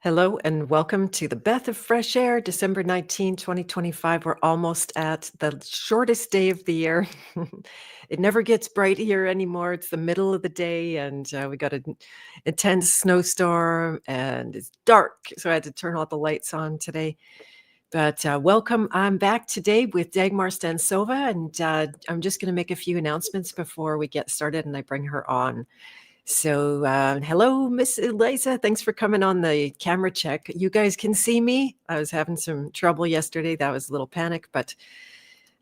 Hello and welcome to the Beth of Fresh Air, December 19, 2025. We're almost at the shortest day of the year. It never gets bright here anymore. It's the middle of the day, and we got an intense snowstorm, and it's dark. So I had to turn all the lights on today. But welcome. I'm back today with Dagmar Stansova, and I'm just going to make a few announcements before we get started and I bring her on. So, hello, Miss Eliza. Thanks for coming on the camera check. You guys can see me. I was having some trouble yesterday. That was a little panic, but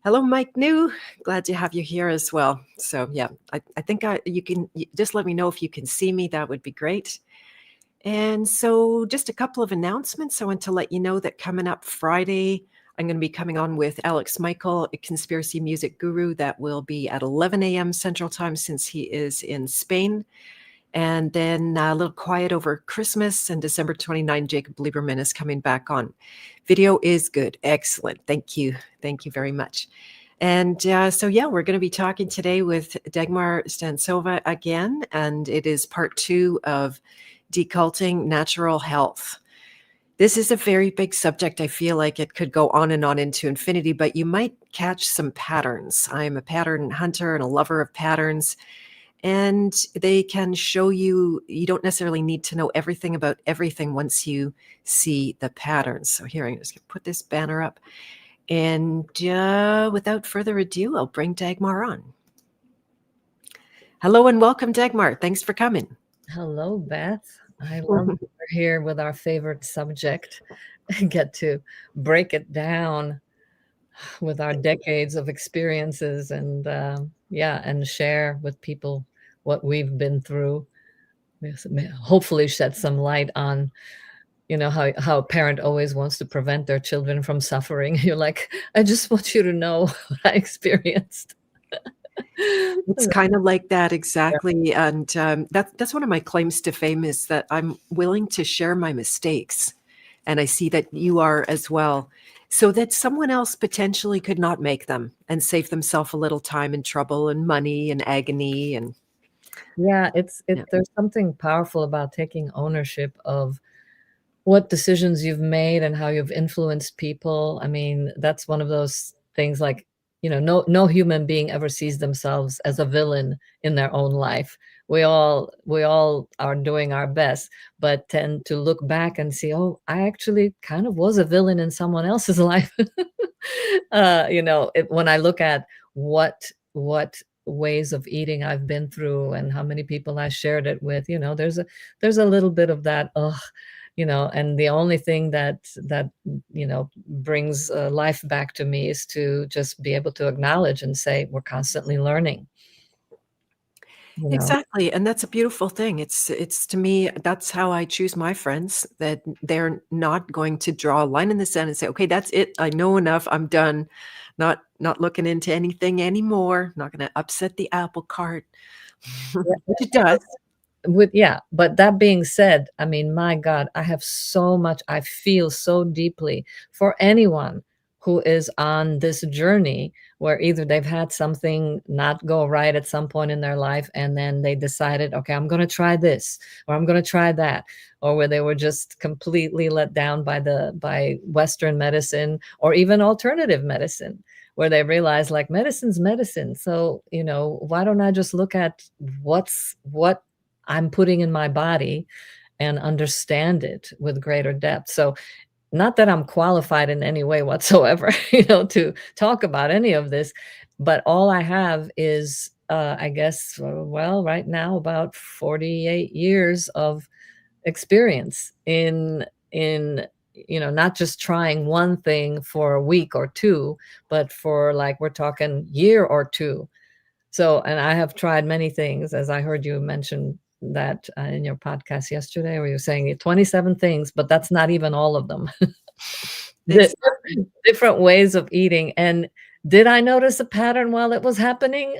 hello, Mike New. Glad to have you here as well. So, yeah, I think you can just let me know if you can see me. That would be great. And so, just a couple of announcements. I want to let you know that coming up Friday, I'm going to be coming on with Alex Michael, a conspiracy music guru. That will be at 11 a.m. Central Time since he is in Spain. And then a little quiet over Christmas, and December 29, Jacob Lieberman is coming back on. Video is good. Excellent. Thank you. Thank you very much. And so, yeah, we're going to be talking today with Dagmar Stansova again, and it is part 2 of Deculting Natural Health. This is a very big subject. I feel like it could go on and on into infinity, but you might catch some patterns. I'm a pattern hunter and a lover of patterns. And they can show you don't necessarily need to know everything about everything once you see the patterns. So here, I'm just going to put this banner up. And without further ado, I'll bring Dagmar on. Hello and welcome, Dagmar. Thanks for coming. Hello, Beth. I love that we're here with our favorite subject. Get to break it down with our decades of experiences and and share with people what we've been through. Hopefully shed some light on how a parent always wants to prevent their children from suffering. You're like, I just want you to know what I experienced. It's kind of like that, exactly. And that's one of my claims to fame, is that I'm willing to share my mistakes. And I see that you are as well, so that someone else potentially could not make them and save themselves a little time and trouble and money and agony. And there's something powerful about taking ownership of what decisions you've made and how you've influenced people. I mean, that's one of those things, like, no human being ever sees themselves as a villain in their own life. We all are doing our best, but tend to look back and see, oh, I actually kind of was a villain in someone else's life. When I look at what ways of eating I've been through and how many people I shared it with, there's a little bit of that, and the only thing that brings life back to me is to just be able to acknowledge and say, we're constantly learning. Exactly. And that's a beautiful thing. It's to me, that's how I choose my friends, that they're not going to draw a line in the sand and say, okay, that's it. I know enough. I'm done. Not looking into anything anymore. Not going to upset the apple cart, which it does. But that being said, I mean, my God, I feel so deeply for anyone who is on this journey where either they've had something not go right at some point in their life, and then they decided, okay, I'm going to try this, or I'm going to try that, or where they were just completely let down by Western medicine or even alternative medicine, where they realize, like, medicine's medicine. So, why don't I just look at what I'm putting in my body and understand it with greater depth. So, not that I'm qualified in any way whatsoever, to talk about any of this, but all I have is, I guess, right now, about 48 years of experience in not just trying one thing for a week or two, but for, like, we're talking year or two. So, and I have tried many things, as I heard you mention that in your podcast yesterday, where you were saying 27 things, but that's not even all of them. Different ways of eating. And did I notice a pattern while it was happening?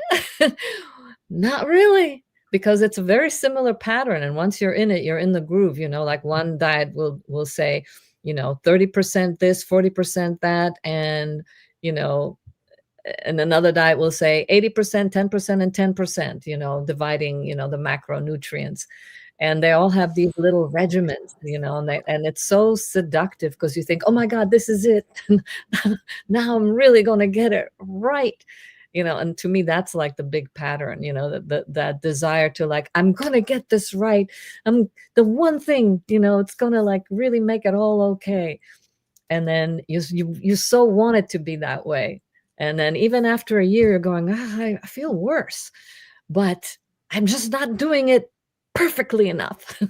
Not really, because it's a very similar pattern. And once you're in it, you're in the groove. Like, one diet will say, 30% this, 40% that, and and another diet will say 80%, 10%, and 10%, dividing, the macronutrients. and they all have these little regiments, and it's so seductive because you think, oh my God, this is it. Now I'm really going to get it right. And to me, that's like the big pattern, that desire to, like, I'm going to get this right. I'm the one thing, it's going to like really make it all okay. And then you so want it to be that way. And then even after a year, you're going, I feel worse, but I'm just not doing it perfectly enough.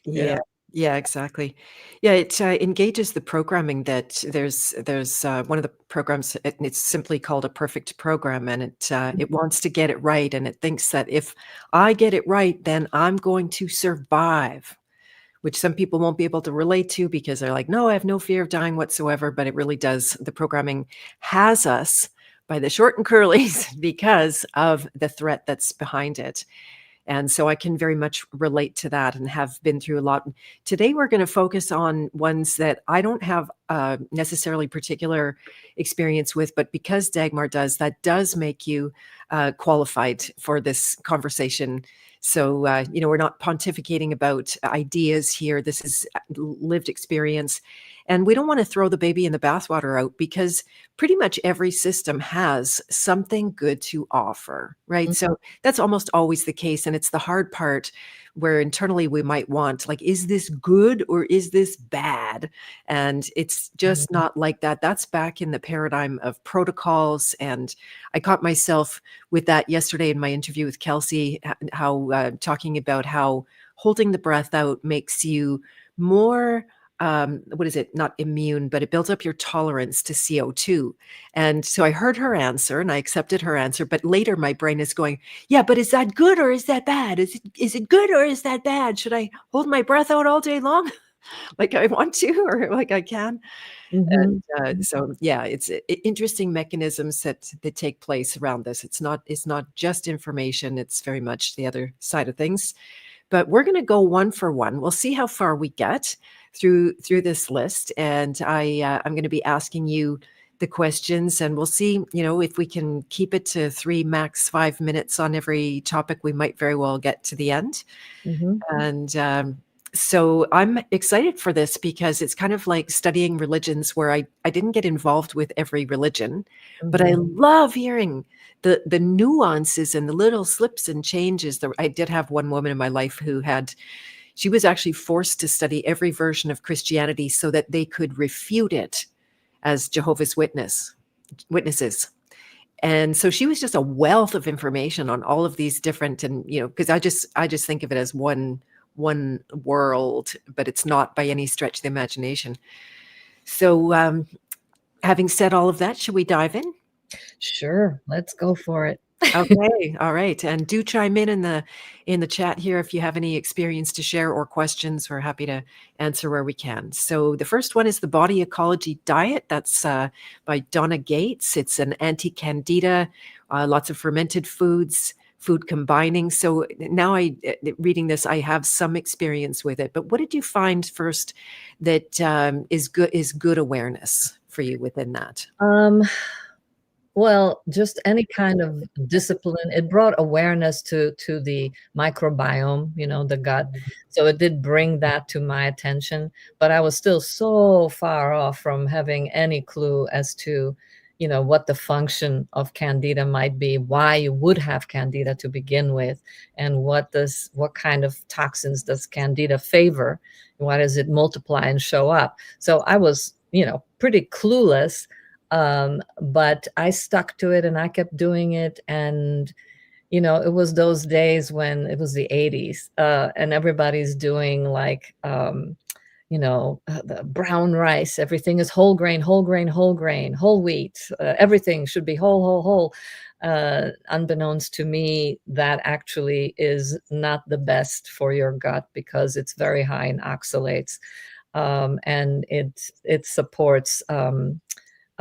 Yeah. Yeah, exactly. Yeah, it engages the programming that there's one of the programs, it's simply called a perfect program, and it wants to get it right, and it thinks that if I get it right, then I'm going to survive, which some people won't be able to relate to because they're like, no, I have no fear of dying whatsoever. But it really does. The programming has us by the short and curlies because of the threat that's behind it. And so I can very much relate to that and have been through a lot. Today, we're going to focus on ones that I don't have necessarily particular experience with, but because Dagmar does, that does make you qualified for this conversation. So, we're not pontificating about ideas here. This is lived experience. And we don't want to throw the baby in the bathwater out because pretty much every system has something good to offer, right? So that's almost always the case. And it's the hard part where internally we might want, like, is this good or is this bad? And it's just not like that. That's back in the paradigm of protocols. And I caught myself with that yesterday in my interview with Kelsey, how talking about how holding the breath out makes you more what is it? Not immune, but it builds up your tolerance to CO2. And so I heard her answer and I accepted her answer. But later my brain is going, yeah, but is that good or is that bad? Is it good or is that bad? Should I hold my breath out all day long? Like I want to, or like I can? Mhm. And so, yeah, it's interesting mechanisms that take place around this. It's not just information. It's very much the other side of things. But we're going to go one for one. We'll see how far we get through this list, and I'm going to be asking you the questions, and we'll see, if we can keep it to 3, max 5 minutes on every topic. We might very well get to the end. Mhm. And so I'm excited for this because it's kind of like studying religions where I didn't get involved with every religion, but I Mhm. love hearing the nuances and the little slips and changes. I did have one woman in my life she was actually forced to study every version of Christianity so that they could refute it as Jehovah's Witnesses. And so she was just a wealth of information on all of these different, and because I just think of it as one world, but it's not by any stretch of the imagination. So, having said all of that, should we dive in? Sure, let's go for it. Okay, all right, and do chime in the chat here if you have any experience to share or questions. We're happy to answer where we can. So the first one is the Body Ecology Diet. That's by Donna Gates. It's an anti-candida, lots of fermented foods, food combining. So now reading this, I have some experience with it. But what did you find first that is good awareness for you within that? Um, Well, just any kind of discipline. It brought awareness to the microbiome, the gut. So it did bring that to my attention, but I was still so far off from having any clue as to, what the function of candida might be, why you would have candida to begin with, and what kind of toxins does candida favor, why does it multiply and show up. So I was, pretty clueless, but I stuck to it and I kept doing it. And, it was those days when it was the 80s, and everybody's doing like, the brown rice. Everything is whole grain, whole grain, whole grain, whole wheat. Everything should be whole, whole, whole. Unbeknownst to me, that actually is not the best for your gut because it's very high in oxalates, and it supports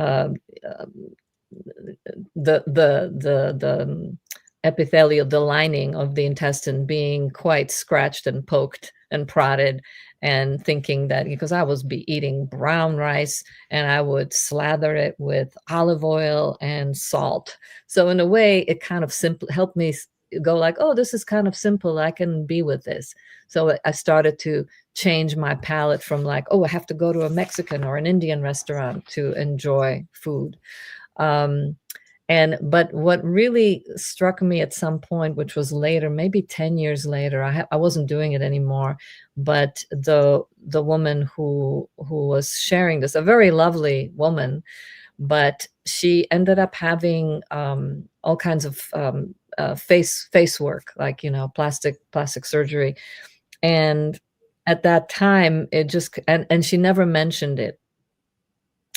uh, the epithelial, the lining of the intestine being quite scratched and poked and prodded, and thinking that because I was eating brown rice and I would slather it with olive oil and salt. So in a way, it kind of helped me go like, oh, this is kind of simple, I can be with this. So I started to change my palate from like, oh, I have to go to a Mexican or an Indian restaurant to enjoy food. um, but what really struck me at some point, which was later, maybe 10 years later, I wasn't doing it anymore, but the woman who was sharing this, a very lovely woman, but she ended up having all kinds of face work, like, you know, plastic surgery. And at that time, it just, and she never mentioned it.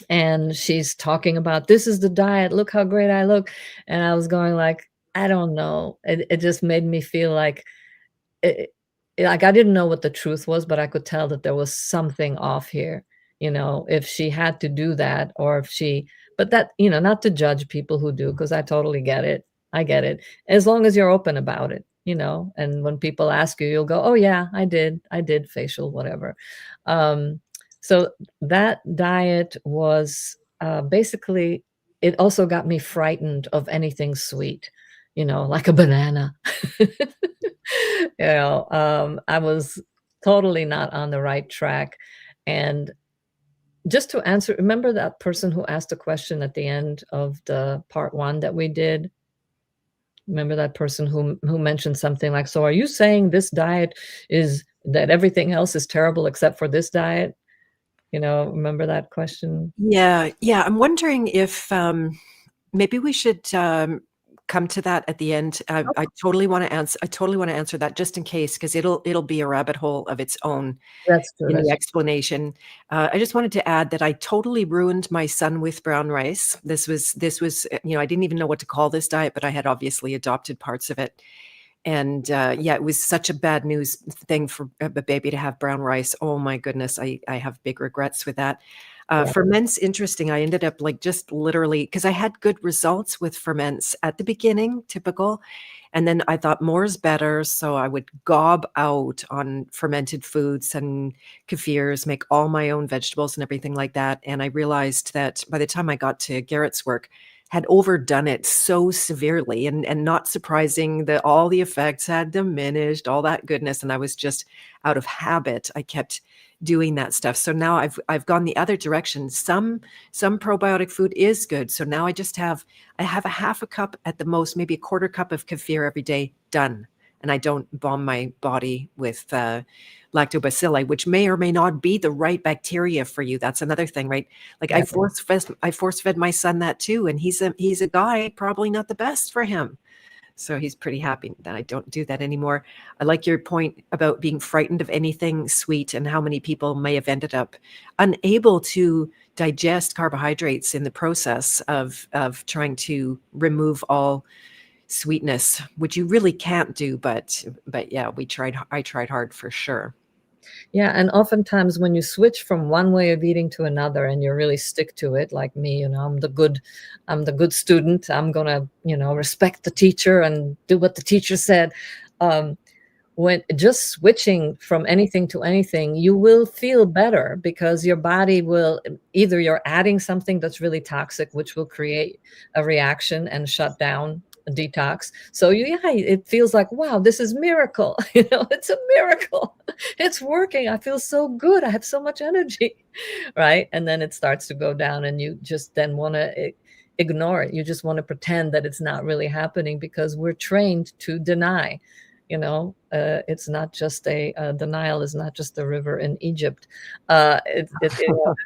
And she's talking about, this is the diet, look how great I look. And I was going like, I don't know. It just made me feel like it, like I didn't know what the truth was, but I could tell that there was something off here, you know, if she had to do that, or if she, but that, you know, not to judge people who do, because I totally get it. I get it. As long as you're open about it, you know, and when people ask you, you'll go, oh yeah, I did facial, whatever. Um, so that diet was basically, it also got me frightened of anything sweet, you know, like a banana. I was totally not on the right track. And just to answer, remember that person who asked a question at the end of the part one that we did? Remember that person who mentioned something like, so are you saying this diet is that everything else is terrible except for this diet? You know, remember that question? Yeah, yeah. I'm wondering if maybe we should come to that at the end. I totally want to answer. I totally want to answer that just in case, because it'll be a rabbit hole of its own That's true. in the That's explanation. I just wanted to add that I totally ruined my son with brown rice. This was you know, I didn't even know what to call this diet, but I had obviously adopted parts of it. And yeah, it was such a bad news thing for a baby to have brown rice. Oh my goodness, I have big regrets with that. yeah. Ferments, interesting. I ended up like just literally, because I had good results with ferments at the beginning, typical. And then I thought more is better. So I would gob out on fermented foods and kefirs, make all my own vegetables and everything like that. And I realized that by the time I got to Garrett's work, had overdone it so severely, and not surprising that all the effects had diminished, all that goodness. And I was just out of habit. I kept doing that stuff. So now I've gone the other direction. Some probiotic food is good. So now I have a half a cup at the most, maybe a quarter cup of kefir every day, done. And I don't bomb my body with lactobacilli, which may or may not be the right bacteria for you. That's another thing, right? Like Yeah. I force fed my son that too, and he's a guy, probably not the best for him. So he's pretty happy that I don't do that anymore. I like your point about being frightened of anything sweet and how many people may have ended up unable to digest carbohydrates in the process of trying to remove all sweetness, which you really can't do. But yeah, I tried hard for sure. Yeah, and oftentimes when you switch from one way of eating to another and you really stick to it, like me, you know, I'm the good student. I'm gonna, you know, respect the teacher and do what the teacher said. Um, when just switching from anything to anything, you will feel better because your body will, either you're adding something that's really toxic, which will create a reaction and shut down a detox. So yeah, it feels like, wow, this is miracle. You know, it's a miracle. It's working. I feel so good. I have so much energy. Right. And then it starts to go down and you just then want to ignore it. You just want to pretend that it's not really happening because we're trained to deny. You know, it's not just denial is not just a river in Egypt.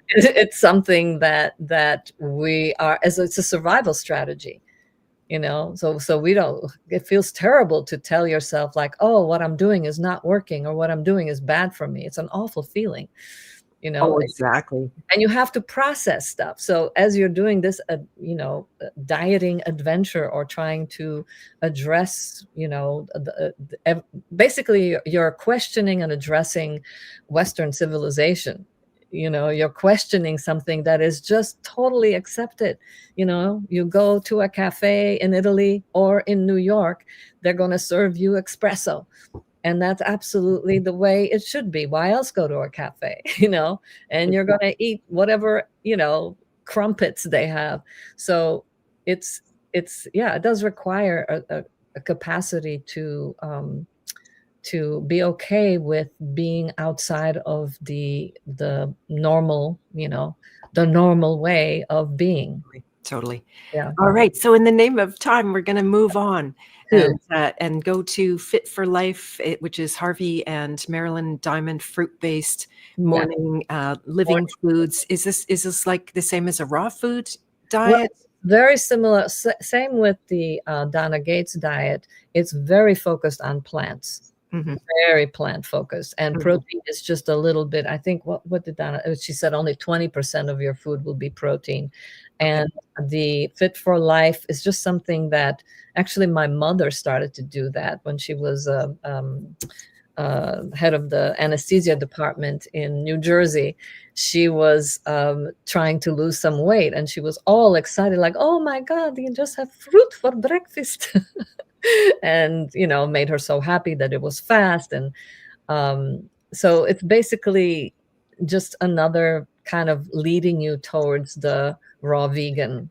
It's something that we are, as it's a survival strategy. You know, so we don't, it feels terrible to tell yourself like, oh, what I'm doing is not working or what I'm doing is bad for me. It's an awful feeling, you know. Oh, exactly. And you have to process stuff. So as you're doing this, dieting adventure or trying to address, you know, basically you're questioning and addressing Western civilization. You know, you're questioning something that is just totally accepted. You know, you go to a cafe in Italy or in New York, they're going to serve you espresso. And that's absolutely the way it should be. Why else go to a cafe, you know? And you're going to eat whatever, you know, crumpets they have. So it's yeah, it does require a capacity to be okay with being outside of the normal, the normal way of being. Totally. Yeah. All right. So in the name of time, we're going to move on Good. and go to Fit for Life, which is Harvey and Marilyn Diamond fruit-based Yeah. morning living foods. Is this like the same as a raw food Well, diet? very similar. Same with the Donna Gates diet. It's very focused on plants. Mhm, Very plant focused, and mhm. protein is just a little bit. I think what did Donna? She said only 20% of your food will be protein, Okay. and the Fit for Life is just something that actually my mother started to do that when she was head of the anesthesia department in New Jersey. She was trying to lose some weight, and she was all excited, like, "Oh my God, you just have fruit for breakfast." And made her so happy that it was fast. And so it's basically just another kind of leading you towards the raw vegan,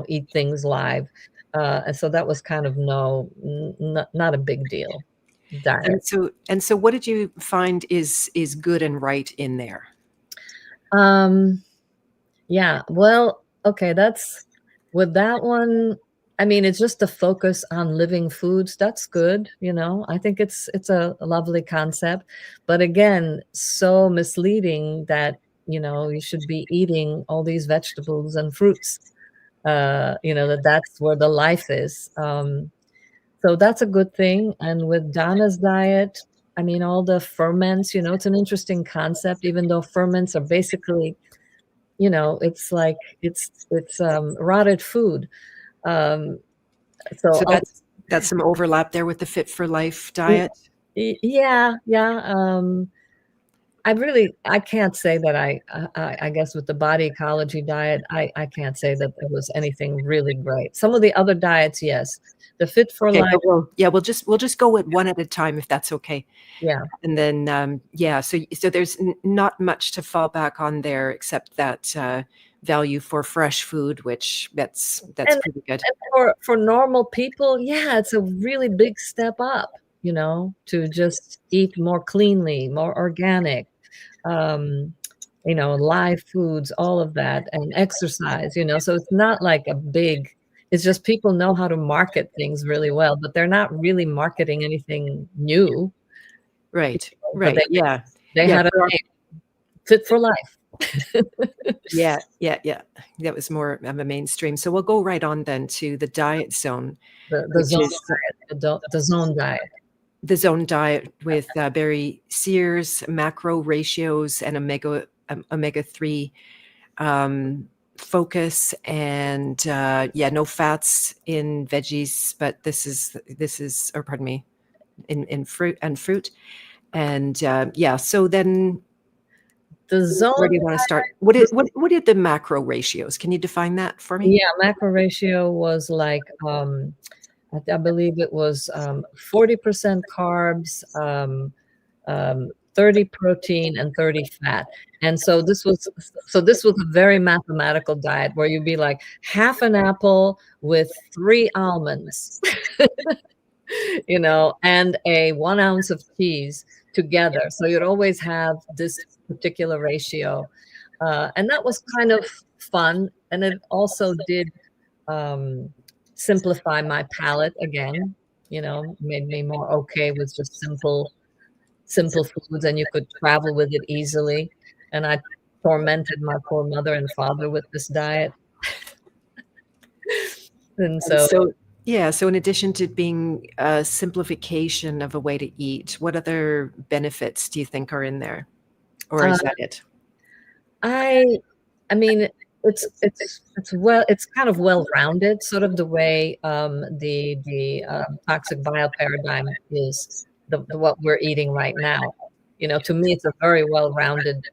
eat things live. And so that was kind of not a big deal diet. And so what did you find is good and right in there? Yeah, well, okay, that's with that one. I mean, it's just the focus on living foods. That's good, I think it's a lovely concept, but again, so misleading that you should be eating all these vegetables and fruits. That's where the life is. So that's a good thing. And with Donna's diet, I mean, all the ferments. It's an interesting concept, even though ferments are basically it's like it's rotted food. Um, so So that's some overlap there with the Fit for Life diet. yeah, yeah. I can't say that I guess with the body ecology diet, I can't say that there was anything really great. Some of the other diets, yes. The Fit for Okay, Life, but we'll just go with one at a time if that's okay. yeah. And then so there's not much to fall back on there except that value for fresh food, which that's And pretty good. for normal people, yeah, it's a really big step up, to just eat more cleanly, more organic, um, live foods, all of that, and exercise, so it's not like a big, it's just people know how to market things really well, but they're not really marketing anything new, Right. but Right. Yeah. they Yeah. had a name, Fit for Life. Yeah. Yeah. Yeah. That was more of a mainstream. So we'll go right on then to the diet zone, The which zone is diet, the zone diet. the zone diet with Barry Sears, macro ratios, and omega-3 focus, and no fats in veggies, but this is, or pardon me, in fruit and so then The where zone do you want to start? What are the macro ratios? Can you define that for me? Yeah, macro ratio was like, I believe it was 40% carbs, 30 protein, and 30 fat. And so this was a very mathematical diet where you'd be like half an apple with 3 almonds, and a 1 ounce of cheese together. So you'd always have this particular ratio. And that was kind of fun. And it also did um, simplify my palate again, made me more okay with just simple foods, and you could travel with it easily. And I tormented my poor mother and father with this diet. And And so so in addition to being a simplification of a way to eat, what other benefits do you think are in there? Or uh, is that it? I I mean, it's kind of well-rounded, sort of the way the toxic bioparadigm is the what we're eating right now. To me, it's a very well-rounded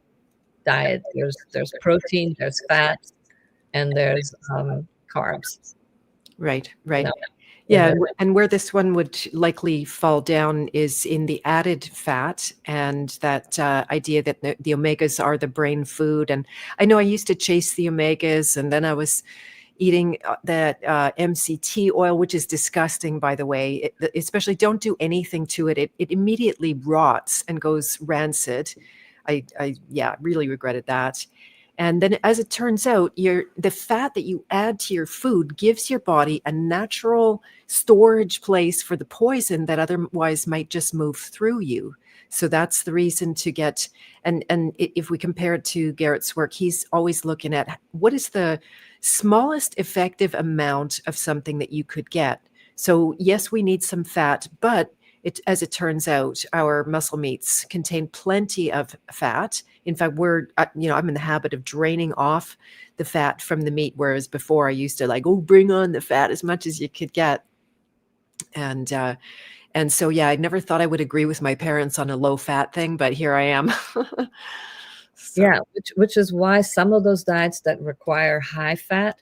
diet. There's protein, there's fats, and there's carbs. Right, You right. know, in Yeah, there. and where this one would likely fall down is in the added fat and that idea that the omegas are the brain food. And I know I used to chase the omegas, and then I was eating that MCT oil, which is disgusting, by the way. Especially don't do anything to it. It immediately rots and goes rancid. I really regretted that. And then, as it turns out, the fat that you add to your food gives your body a natural storage place for the poison that otherwise might just move through you. So that's the reason to get, and if we compare it to Garrett's work, he's always looking at what is the smallest effective amount of something that you could get. So yes, we need some fat, but as it turns out, our muscle meats contain plenty of fat. In fact, I'm in the habit of draining off the fat from the meat, whereas before I used to bring on the fat as much as you could get. And so, yeah, I never thought I would agree with my parents on a low fat thing, but here I am. So. Yeah, which is why some of those diets that require high fat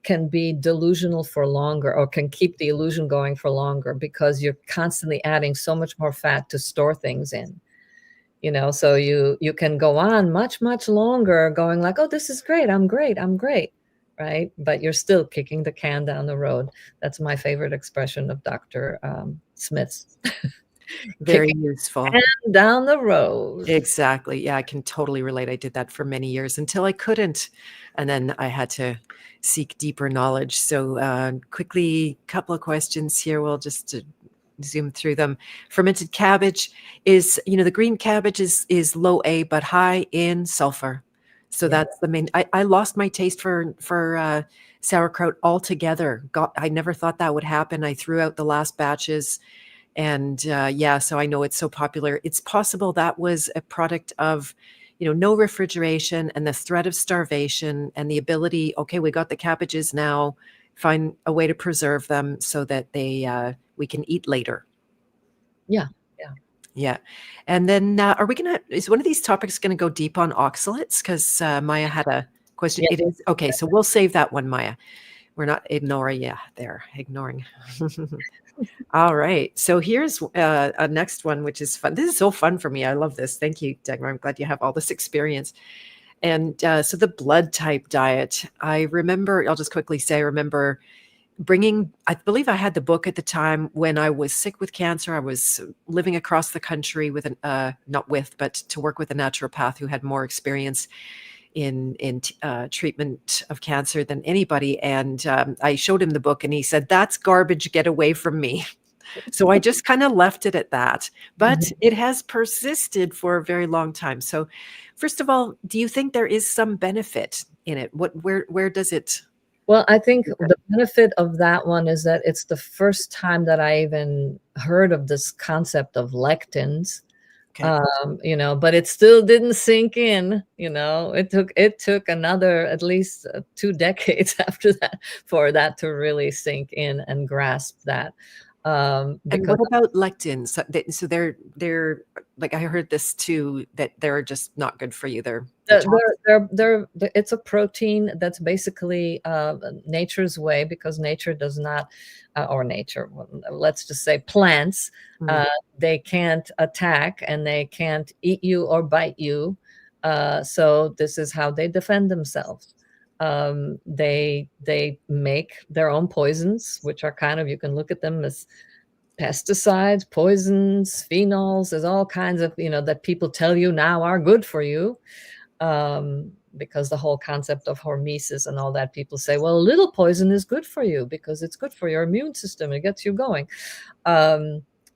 can be delusional for longer, or can keep the illusion going for longer, because you're constantly adding so much more fat to store things in. So you can go on much, much longer going like, oh, this is great. I'm great. Right. But you're still kicking the can down the road. That's my favorite expression of Dr. Smith's. Very useful. Down the road. Exactly. Yeah, I can totally relate. I did that for many years until I couldn't. And then I had to seek deeper knowledge. So quickly, couple of questions here. We'll just zoom through them. Fermented cabbage is, the green cabbage is low A, but high in sulfur. So that's the main. I lost my taste for sauerkraut altogether. I never thought that would happen. I threw out the last batches. And so I know it's so popular. It's possible that was a product of, no refrigeration and the threat of starvation and the ability, okay, we got the cabbages now, find a way to preserve them so that we can eat later. Yeah. Yeah. And then is one of these topics going to go deep on oxalates? Because Maya had a question. Yeah. It is. Okay, so we'll save that one, Maya. We're not ignoring. Yeah, they're ignoring. All right. So here's a next one, which is fun. This is so fun for me. I love this. Thank you, Dagmar. I'm glad you have all this experience. And so the blood type diet, I'll just quickly say, I remember I believe I had the book at the time when I was sick with cancer. I was living across the country but to work with a naturopath who had more experience in treatment of cancer than anybody. And I showed him the book and he said, "That's garbage, get away from me." So I just kind of left it at that, but it has persisted for a very long time. So first of all, do you think there is some benefit in it? Where does it? Well, I think the benefit of that one is that it's the first time that I even heard of this concept of lectins. Okay. But it still didn't sink in. It took another at least 2 decades after that for that to really sink in and grasp that. And what about lectins? So they're like, I heard this too, that they're just not good for you. It's a protein that's basically nature's way, because nature does not, let's just say plants, they can't attack and they can't eat you or bite you. So this is how they defend themselves. They make their own poisons, which are you can look at them as pesticides, poisons, phenols. There's all kinds of, that people tell you now are good for you. Because the whole concept of hormesis and all that, people say, well, a little poison is good for you because it's good for your immune system. It gets you going.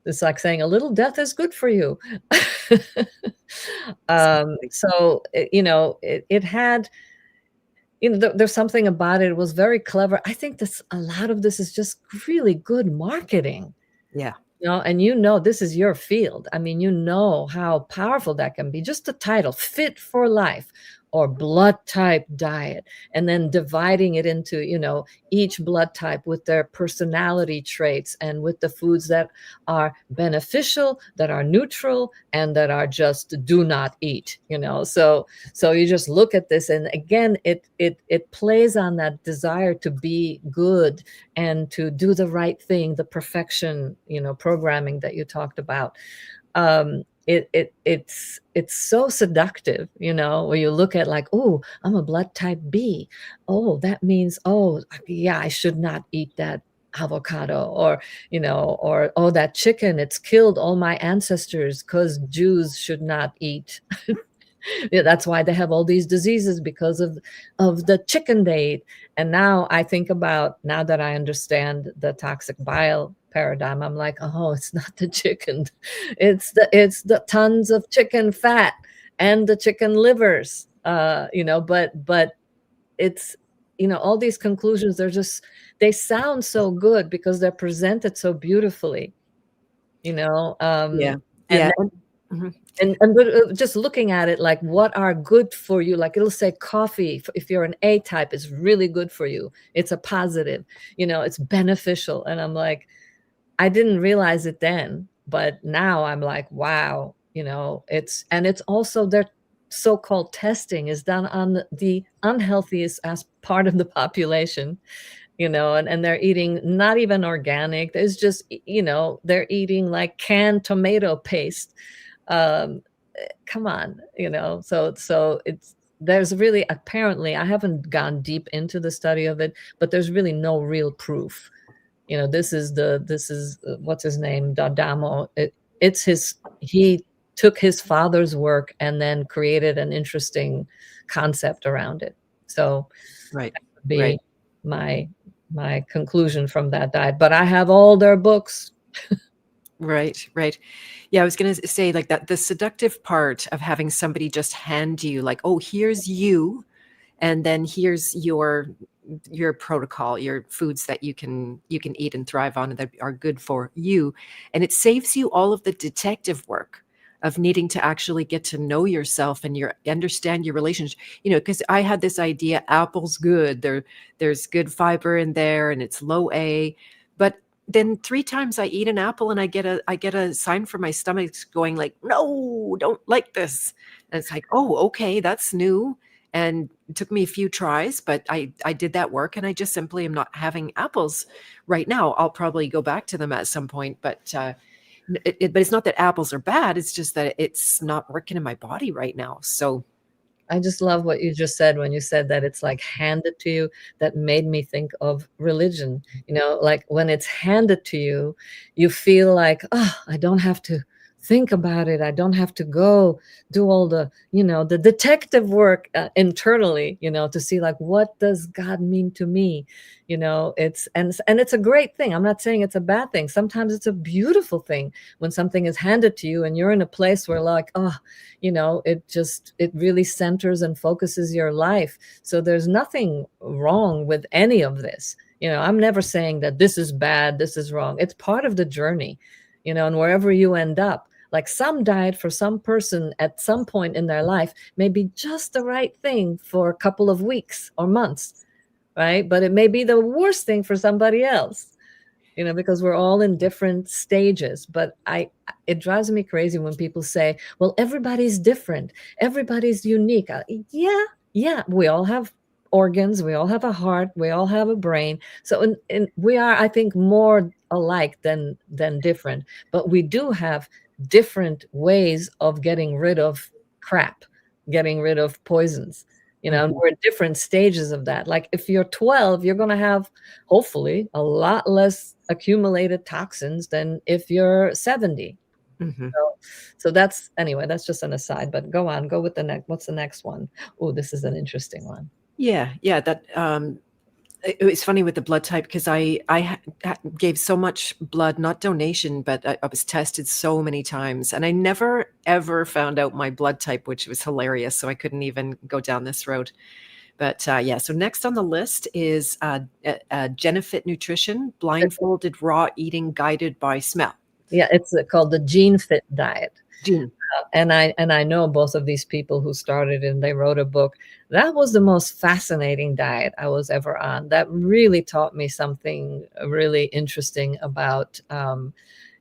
It's like saying a little death is good for you. So, it had, there's something about it. It was very clever. I think a lot of this is just really good marketing. Yeah. And this is your field. I mean, how powerful that can be. Just the title, Fit for Life, or blood type diet, and then dividing it into, each blood type with their personality traits and with the foods that are beneficial, that are neutral, and that are just do not eat, So you just look at this, and again, it plays on that desire to be good and to do the right thing, the perfection, programming that you talked about. it's so seductive, you know, where you look at like, oh, I'm a blood type B. Oh, that means, oh, yeah, I should not eat that avocado, or, you know, or, oh, that chicken, it's killed all my ancestors because Jews should not eat. Yeah, that's why they have all these diseases, because of the chicken they eat. And now I think about, now that I understand the toxic bile paradigm, I'm like, oh, it's not the chicken, it's the tons of chicken fat and the chicken livers, you know. But it's, you know, all these conclusions, they're just, they sound so good because they're presented so beautifully, you know. Yeah. And Yeah. Mhm. but, just looking at it, like, what are good for you, like it'll say coffee, if you're an A type, is really good for you, it's a positive, you know, it's beneficial. And I'm like, I didn't realize it then, but now I'm like, wow, you know. It's also their so-called testing is done on the unhealthiest as part of the population, you know, and they're eating not even organic, there's just, you know, they're eating like canned tomato paste. um Come on, you know. So it's, there's really, apparently, I haven't gone deep into the study of it, but there's really no real proof. You know, this is what's his name, Dadamo. It's his, he took his father's work and then created an interesting concept around it. So Right. that would be Right. my conclusion from that diet. But I have all their books. Right, right. Yeah, I was gonna say like that the seductive part of having somebody just hand you like, "Oh, here's you, and then here's your protocol, your foods that you can eat and thrive on and that are good for you." And it saves you all of the detective work of needing to actually get to know yourself and your understand your relationship. You know, because I had this idea, apple's good. There's good fiber in there and it's low A. But then 3 times I eat an apple and I get a sign from my stomach going like, no, don't like this. And it's like, oh, okay, that's new. And it took me a few tries, but I did that work and I just simply am not having apples right now. I'll probably go back to them at some point, but but it's not that apples are bad. It's just that it's not working in my body right now. So I just love what you just said when you said that it's like handed to you. That made me think of religion. You know, like when it's handed to you, you feel like, oh, I don't have to think about it. I don't have to go do all the, you know, the detective work internally, you know, to see like, what does God mean to me? You know, and it's a great thing. I'm not saying it's a bad thing. Sometimes it's a beautiful thing when something is handed to you and you're in a place where like, oh, you know, it really centers and focuses your life. So there's nothing wrong with any of this. You know, I'm never saying that this is bad, this is wrong. It's part of the journey, you know. And wherever you end up, like, some diet for some person at some point in their life may be just the right thing for a couple of weeks or months, right? But it may be the worst thing for somebody else, you know, because we're all in different stages. But it drives me crazy when people say, well, everybody's different, everybody's unique. Yeah, yeah, we all have organs, we all have a heart, we all have a brain. So we are, I think, more alike than different. But we do have different ways of getting rid of crap, getting rid of poisons, you know. And mhm, we're at different stages of that. Like if you're 12, you're going to have, hopefully, a lot less accumulated toxins than if you're 70. mhm. So, so that's, anyway, that's just an aside, but go on, go with the next, what's the next one? Oh, this is an interesting one. Yeah, yeah. That it was funny with the blood type because I gave so much blood, not donation, but I was tested so many times, and I never ever found out my blood type, which was hilarious. So I couldn't even go down this road. But yeah, so next on the list is Genefit Nutrition, blindfolded raw eating guided by smell. Yeah, it's called the Gene Fit diet. Gene. And I know both of these people who started and they wrote a book. That was the most fascinating diet I was ever on. That really taught me something really interesting about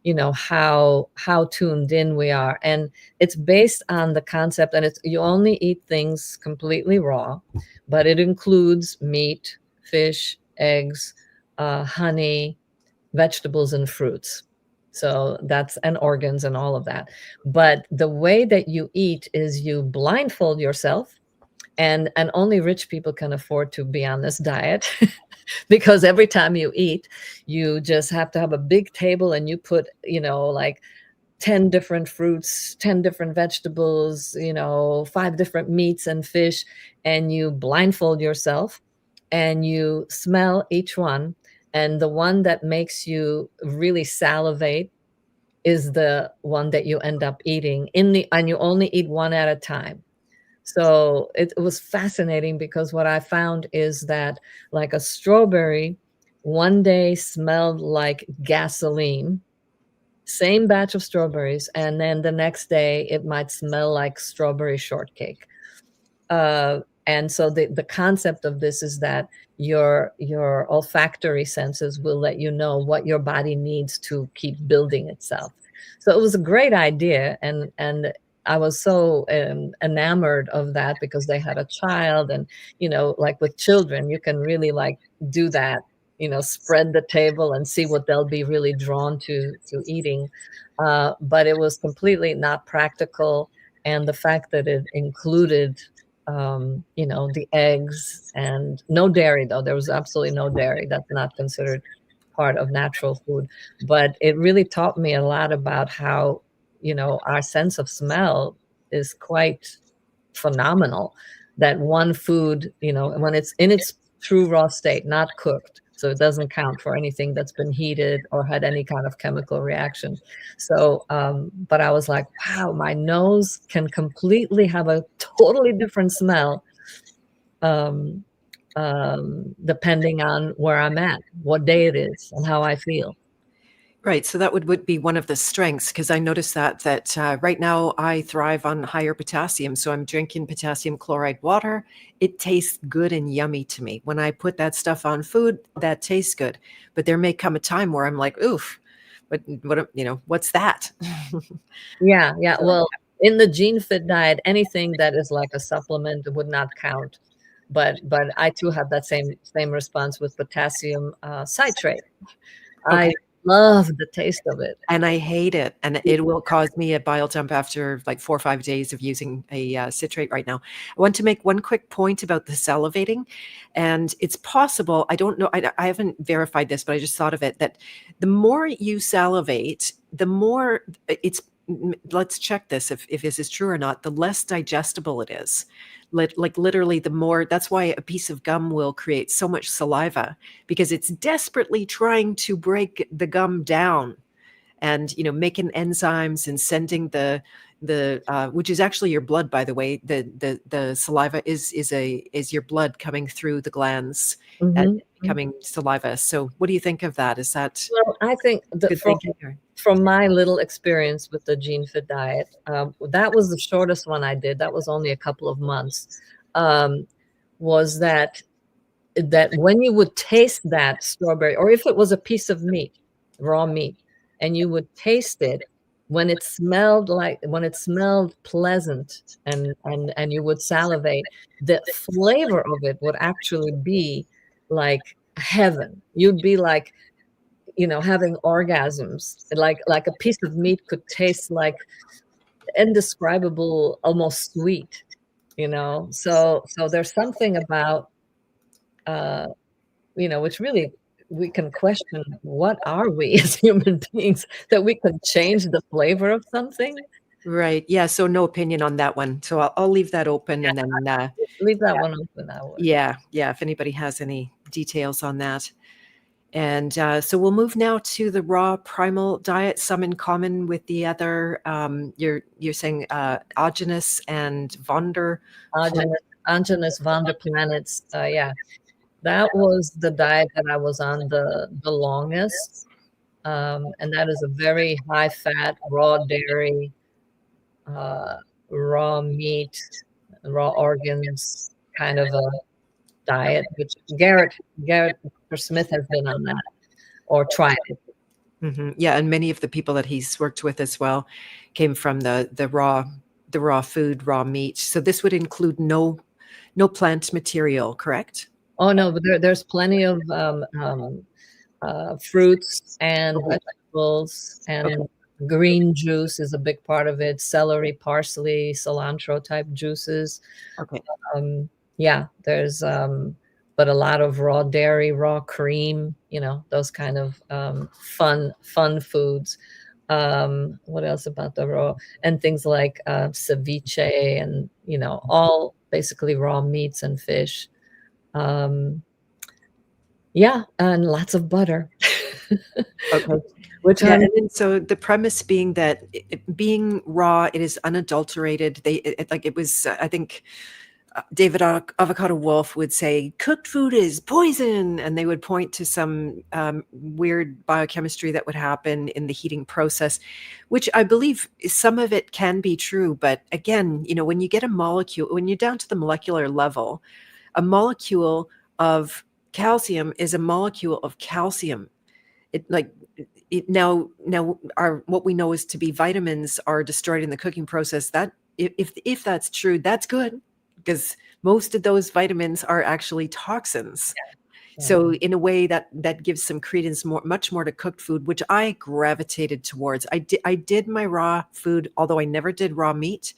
you know, how tuned in we are. And it's based on the concept, and it's, you only eat things completely raw, but it includes meat, fish, eggs, honey, vegetables, and fruits. So that's, and organs and all of that. But the way that you eat is you blindfold yourself, and only rich people can afford to be on this diet because every time you eat, you just have to have a big table and you put, like 10 different fruits, 10 different vegetables, 5 different meats and fish, and you blindfold yourself and you smell each one. And the one that makes you really salivate is the one that you end up eating and you only eat one at a time. So it was fascinating because what I found is that, like, a strawberry one day smelled like gasoline, same batch of strawberries, and then the next day it might smell like strawberry shortcake. And so the concept of this is that your olfactory senses will let you know what your body needs to keep building itself. So it was a great idea, and I was so enamored of that because they had a child, and like with children, you can really like do that, spread the table and see what they'll be really drawn to eating. But it was completely not practical, and the fact that it included the eggs, and no dairy, though. There was absolutely no dairy. That's not considered part of natural food. But it really taught me a lot about how, our sense of smell is quite phenomenal. That one food, when it's in its true raw state, not cooked, so it doesn't count for anything that's been heated or had any kind of chemical reaction. So, but I was like, wow, my nose can completely have a totally different smell, um, depending on where I'm at, what day it is, and how I feel. Right, so that would be one of the strengths, because I noticed that right now I thrive on higher potassium, so I'm drinking potassium chloride water. It tastes good and yummy to me. When I put that stuff on food, that tastes good. But there may come a time where I'm like, oof, what's that? Yeah, yeah. So, Well, in the Gene Fit diet, anything that is like a supplement would not count. But I too have that same response with potassium citrate. I okay. love the taste of it. And I hate it, and it will cause me a bile dump after like 4 or 5 days of using a citrate right now. I want to make one quick point about the salivating, and it's possible, I don't know, I haven't verified this, but I just thought of it, that the more you salivate, the more it's, let's check this if this is true or not, the less digestible it is. Like literally the more, that's why a piece of gum will create so much saliva, because it's desperately trying to break the gum down, and making enzymes and sending the which is actually your blood, by the way. The saliva is your blood coming through the glands and Mhm. becoming saliva. So what do you think of that? Is that Well, I think that good thinking? Or? from my little experience with the Gene Fit diet, that was the shortest one I did. That was only a couple of months. Um, was that when you would taste that strawberry, or if it was a piece of meat, raw meat, and you would taste it, when it smelled pleasant, and you would salivate, the flavor of it would actually be like heaven. You'd be like, having orgasms. Like a piece of meat could taste like indescribable, almost sweet, so there's something about, uh which really, we can question, what are we as human beings that we can change the flavor of something? Right. Yeah. So no opinion on that one. So I'll leave that open, and then Leave that one open, I would. yeah, if anybody has any details on that. And so we'll move now to the raw primal diet. Some in common with the other. You're saying Agenus and Vonder. Anjanus von der Planets, yeah. That was the diet that I was on the longest. And that is a very high fat, raw dairy, uh, raw meat, raw organs kind of a diet, which Garrett Smith has been on that or tried it. Yeah, and many of the people that he's worked with as well came from the raw food, raw meat. So this would include no plant material, correct? Oh no, but there's plenty of fruits and Okay. vegetables, Okay. and green juice is a big part of it. Celery, parsley, cilantro type juices. Okay. Yeah, there's but a lot of raw dairy, raw cream, those kind of fun foods. What else about the raw? And things like ceviche and, all basically raw meats and fish. Um, yeah, and lots of butter. Okay. Which Yeah, I'm and then so the premise being that being raw, it is unadulterated. Like it was, I think David Avocado Wolf would say, cooked food is poison. And they would point to some weird biochemistry that would happen in the heating process, which I believe some of it can be true. But again, when you get a molecule, when you're down to the molecular level, a molecule of calcium is a molecule of calcium. It like it now our what we know is to be vitamins are destroyed in the cooking process. That if that's true, that's good because most of those vitamins are actually toxins. yeah. So in a way that gives some credence much more to cooked food, which I gravitated towards. I did my raw food, although I never did raw meat.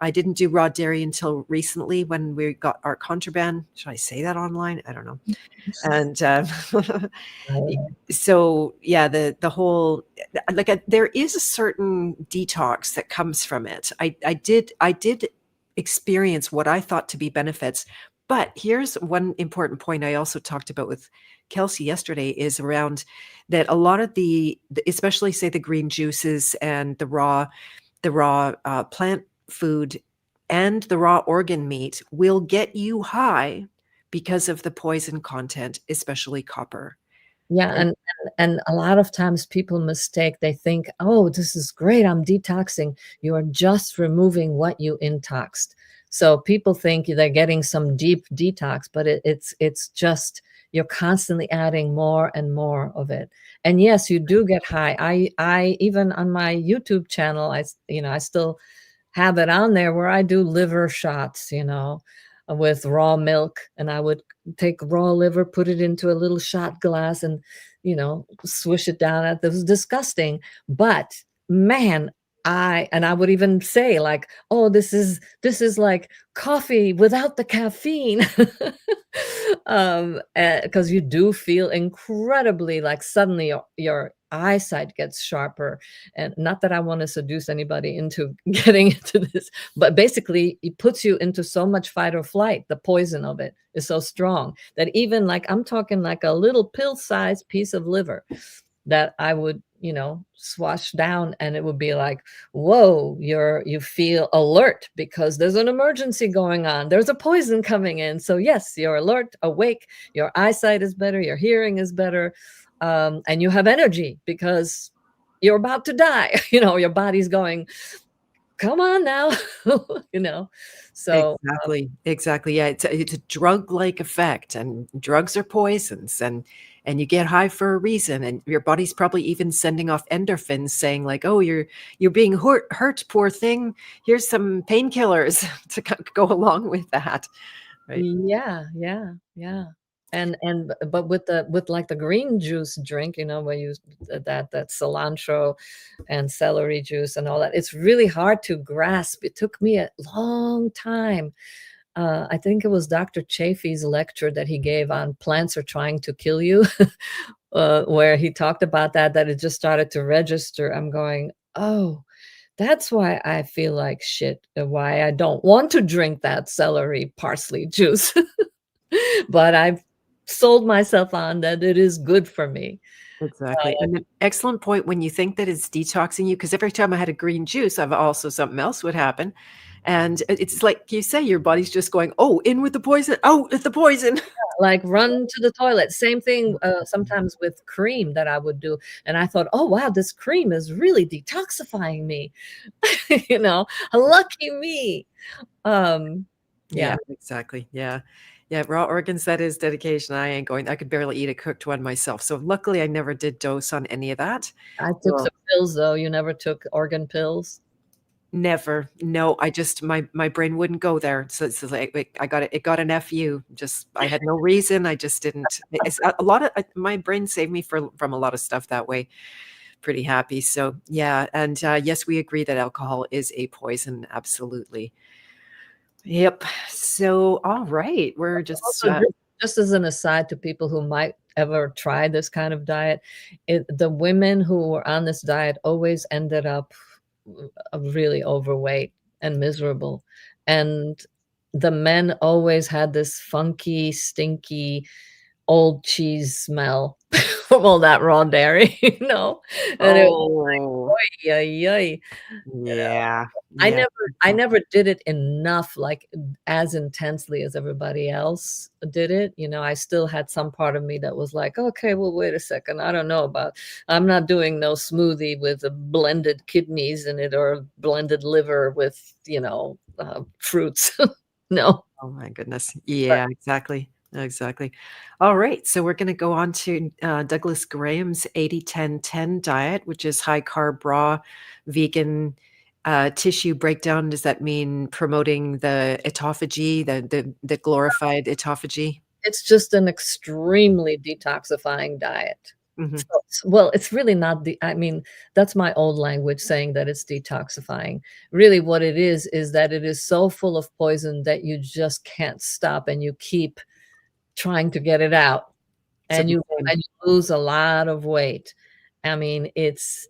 I didn't do raw dairy until recently when we got our contraband. Should I say that online? I don't know. And so yeah, the whole there is a certain detox that comes from it. I did experience what I thought to be benefits, but here's one important point I also talked about with Kelsey yesterday is around that a lot of especially say the green juices and the raw plant food and the raw organ meat will get you high because of the poison content, especially copper. Yeah, And and a lot of times people mistake, they think, "Oh, this is great, I'm detoxing." You are just removing what you intoxed. So people think they're getting some deep detox, but it's just you're constantly adding more and more of it. And yes, you do get high. I even on my YouTube channel, I still have it on there where I do liver shots, with raw milk, and I would take raw liver, put it into a little shot glass, and swish it down. That was disgusting, but man, I would even say like, oh, this is like coffee without the caffeine. Because you do feel incredibly like suddenly your eyesight gets sharper. And not that I want to seduce anybody into getting into this, but basically it puts you into so much fight or flight. The poison of it is so strong that even like I'm talking like a little pill-sized piece of liver that I would, swash down, and it would be like, whoa, you feel alert because there's an emergency going on. There's a poison coming in. So yes, you're alert, awake, your eyesight is better, your hearing is better, and you have energy because you're about to die. Your body's going, come on now. you know. So exactly. Yeah, it's a drug-like effect, and drugs are poisons, and you get high for a reason, and your body's probably even sending off endorphins saying like, "Oh, you're being hurt, poor thing. Here's some painkillers to go along with that." Right. yeah, yeah, yeah. But with like the green juice drink, where you that cilantro and celery juice and all that, it's really hard to grasp. It took me a long time. I think it was Dr. Chafee's lecture that he gave on plants are trying to kill you, where he talked about that it just started to register. I'm going, oh, that's why I feel like shit, and why I don't want to drink that celery parsley juice. But I've sold myself on that it is good for me. Exactly. And an excellent point when you think that it's detoxing you, because every time I had a green juice, I've also something else would happen. And it's like you say, your body's just going, oh, in with the poison, out with the poison. Like run to the toilet. Same thing, sometimes with cream that I would do, and I thought, "Oh, wow, this cream is really detoxifying me." Lucky me. Um, yeah. Yeah, exactly. Yeah. Yeah, raw organs, that is dedication. I could barely eat a cooked one myself. So luckily I never did dose on any of that. I took So some pills, though. You never took organ pills? Never. No, I just my brain wouldn't go there. So it's like I got it. It got an FU. Just I had no reason. I just didn't. It's a lot of my brain saved me from a lot of stuff that way. Pretty happy. So yeah, and yes, we agree that alcohol is a poison. Absolutely. Yep. So all right, we're just Also, just as an aside to people who might ever try this kind of diet, the women who were on this diet always ended up really overweight and miserable. And the men always had this funky, stinky, old cheese smell from all that raw dairy, you know? And it was oh like, "Oy, yoy, yeah I yeah. never I never did it enough, like, as intensely as everybody else did it, you know, I still had some part of me that was like, "Okay, well, wait a second, I don't know about I'm not doing no smoothie with a blended kidneys in it or blended liver with, you know, fruits." No. Oh my goodness. But Yeah, exactly. Exactly. All right. So we're going to go on to Douglas Graham's 80-10-10 diet, which is high carb, raw, vegan, tissue breakdown. Does that mean promoting the autophagy, the glorified autophagy? it's just an extremely detoxifying diet. Hmm. So well, it's really not the I mean, that's my old language saying that it's detoxifying. Really what it is that it is so full of poison that you just can't stop and you keep trying to get it out So the same. and you lose a lot of weight. I mean, it's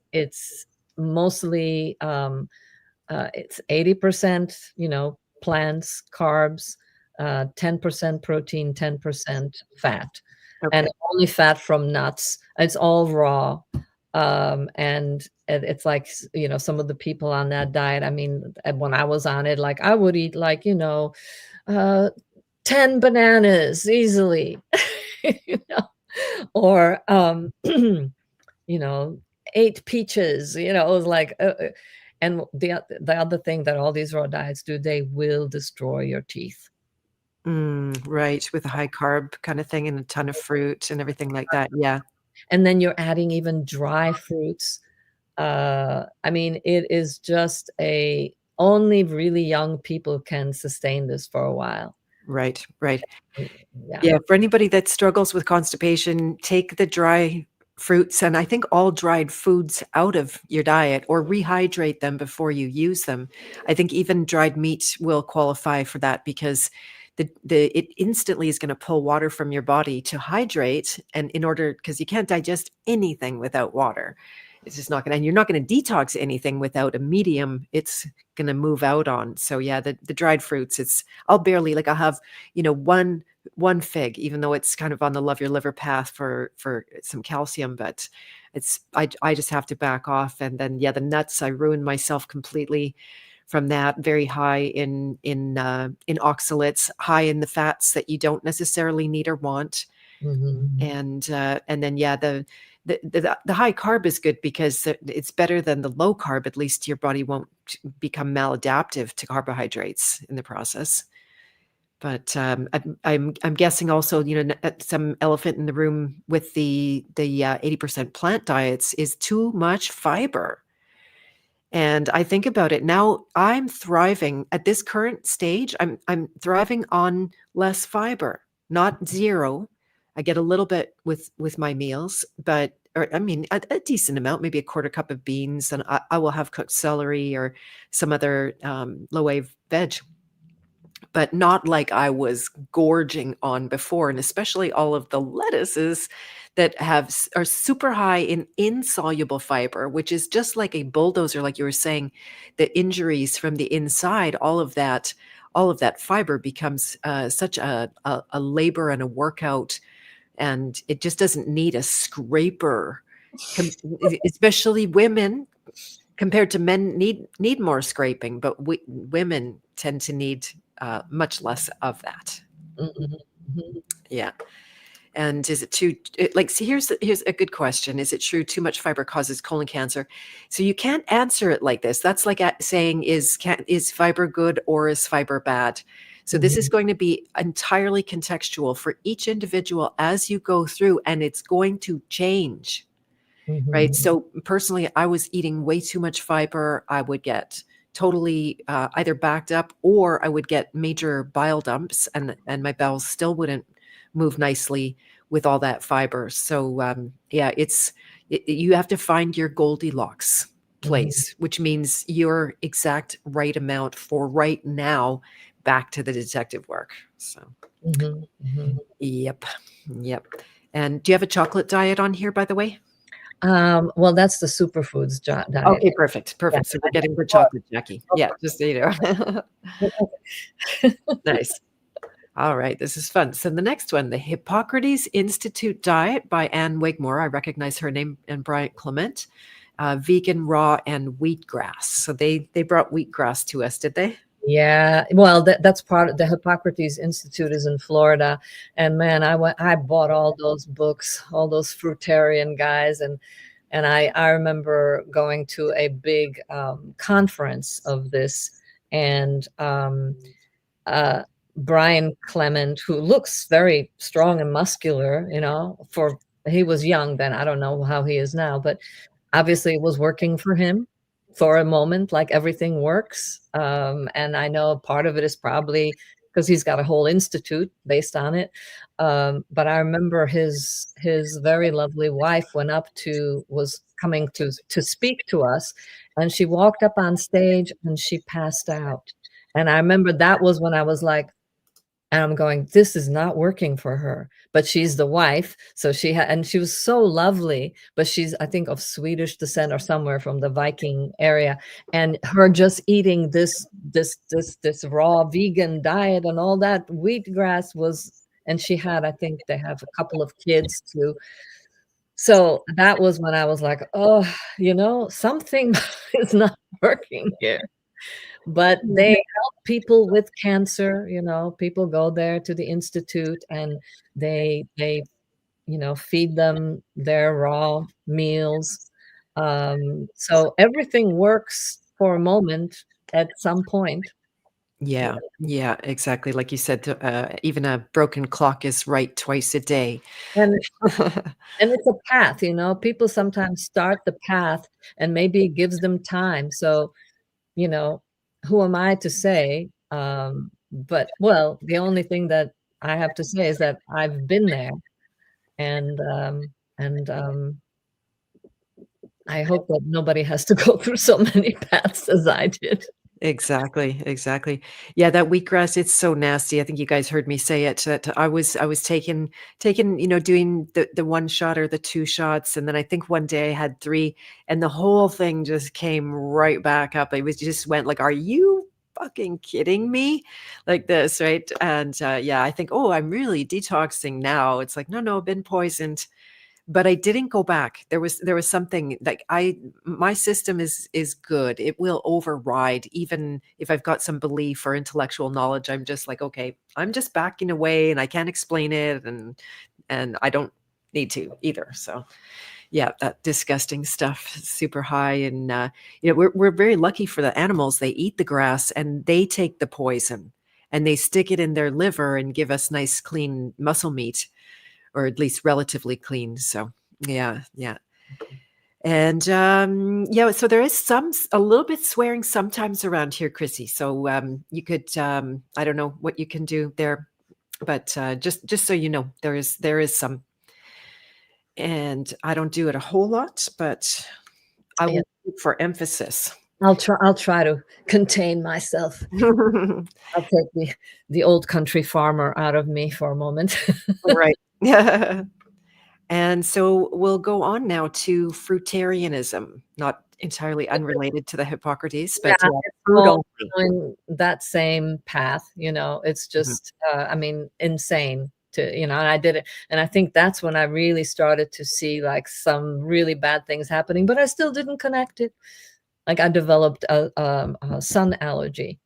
mostly it's 80%, you know, plants, carbs, 10% protein, 10% fat, and Okay. only fat from nuts. It's all raw. And it's like, you know, some of the people on that diet, I mean, when I was on it, like I would eat like, you know, uh, 10 bananas easily, you know, or, you know, 8 peaches, you know, it was like, and the other thing that all these raw diets do, they will destroy your teeth. Right. With a high carb kind of thing and a ton of fruit and everything like that. Yeah. And then you're adding even dry fruits. I mean, it is just a only really young people can sustain this for a while. Right. Right. Yeah. Yeah, for anybody that struggles with constipation, take the dry fruits and I think all dried foods out of your diet or rehydrate them before you use them. I think even dried meat will qualify for that because the it instantly is going to pull water from your body to hydrate and in order because you can't digest anything without water. It's just not going to, and you're not going to detox anything without a medium it's going to move out on. So yeah, the dried fruits, it's I'll barely like I'll have, one fig, even though it's kind of on the love your liver path for some calcium, but I just have to back off. And then yeah, the nuts, I ruined myself completely from that. Very high in oxalates, high in the fats that you don't necessarily need or want. Mhm. And then yeah, the high carb is good because it's better than the low carb. At least your body won't become maladaptive to carbohydrates in the process. But, I'm guessing also, some elephant in the room with the 80% plant diets is too much fiber. And I think about it now, I'm thriving at this current stage, I'm thriving on less fiber, not 0. I get a little bit with my meals, but or I mean, a decent amount, maybe a quarter cup of beans, and I will have cooked celery or some other, low-wave veg but not like I was gorging on before, and especially all of the lettuces that are super high in insoluble fiber, which is just like a bulldozer, like you were saying, the injuries from the inside, all of that fiber becomes such a labor and a workout, and it just doesn't need a scraper. Especially women compared to men need more scraping, but women tend to need much less of that. Mhm. Mhm. Yeah. And is it too like see here's a good question. Is it true too much fiber causes colon cancer? So you can't answer it like this. That's like saying is fiber good or is fiber bad? So this is Mhm. going to be entirely contextual for each individual as you go through and it's going to change. Right? Mhm. So personally, I was eating way too much fiber. I would get totally either backed up, or I would get major bile dumps, and my bowels still wouldn't move nicely with all that fiber. So yeah, you have to find your Goldilocks Mhm. place, which means your exact right amount for right now back to the detective work. So Mhm. Mhm. yep, yep. And do you have a chocolate diet on here, by the way? Well, that's the superfoods diet. Okay, perfect, Yeah. perfect. So we're getting the chocolate, Jackie. Yeah, just so you know. Nice. All right, this is fun. So the next one, the Hippocrates Institute Diet by Anne Wigmore. I recognize her name, and Bryant Clement. Vegan, raw, and wheatgrass. So they brought wheatgrass to us, did they? Yeah, well, that's part of the Hippocrates Institute is in Florida, and man, I bought all those books, all those fruitarian guys, and I remember going to a big conference of this, and uh, Brian Clement, who looks very strong and muscular, for he was young then. I don't know how he is now, but obviously it was working for him for a moment, like everything works. And I know part of it is probably because he's got a whole institute based on it. But I remember his very lovely wife was coming to speak to us, and she walked up on stage and she passed out. And I remember that was when I was like, and I'm going, this is not working for her. But she's the wife, so and she was so lovely. But she's, I think, of Swedish descent or somewhere from the Viking area, and her just eating this raw vegan diet and all that wheatgrass was. And she had, I think, they have a couple of kids too. So that was when I was like, oh, something is not working here. But they help people with cancer, people go there to the institute and they feed them their raw meals. So everything works for a moment at some point. Yeah. Yeah, yeah, exactly. Like you said, even a broken clock is right twice a day. And and it's a path, people sometimes start the path and maybe it gives them time. So, you know, who am I to say? But well, the only thing that I have to say is that I've been there, and I hope that nobody has to go through so many paths as I did. Exactly, exactly. Yeah, that wheatgrass, it's so nasty. I think you guys heard me say it, that I was taking, doing the one shot or the two shots, and then I think one day I had three, and the whole thing just came right back up. It was just went like, "Are you fucking kidding me?" Like this, right? And yeah, I think, "Oh, I'm really detoxing now." It's like, "No, no, I've been poisoned." But I didn't go back. There was something like my system is good. It will override even if I've got some belief or intellectual knowledge. I'm just like, okay, I'm just backing away and I can't explain it, and I don't need to either. So yeah, that disgusting stuff is super high. And we're very lucky for the animals. They eat the grass and they take the poison and they stick it in their liver and give us nice clean muscle meat, or at least relatively clean. So yeah, yeah. And yeah, so there is a little bit swearing sometimes around here, Chrissy. So you could, I don't know what you can do there, but just so you know, there is some, and I don't do it a whole lot, but I Yeah, will look for emphasis. I'll try to contain myself. I'll take the old country farmer out of me for a moment. Right. And so we'll go on now to fruitarianism, not entirely unrelated to the Hippocrates, Yeah, but it's fruit all only. going that same path, it's Mhm. just, I mean, insane and I did it, and I think that's when I really started to see, like, some really bad things happening, but I still didn't connect it. Like, I developed a sun allergy,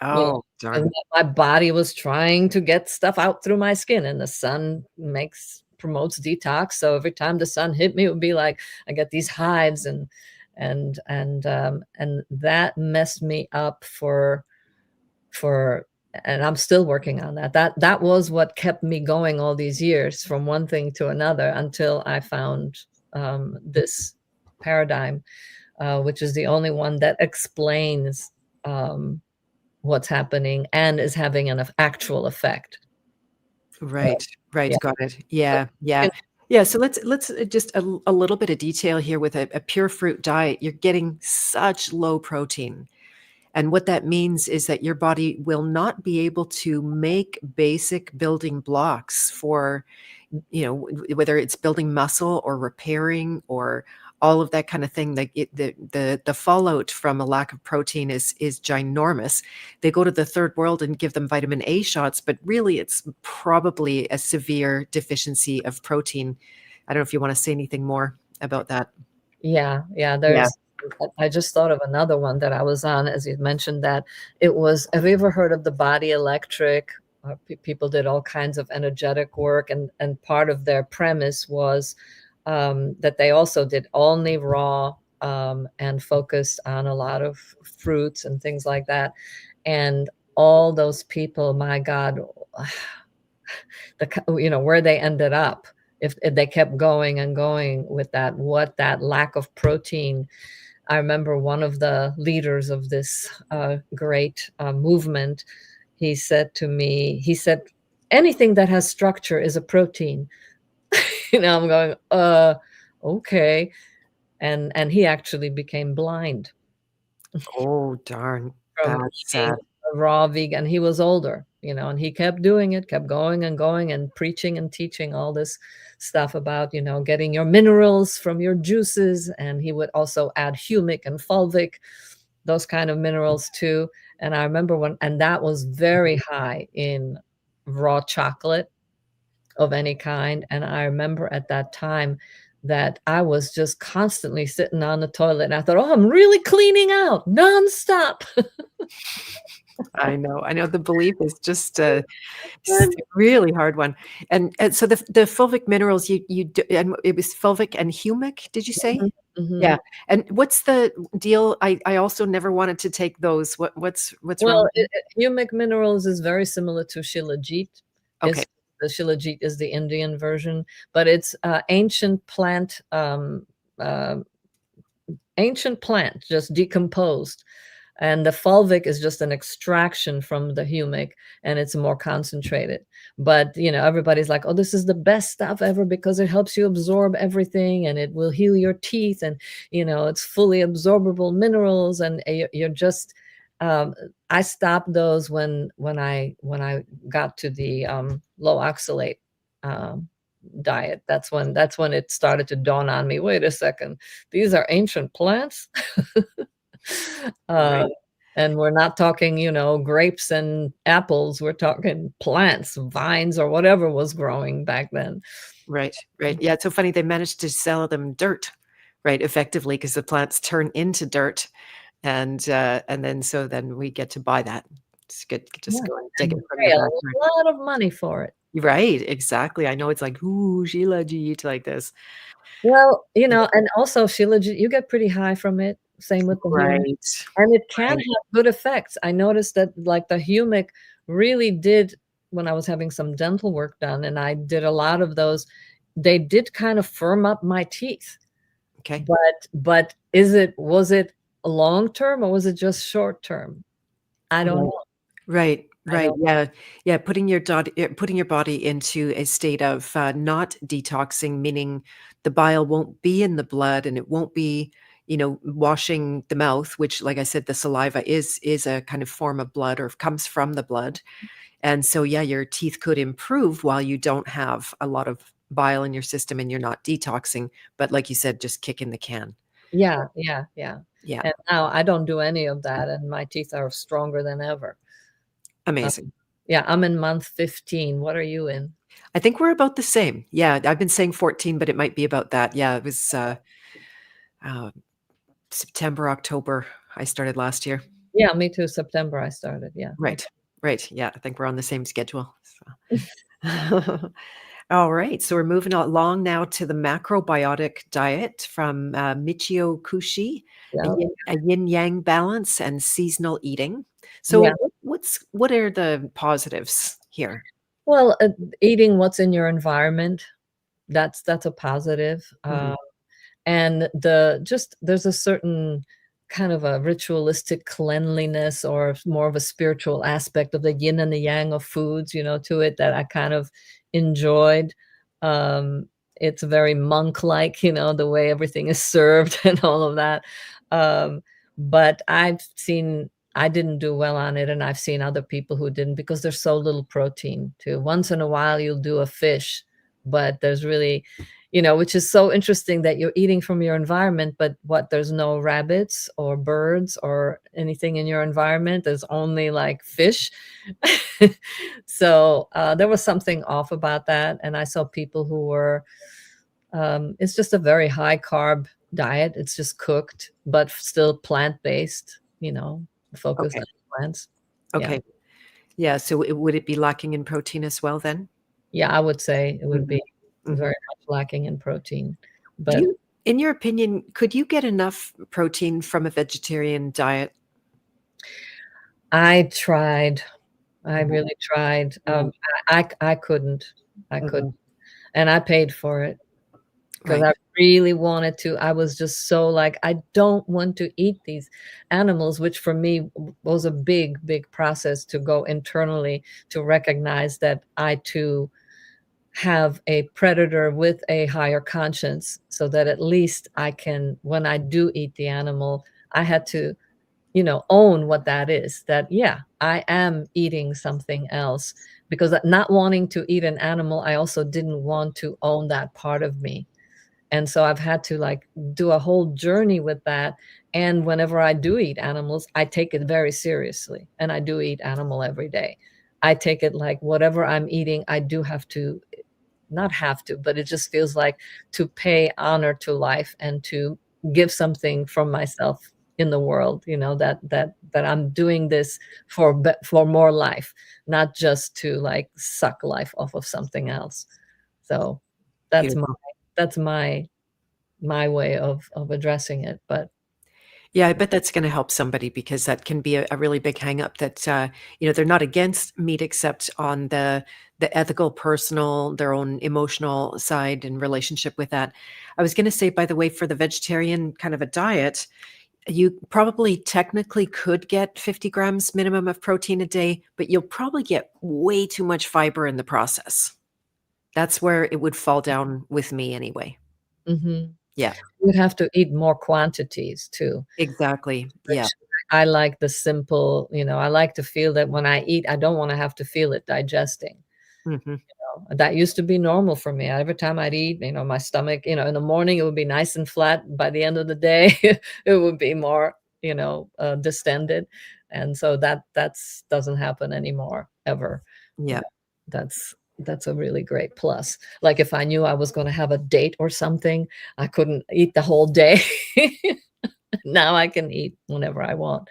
Oh, and darn. my body was trying to get stuff out through my skin, and the sun promotes detox, so every time the sun hit me, it would be like I get these hives, and that messed me up for and I'm still working on that. That was what kept me going all these years from one thing to another until I found this paradigm, which is the only one that explains what's happening and is having an actual effect. Right, right, Yeah. got it. So Yeah, you yeah. can Yeah, so let's just a little bit of detail here with a pure fruit diet. You're getting such low protein. And what that means is that your body will not be able to make basic building blocks for, whether it's building muscle or repairing or all of that kind of thing. Like the fallout from a lack of protein is ginormous. They go to the third world and give them vitamin A shots, but really it's probably a severe deficiency of protein. I don't know if you want to say anything more about that. yeah, Yeah. I just thought of another one that I was on, as you mentioned that it was, have you ever heard of the body electric? People did all kinds of energetic work, and part of their premise was that they also did only raw and focused on a lot of fruits and things like that. And all those people, my God, where they ended up if they kept going and going with that, what that lack of protein. I remember one of the leaders of this great movement, he said to me, he said, anything that has structure is a protein. I'm going, okay. And he actually became blind Oh, darn. from That's eating sad. a raw vegan. He was older, and he kept doing it, kept going and going and preaching and teaching all this stuff about, getting your minerals from your juices. And he would also add humic and fulvic, those kind of minerals too. And I remember and that was very high in raw chocolate of any kind. And I remember at that time that I was just constantly sitting on the toilet and I thought, oh, I'm really cleaning out nonstop. I know the belief is just a really hard one. And so the fulvic minerals and it was fulvic and humic, did you say? Mhm, mhm. Yeah. And what's the deal? I also never wanted to take those. What's wrong Well, with them? humic minerals is very similar to shilajit. Okay. It's the shilajit is the Indian version, but it's uh, ancient plant, just decomposed. And the fulvic is just an extraction from the humic, and it's more concentrated. But, everybody's like, oh, this is the best stuff ever because it helps you absorb everything and it will heal your teeth. And, it's fully absorbable minerals. And you're just, um, I stopped those when I got to the low oxalate um, diet. That's when it started to dawn on me. Wait a second, these are ancient plants. uh, Right. and we're not talking, grapes and apples. We're talking plants, vines, or whatever was growing back then. Right. Right. Yeah, it's so funny they managed to sell them dirt, right, effectively because the plants turn into dirt and then so then we get to buy that. It's good just Yeah, go and dig and it you from the pay a backyard. lot of money for it. Right, exactly. I know it's like, "Ooh, Sheila Jeet," like this. Well, and also Shilajit, you get pretty high from it. Same with the humic, Right. and it can Right. have good effects. I noticed that, like, the humic really did when I was having some dental work done, and I did a lot of those. They did kind of firm up my teeth. Okay. But was it long term or was it just short term? I don't Right. know. Right, I right, don't yeah. Yeah, putting your body into a state of, not detoxing, meaning the bile won't be in the blood and it won't be, washing the mouth, which, like I said, the saliva is a kind of form of blood or comes from the blood. And so, yeah, your teeth could improve while you don't have a lot of bile in your system and you're not detoxing, but like you said, just kicking the can. Yeah, yeah, yeah. Yeah, And now I don't do any of that, and my teeth are stronger than ever. Uh, amazing. yeah, I'm in month 15. What are you in? I think we're about the same. Yeah, I've been saying 14, but it might be about that. Yeah, it was, uh, September, October, I started last year. Yeah, me too. September I started. Yeah. Right, right, yeah, I think we're on the same schedule, so. All right, so we're moving along now to the macrobiotic diet from, Michio Kushi, Yeah. a yin-yang balance and seasonal eating. Yeah. So what are the positives here? Well, eating what's in your environment, that's a positive. Mhm, And there's a certain kind of a ritualistic cleanliness or more of a spiritual aspect of the yin and the yang of foods, to it that I kind of enjoyed. Um, it's very monk-like, the way everything is served and all of that. Um, but I didn't do well on it, and I've seen other people who didn't because there's so little protein too. Once in a while you'll do a fish, but there's really, which is so interesting that you're eating from your environment, but there's no rabbits or birds or anything in your environment. There's only like fish. So there was something off about that. And I saw people who were, it's just a very high carb diet. It's just cooked, but still plant-based, focused Okay. on plants. Yeah. Okay. Yeah. So would it be lacking in protein as well then? Yeah, I would say it would Mhm. be Mhm. very much lacking in protein. Do But you, in your opinion, could you get enough protein from a vegetarian diet? I tried. I Mhm. really tried. Mhm. I couldn't. I couldn't, Mhm. and I paid for it because Right. I really wanted to. I was just so like, I don't want to eat these animals, which for me was a big, big process to go internally to recognize that I too have a predator with a higher conscience, so that at least I can, when I do eat the animal, I had to own what that is, that, yeah, I am eating something else, because not wanting to eat an animal, I also didn't want to own that part of me. And so I've had to like do a whole journey with that. And whenever I do eat animals, I take it very seriously. And I do eat animal every day. I take it like whatever I'm eating, I do have to, not have to, but it just feels like to pay honor to life and to give something from myself in the world, that I'm doing this for more life, not just to like suck life off of something else. So that's my Beautiful. that's my way of addressing it. But Yeah, I bet that's gonna help somebody because that can be a really big hang up that, they're not against meat except on the ethical, personal, their own emotional side and relationship with that. I was gonna say, by the way, for the vegetarian kind of a diet, you probably technically could get 50 grams minimum of protein a day, but you'll probably get way too much fiber in the process. That's where it would fall down with me anyway. mhm. Yeah, You'd have to eat more quantities too. exactly. Yeah. Which I like the simple, I like to feel that when I eat, I don't wanna have to feel it digesting. Mhm. That used to be normal for me. Every time I'd eat, my stomach, in the morning, it would be nice and flat. By the end of the day, it would be more, distended. And so that's doesn't happen anymore, ever. You Yeah. know, that's a really great plus. Like if I knew I was gonna have a date or something, I couldn't eat the whole day. Now I can eat whenever I want.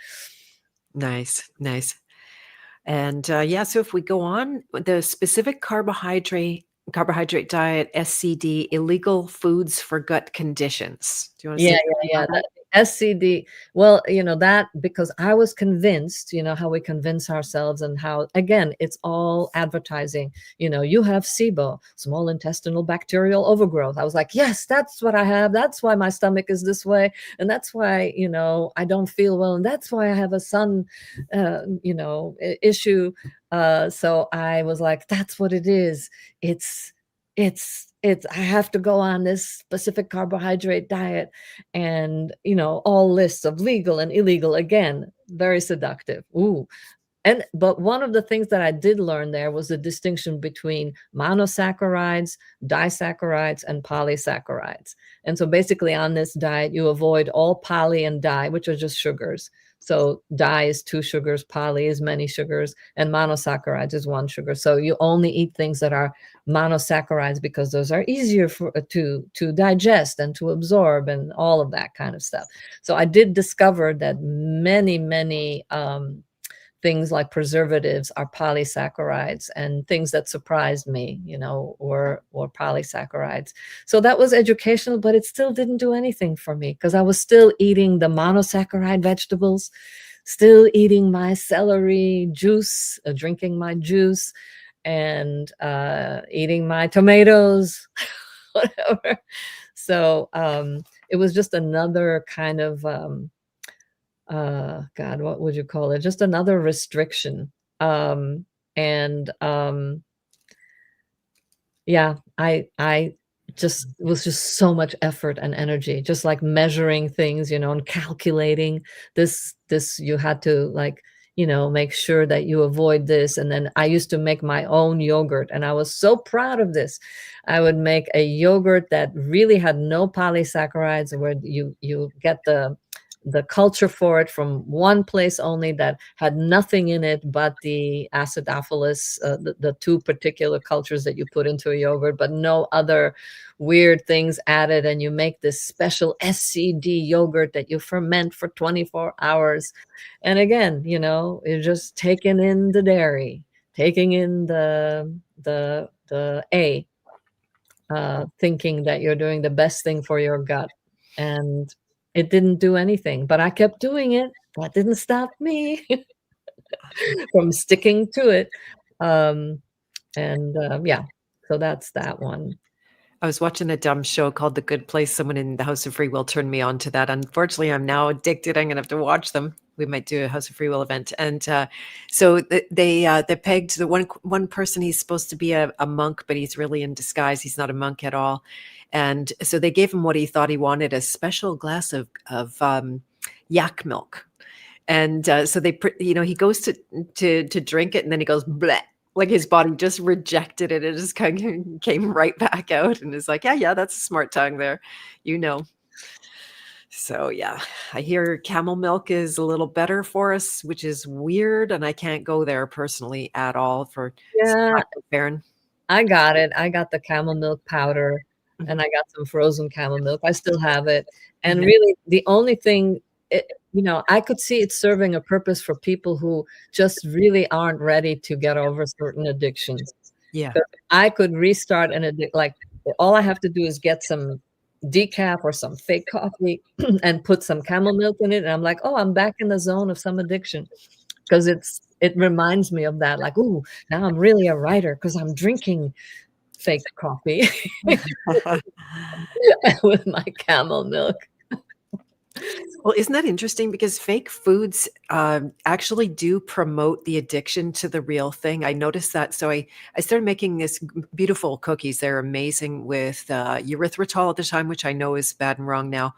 Nice, nice. And, yeah, so if we go on, the specific carbohydrate diet, SCD, illegal foods for gut conditions. Do you wanna Yeah, say yeah, something yeah, about that? that SCD, well, that because I was convinced, how we convince ourselves and how, again, it's all advertising. You have SIBO, small intestinal bacterial overgrowth. I was like, "Yes, that's what I have. That's why my stomach is this way, and that's why, I don't feel well, and that's why I have a sun, issue." So I was like, "That's what it is. It's I have to go on this specific carbohydrate diet." And all lists of legal and illegal, again, very seductive. Ooh. But one of the things that I did learn there was the distinction between monosaccharides, disaccharides, and polysaccharides. And so basically on this diet, you avoid all poly and di, which are just sugars. So di is two sugars, poly is many sugars, and monosaccharides is one sugar. So you only eat things that are monosaccharides because those are easier to digest and to absorb and all of that kind of stuff. So I did discover that many things like preservatives are polysaccharides, and things that surprised me, were polysaccharides. So that was educational, but it still didn't do anything for me because I was still eating the monosaccharide vegetables, still eating my celery juice, drinking my juice, and eating my tomatoes, whatever. So it was just another kind of God, what would you call it? Just another restriction. And Yeah, I just it was just so much effort and energy, just like measuring things, and calculating this you had to like, make sure that you avoid this. And then I used to make my own yogurt, and I was so proud of this. I would make a yogurt that really had no polysaccharides, where you get the culture for it from one place only, that had nothing in it but the acidophilus, the two particular cultures that you put into a yogurt, but no other weird things added. And you make this special SCD yogurt that you ferment for 24 hours. And again, you're just taking in the dairy, taking in the thinking that you're doing the best thing for your gut. And it didn't do anything, but I kept doing it. That didn't stop me from sticking to it. Yeah, so that's that one. I was watching a dumb show called The Good Place. Someone in the House of Free Will turned me on to that. Unfortunately, I'm now addicted. I'm gonna have to watch them. We might do a House of Free Will event. And so they pegged the one person. He's supposed to be a monk, but he's really in disguise. He's not a monk at all. And so they gave him what he thought he wanted, a special glass of yak milk. And so he goes to drink it, and then he goes bleh. Like his body just rejected it. It just kind of came right back out, and is like, yeah, that's a smart tongue there, you know. So yeah, I hear camel milk is a little better for us, which is weird, and I can't go there personally at all for Yeah, lactoferrin. I got it. I got the camel milk powder, and Mhm. I got some frozen camel milk. I still have it. And Yeah, really, the only thing, I could see it serving a purpose for people who just really aren't ready to get over certain addictions. yeah. 'Cause I could restart an like, all I have to do is get some decaf or some fake coffee and put some camel milk in it, and I'm like, "Oh, I'm back in the zone of some addiction." 'Cause it reminds me of that, like, "Ooh, now I'm really a writer because 'cause I'm drinking fake coffee with my camel milk." Well, isn't that interesting? Because fake foods actually do promote the addiction to the real thing. I noticed that. So I started making this beautiful cookies. They're amazing with erythritol at the time, which I know is bad and wrong now.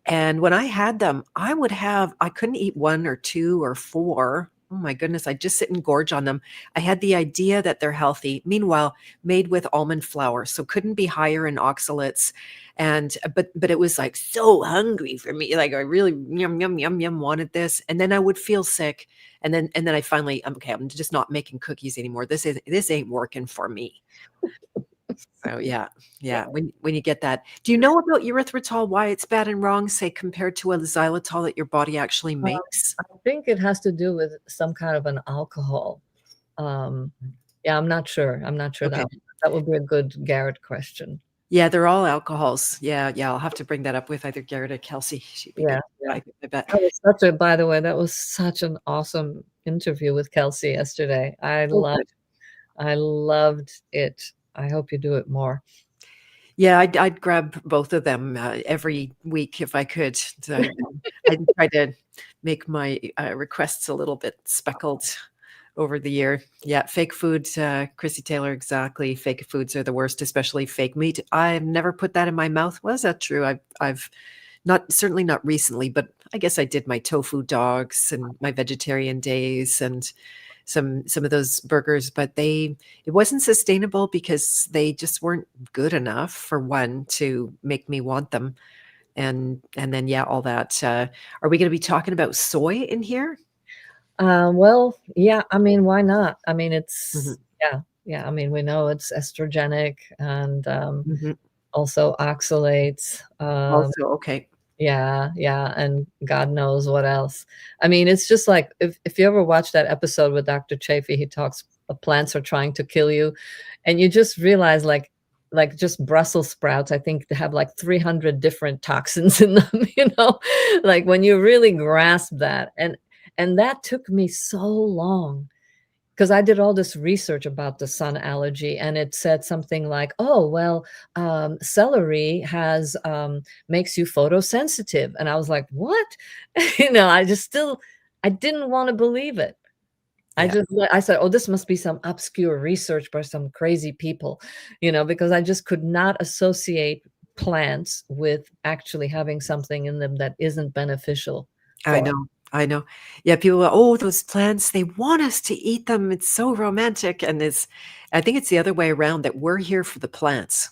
And when I had them, I couldn't eat one or two or four. Oh my goodness, I just sit and gorge on them. I had the idea that they're healthy. Meanwhile, made with almond flour, so couldn't be higher in oxalates. And but it was like so hungry for me. Like I really yum yum yum yum wanted this. And then I would feel sick. And then I finally, okay, I'm just not making cookies anymore. This ain't working for me. So yeah, yeah. When you get that, do you know about erythritol? Why it's bad and wrong? Say compared to a xylitol that your body actually Um, makes. I think it has to do with some kind of an alcohol. Um, yeah, I'm not sure Okay. that would be a good Garrett question. Yeah, they're all alcohols. Yeah, yeah. I'll have to bring that up with either Garrett or Kelsey. She'd be good. Yeah, yeah. I bet. By the way, that was such an awesome interview with Kelsey yesterday. Oh, good. I loved it. I hope you do it more. Yeah, I'd grab both of them every week if I could. So I'd try to make my requests a little bit speckled over the year. Yeah, fake food, Chrissy Taylor, exactly. Fake foods are the worst, especially fake meat. I've never put that in my mouth. Was that true? I've not certainly not recently, but I guess I did my tofu dogs and my vegetarian days and some of those burgers, but it wasn't sustainable because they just weren't good enough for one to make me want them. And then yeah, all that. Are we going to be talking about soy in here? Well, yeah, I mean, why not? I mean, Mhm, yeah. I mean, we know it's estrogenic and mhm. also oxalates. Also, okay. Yeah, yeah, and God knows what else. I mean, it's just like if you ever watch that episode with Dr. Chafee, he talks plants are trying to kill you, and you just realize like just Brussels sprouts, I think they have like 300 different toxins in them, like when you really grasp that. And that took me so long because I did all this research about the sun allergy, and it said something like, "Oh, well, celery has makes you photosensitive," and I was like, "What?" I didn't want to believe it. Yeah, I said, "Oh, this must be some obscure research by some crazy people," because I just could not associate plants with actually having something in them that isn't beneficial I for us. know. I know. Yeah, people are, "Oh, those plants, they want us to eat them. It's so romantic." And I think it's the other way around, that we're here for the plants.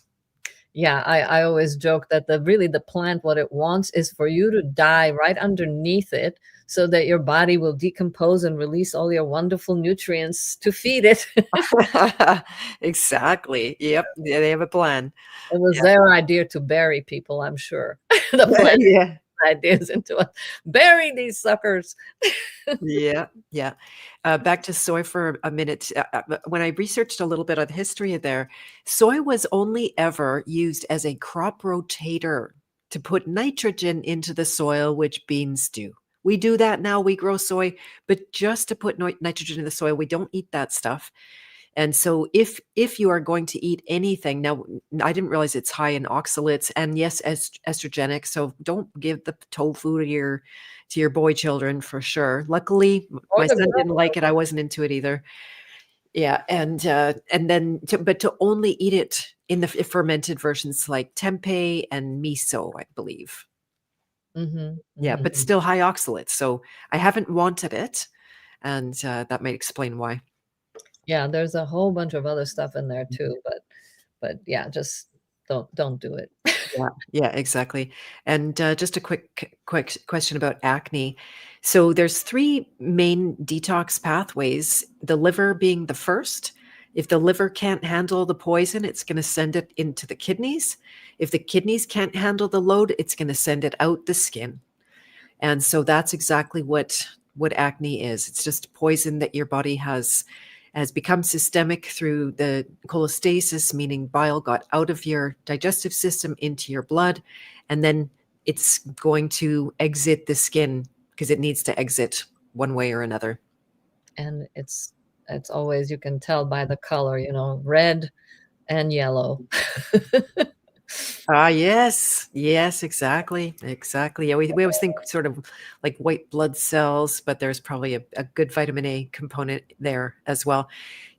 Yeah, I always joke that the plant, what it wants is for you to die right underneath it so that your body will decompose and release all your wonderful nutrients to feed it. Exactly. Yep. Yeah, they have a plan. It was Yeah. their idea to bury people, I'm sure. The plant Yeah. ideas into us. Bury these suckers. Yeah, yeah. Back to soy for a minute. When I researched a little bit on the history of there, soy was only ever used as a crop rotator to put nitrogen into the soil, which beans do. We do that now. We grow soy, but just to put nitrogen in the soil. We don't eat that stuff. And so if you are going to eat anything, now I didn't realize it's high in oxalates and yes, estrogenic. So don't give the tofu to your boy children for sure. Luckily, Or my the son didn't girl. like it. I wasn't into it either. Yeah, and then but to only eat it in the fermented versions like tempeh and miso, I believe. Mhm, Yeah, but mhm. still high oxalates. So I haven't wanted it, and that might explain why. Yeah, there's a whole bunch of other stuff in there too, but yeah, just don't do it. Yeah, yeah, exactly. And just a quick question about acne. So there's three main detox pathways, the liver being the first. If the liver can't handle the poison, it's going to send it into the kidneys. If the kidneys can't handle the load, it's going to send it out the skin. And so that's exactly what acne is. It's just poison that your body has become systemic through the cholestasis, meaning bile got out of your digestive system into your blood, and then it's going to exit the skin because it needs to exit one way or another. And it's always you can tell by the color, red and yellow. Ah, yes. Yes, exactly. Exactly. Yeah, we always think sort of like white blood cells, but there's probably a good vitamin A component there as well.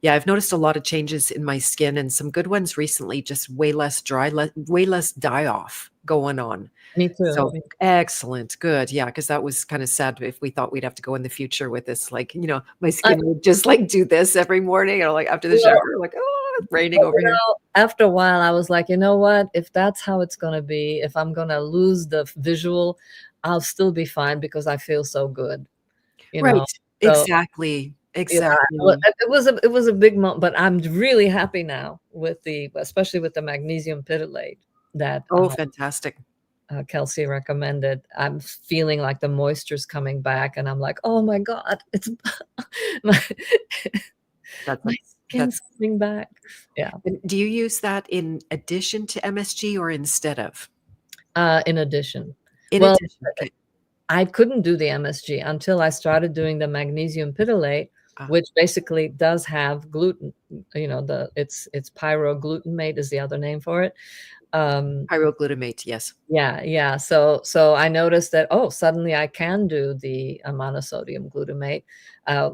Yeah, I've noticed a lot of changes in my skin and some good ones recently, just way less dry, way less die off going on. Me too. So excellent. Good. Yeah, because that was kind of sad if we thought we'd have to go in the future with this. Like, my I skin would just like do this every morning, or like after the shower, well, like, oh, it's raining but, over here. after a while, I was like, "You know what? If that's how it's gonna be, if I'm gonna lose the visual, I'll still be fine because I feel so good," you know? Right. So, Exactly. yeah, Exactly. it was a big moment, but I'm really happy now with especially with the magnesium pitolate that, Oh, fantastic. Kelsey recommended. I'm feeling like the moisture's coming back, and I'm like, "Oh my god, it's my That's my a skin's that's coming back." Yeah, and do you use that in addition to MSG or instead of? in addition. In Well, addition, okay. I couldn't do the MSG until I started doing the magnesium pitolate, Ah, which basically does have gluten, it's pyroglutamate is the other name for it. Um, pyroglutamate, yes. yeah, yeah, so I noticed that, oh, suddenly I can do the, monosodium glutamate,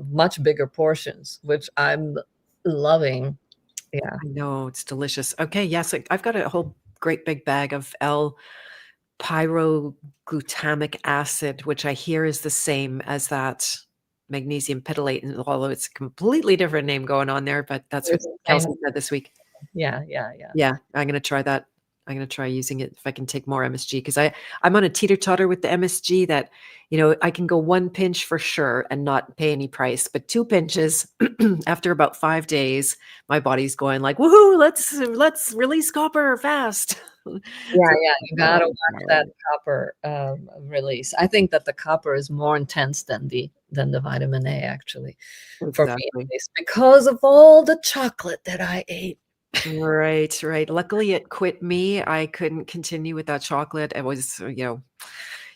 much bigger portions, which I'm loving. Yeah. I know, it's delicious. Okay, yes, I've got a whole great big bag of L-pyroglutamic acid, which I hear is the same as that magnesium pitolate, and although it's a completely different name going on there, but that's what There's the same. Kelsey said this week. Yeah, yeah, yeah. Yeah, I'm gonna try that. I'm gonna try using it if I can take more MSG because I'm on a teeter-totter with the MSG that, I can go 1 pinch for sure and not pay any price, but 2 pinches after about 5 days, my body's going like, "Woohoo, let's release copper fast." Yeah, So, yeah, you gotta watch that copper, release. I think that the copper is more intense than the vitamin A, actually, for me at exactly. least, because of all the chocolate that I ate. Right, right. Luckily, it quit me. I couldn't continue with that chocolate. It was,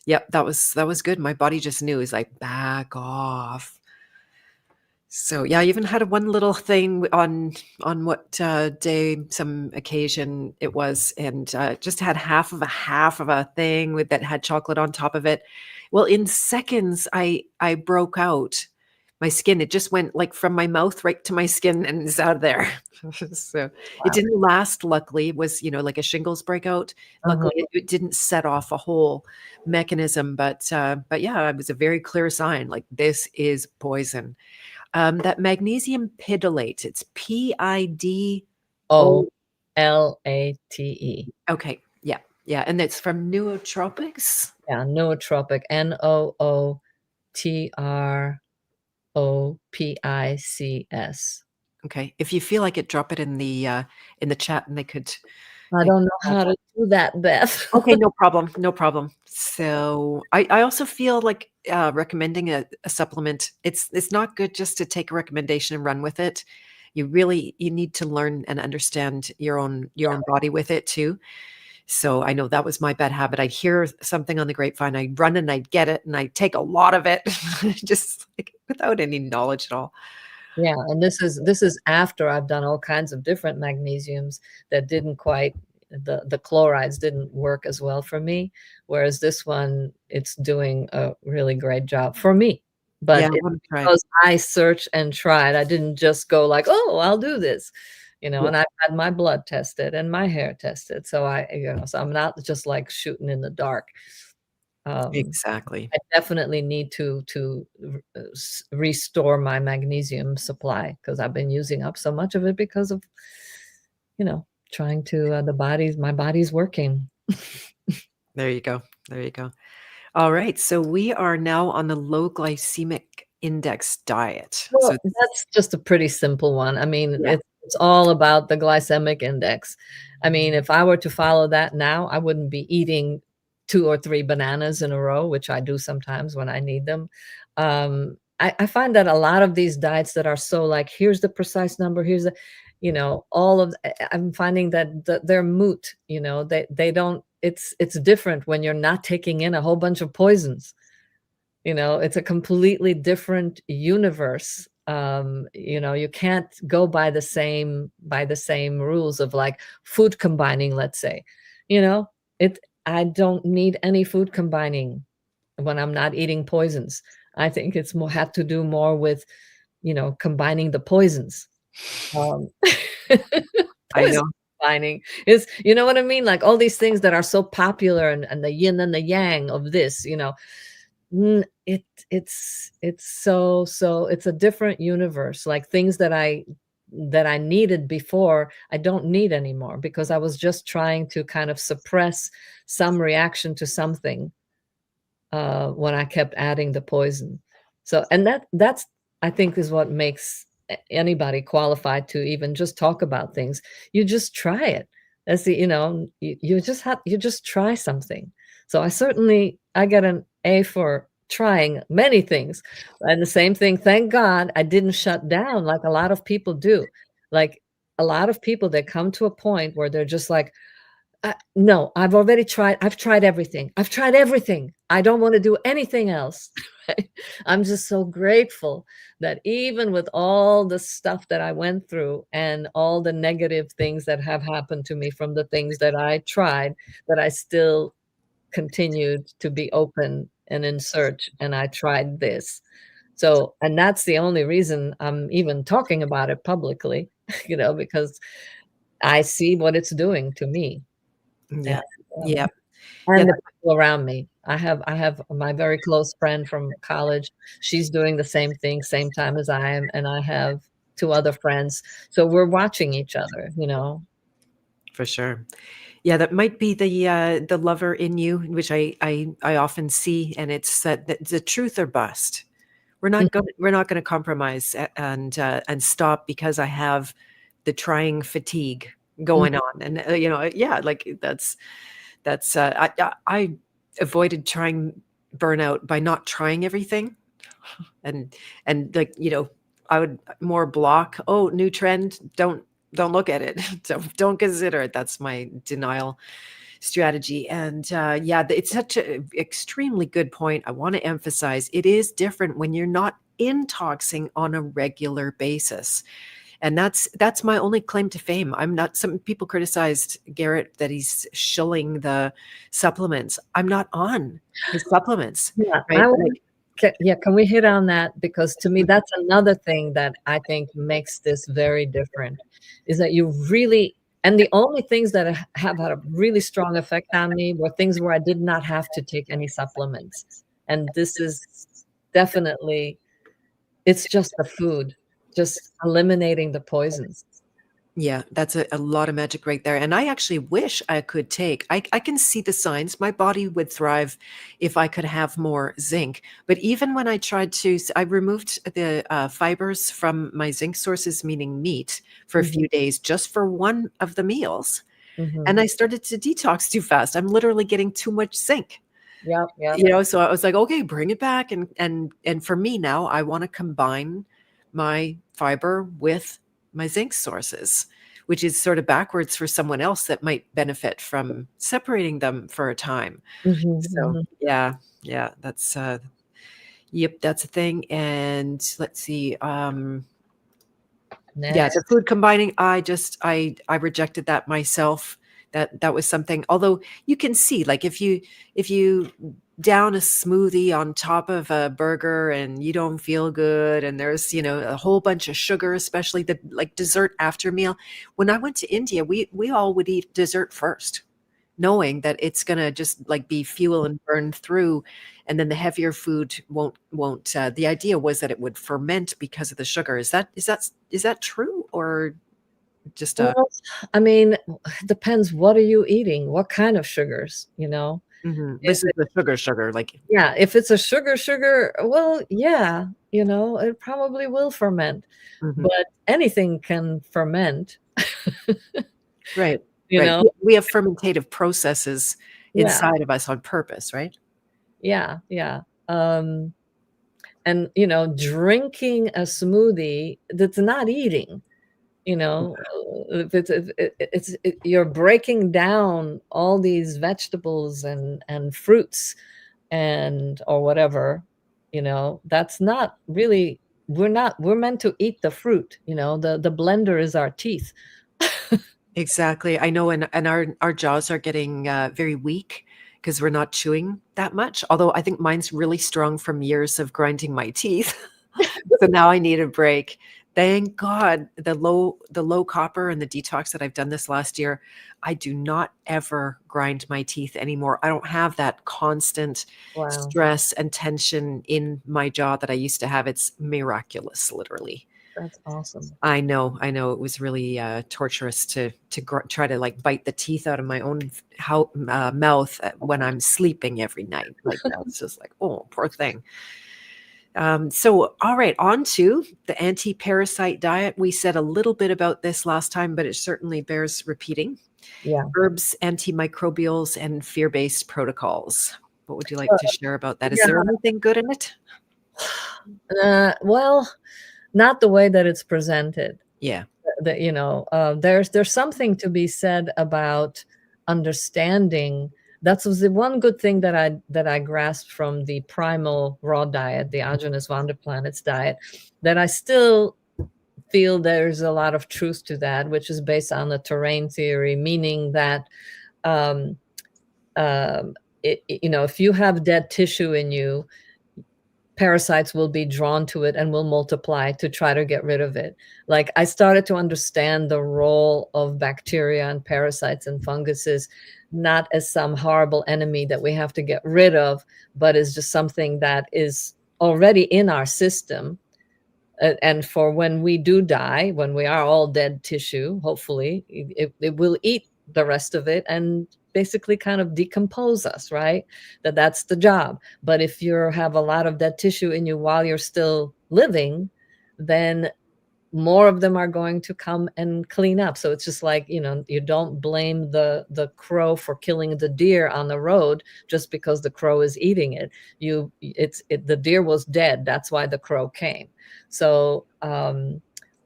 yep, that was good. My body just knew. It's like, "Back off." So yeah, I even had one little thing on what day, some occasion it was, and just had half of a thing with that had chocolate on top of it. Well, in seconds, I broke out. My skin, it just went like from my mouth right to my skin and it's out of there. So it Wow. didn't last. Luckily, it was like a shingles breakout. Uh-huh. Luckily, it didn't set off a whole mechanism, but yeah, it was a very clear sign. Like this is poison. That magnesium pidolate, it's PIDO. OLATE. Okay, yeah, yeah, and it's from nootropics. Yeah, nootropic. NOOTROPICS. Okay, if you feel like it, drop it in the chat, and I they could don't know add how that. to do that, Beth. Okay, no problem, no problem. So I also feel like recommending a supplement. It's not good just to take a recommendation and run with it. You need to learn and understand your own body with it too. So I know that was my bad habit. I'd hear something on the grapevine, I'd run and I'd get it, and I'd take a lot of it, just like without any knowledge at all. Yeah, and this is after I've done all kinds of different magnesiums that didn't quite the chlorides didn't work as well for me, whereas this one, it's doing a really great job for me. Yeah, But I it's want to try it. because I searched and tried. I didn't just go like, "Oh, I'll do this." Yeah, And I've had my blood tested and my hair tested. So I'm not just like shooting in the dark. Um, exactly. I definitely need to restore my magnesium supply because I've been using up so much of it because of, trying to my body's working. There you go. There you go. All right. So we are now on the low glycemic index diet. So Well, that's just a pretty simple one. I mean, yeah, it's all about the glycemic index. I mean, if I were to follow that now, I wouldn't be eating 2 or 3 bananas in a row, which I do sometimes when I need them. I find that a lot of these diets that are so like, here's the precise number, here's the, all of I'm finding that they're moot, they don't it's different when you're not taking in a whole bunch of poisons. It's a completely different universe. You can't go by the same rules of like food combining, let's say. You know, it I don't need any food combining when I'm not eating poisons. I think it's more have to do more with, combining the poisons. Um, I poison know. combining is, you know what I mean? Like all these things that are so popular and the yin and the yang of this, it's so it's a different universe. Like things that I needed before, I don't need anymore because I was just trying to kind of suppress some reaction to something when I kept adding the poison. So, and that's I think is what makes anybody qualified to even just talk about things. You just try it. That's you just try something. So I get an A for trying many things. And the same thing, thank God I didn't shut down like a lot of people do. Like a lot of people that come to a point where they're just like, no, I've tried everything. I've tried everything. I don't want to do anything else. Right? I'm just so grateful that even with all the stuff that I went through and all the negative things that have happened to me from the things that I tried, that I still continued to be open and in search. And I tried this. So, and that's the only reason I'm even talking about it publicly, because I see what it's doing to me. And, Yeah. um, Yeah. Yeah. and the people around me. I have my very close friend from college. She's doing the same thing, same time as I am, and I have 2 other friends. So we're watching each other. For sure. Yeah, that might be the lover in you, which I often see, and it's that the truth or bust. Mm, We're not gonna compromise and stop because I have the trying fatigue mm, going on, and yeah, like I avoided trying burnout by not trying everything, and like I would more block. Oh, new trend, don't look at it. Don't consider it. That's my denial strategy. And yeah, it's such an extremely good point. I want to emphasize it is different when you're not intoxing on a regular basis. And that's my only claim to fame. I'm not Some people criticized Garrett that he's shilling the supplements. I'm not on his supplements, Yeah, right? Like can we hit on that? Because to me, that's another thing that I think makes this very different, is that you really, and the only things that have had a really strong effect on me were things where I did not have to take any supplements. And this is definitely, it's just the food, just eliminating the poisons. yeah, that's a lot of magic right there. And I actually wish I could take, I can see the signs. My body would thrive if I could have more zinc. But even when I tried to, I removed the fibers from my zinc sources, meaning meat, for a Mhm, few days just for one of the meals. And mhm. I started to detox too fast. I'm literally getting too much zinc. Yep, yep. So I was like, okay, bring it back. And for me now, I want to combine my fiber with my zinc sources, which is sort of backwards for someone else that might benefit from separating them for a time. Mhm, So mhm. yeah, that's yep, that's a thing. And let's see, yeah, the Next. food combining, I rejected that myself. That was something. Although you can see, like if you down a smoothie on top of a burger and you don't feel good, and there's a whole bunch of sugar, especially the like dessert after meal. When I went to India, we all would eat dessert first, knowing that it's gonna just like be fuel and burn through, and then the heavier food won't. The idea was that it would ferment because of the sugar. Is that true or just Well, I mean, it depends, what are you eating? What kind of sugars, you know? Mhm. If This is it the sugar, like Yeah, if it's a sugar, well, yeah, it probably will ferment, mhm. but anything can ferment, Right, you right. know? We have fermentative processes Yeah, inside of us on purpose, right? yeah, yeah, and, drinking a smoothie that's not eating. If you're breaking down all these vegetables and fruits and or whatever, that's not really, we're meant to eat the fruit, the blender is our teeth. Exactly. I know, and our jaws are getting very weak because we're not chewing that much. Although I think mine's really strong from years of grinding my teeth. So now I need a break. Thank God the low copper and the detox that I've done this last year, I do not ever grind my teeth anymore. I don't have that constant Wow, stress and tension in my jaw that I used to have. It's miraculous, literally. that's awesome. I know it was really torturous to try to like bite the teeth out of my own mouth when I'm sleeping every night. Like that's just like, oh, poor thing. So, all right, on to the anti-parasite diet. We said a little bit about this last time, but it certainly bears repeating. Yeah. Herbs, antimicrobials, and fear-based protocols. What would you like to share about that? Is Yeah. there anything good in it? Well, not the way that it's presented. Yeah. There's something to be said about understanding. That was the one good thing that I grasped from the primal raw diet, the Ajonas von der Planets diet, that I still feel there's a lot of truth to that, which is based on the terrain theory, meaning that um, if you have dead tissue in you, parasites will be drawn to it and will multiply to try to get rid of it. Like, I started to understand the role of bacteria and parasites and funguses, not as some horrible enemy that we have to get rid of, but as just something that is already in our system. And for when we do die, when we are all dead tissue, hopefully it will eat the rest of it and basically kind of decompose us, right? That's the job. But if you have a lot of dead tissue in you while you're still living, then more of them are going to come and clean up. So it's just like, you don't blame the crow for killing the deer on the road just because the crow is eating it. The deer was dead. That's why the crow came. So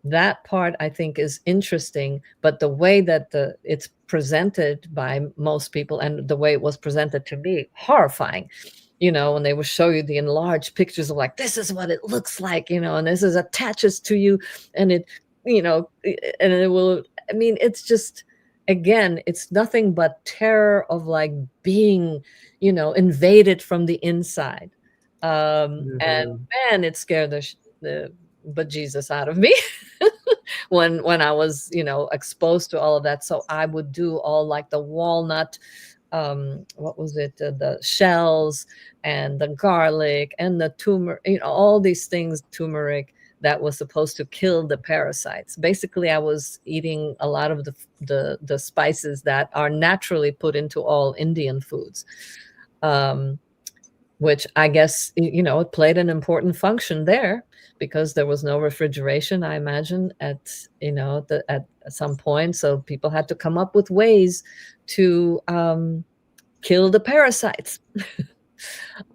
that part I think is interesting, but the way that it's presented by most people and the way it was presented to me, horrifying. When they would show you the enlarged pictures of like, this is what it looks like, and this is attaches to you, and and it will. I mean, it's just, again, it's nothing but terror of like being, invaded from the inside. And Mhm. man, it scared the bejesus out of me when I was, exposed to all of that. So I would do all like the walnut, what was it, the shells and the garlic and the turmeric, all these things, turmeric, that was supposed to kill the parasites. Basically, I was eating a lot of the spices that are naturally put into all Indian foods. Um, which I guess, it played an important function there because there was no refrigeration, I imagine, at some point. So people had to come up with ways to kill the parasites.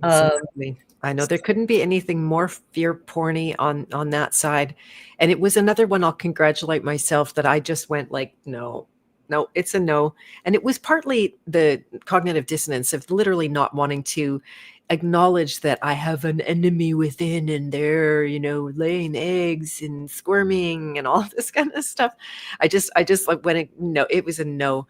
Um, Exactly. I know there couldn't be anything more fear porny on that side. And it was another one I'll congratulate myself that I just went like, no, no, it's a no. And it was partly the cognitive dissonance of literally not wanting to acknowledge that I have an enemy within and they're, laying eggs and squirming and all this kind of stuff. I just like when no, it was a no.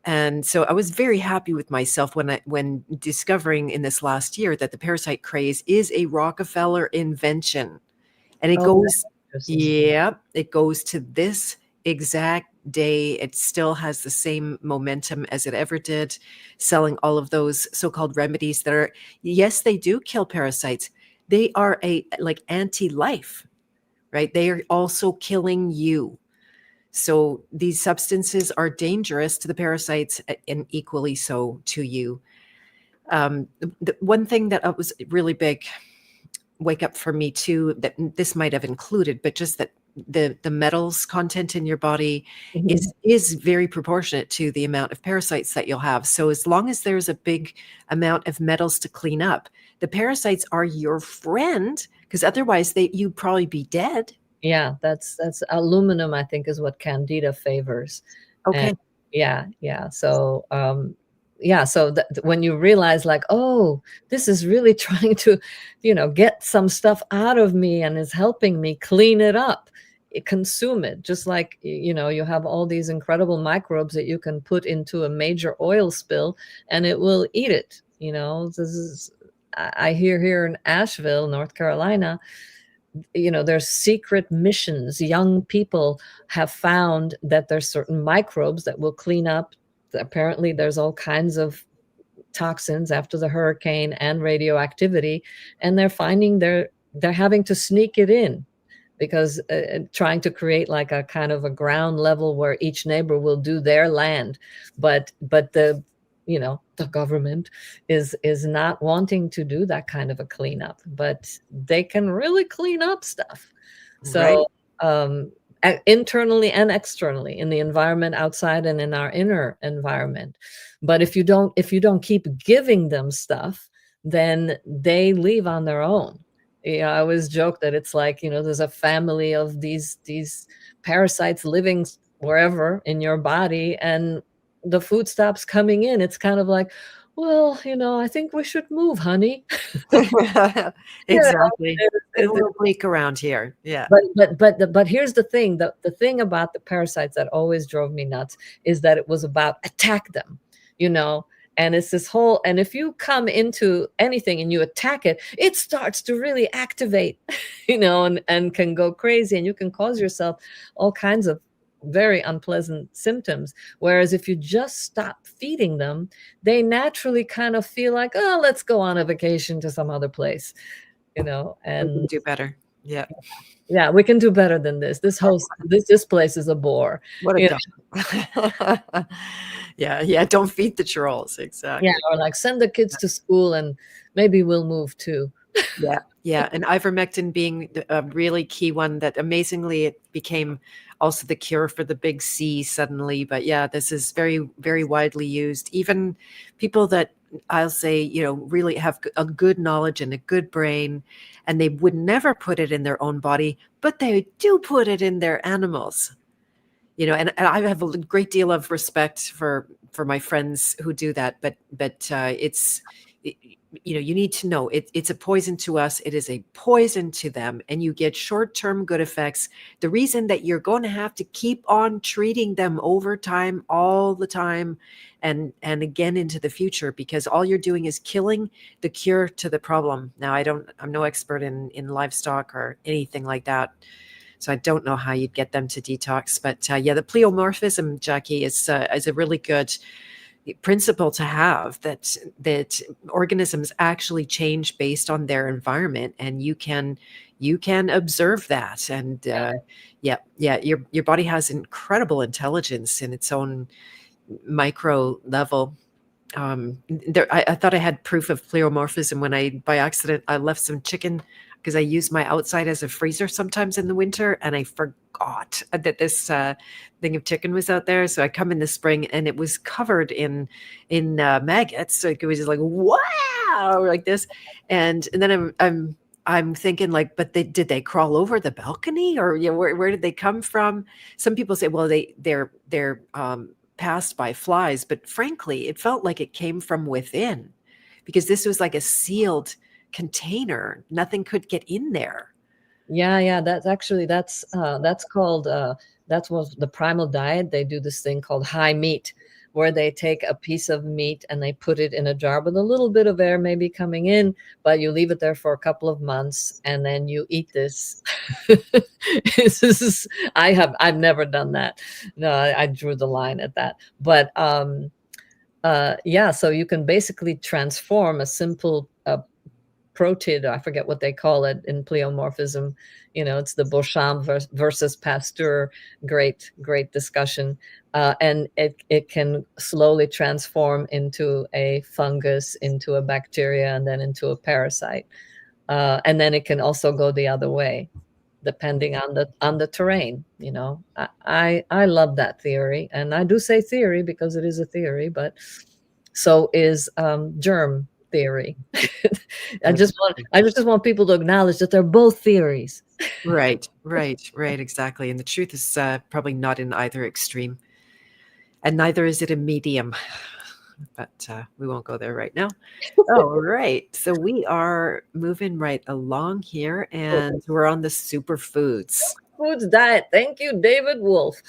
And so I was very happy with myself when discovering in this last year that the parasite craze is a Rockefeller invention. And it oh, goes, that's interesting. yeah, it goes to this exact day. It still has the same momentum as it ever did, selling all of those so-called remedies that are, yes, they do kill parasites. They are a like anti-life, right? They are also killing you. So these substances are dangerous to the parasites and equally so to you. The one thing that was really big wake up for me too, that this might have included, but just that the metals content in your body Mhm. is very proportionate to the amount of parasites that you'll have. So as long as there's a big amount of metals to clean up, the parasites are your friend because otherwise you'd probably be dead. Yeah, that's aluminum, I think, is what Candida favors. And Okay. yeah, yeah. So yeah, so when you realize like, oh, this is really trying to, get some stuff out of me and is helping me clean it up, consume it, just like, you have all these incredible microbes that you can put into a major oil spill and it will eat it. This is, I hear here in Asheville, North Carolina, there's secret missions. Young people have found that there's certain microbes that will clean up. Apparently, there's all kinds of toxins after the hurricane and radioactivity, and they're finding they're having to sneak it in because trying to create like a kind of a ground level where each neighbor will do their land, but the government is not wanting to do that kind of a cleanup, but they can really clean up stuff. Right. So internally and externally in the environment outside and in our inner environment. But if you don't keep giving them stuff, then they leave on their own. I always joke that it's like, there's a family of these parasites living wherever in your body, and the food stops coming in. It's kind of like, well, I think we should move, honey. Yeah, Exactly. It's a it- little bleak around here. Yeah. but here's the thing. The thing about the parasites that always drove me nuts is that it was about attack them, you know. And it's this whole, and if you come into anything and you attack it, it starts to really activate, and can go crazy, and you can cause yourself all kinds of very unpleasant symptoms. Whereas if you just stop feeding them, they naturally kind of feel like, oh, let's go on a vacation to some other place, We can and do better. Yeah. yeah, we can do better than this. This place is a bore. What a You know, dump. Yeah, yeah, don't feed the trolls, yeah, exactly. or like send the kids to school and maybe we'll move too. Yeah, yeah, and ivermectin being a really key one that amazingly it became also the cure for the big C suddenly, but yeah, this is very, very widely used. Even people that I'll say, really have a good knowledge and a good brain, and they would never put it in their own body, but they do put it in their animals. And I have a great deal of respect for my friends who do that, but you need to know it's a poison to us. It is a poison to them, and you get short-term good effects. The reason that you're going to have to keep on treating them over time, all the time, and again into the future, because all you're doing is killing the cure to the problem. Now, I'm no expert in livestock or anything like that. So I don't know how you'd get them to detox, but yeah, the pleomorphism, Jackie, is a really good principle to have, that organisms actually change based on their environment, and you can observe that. And your body has incredible intelligence in its own micro level. I thought I had proof of pleomorphism when by accident I left some chicken, because I use my outside as a freezer sometimes in the winter, and I forgot that this thing of chicken was out there. So I come in the spring, and it was covered in maggots. So it was just like, wow, like this, and then I'm thinking, like, but did they crawl over the balcony, or where did they come from? Some people say, well, they're passed by flies, but frankly, it felt like it came from within, because this was like a sealed container. Nothing could get in there. Yeah, that's called that's what the primal diet. They do this thing called high meat, where they take a piece of meat and they put it in a jar with a little bit of air maybe coming in, but you leave it there for a couple of months and then you eat this. I've never done that. No, I drew the line at that. But yeah, so you can basically transform a simple protid, I forget what they call it in pleomorphism. It's the Beauchamp versus Pasteur, great discussion. And it can slowly transform into a fungus, into a bacteria, and then into a parasite. And then it can also go the other way, depending on the terrain. I love that theory, and I do say theory because it is a theory, but so is germ theory. I just want people to acknowledge that they're both theories. Right, exactly. And the truth is probably not in either extreme, and neither is it a medium. But we won't go there right now. All right, so we are moving right along here, and we're on the superfoods. Foods diet. Thank you, David Wolf.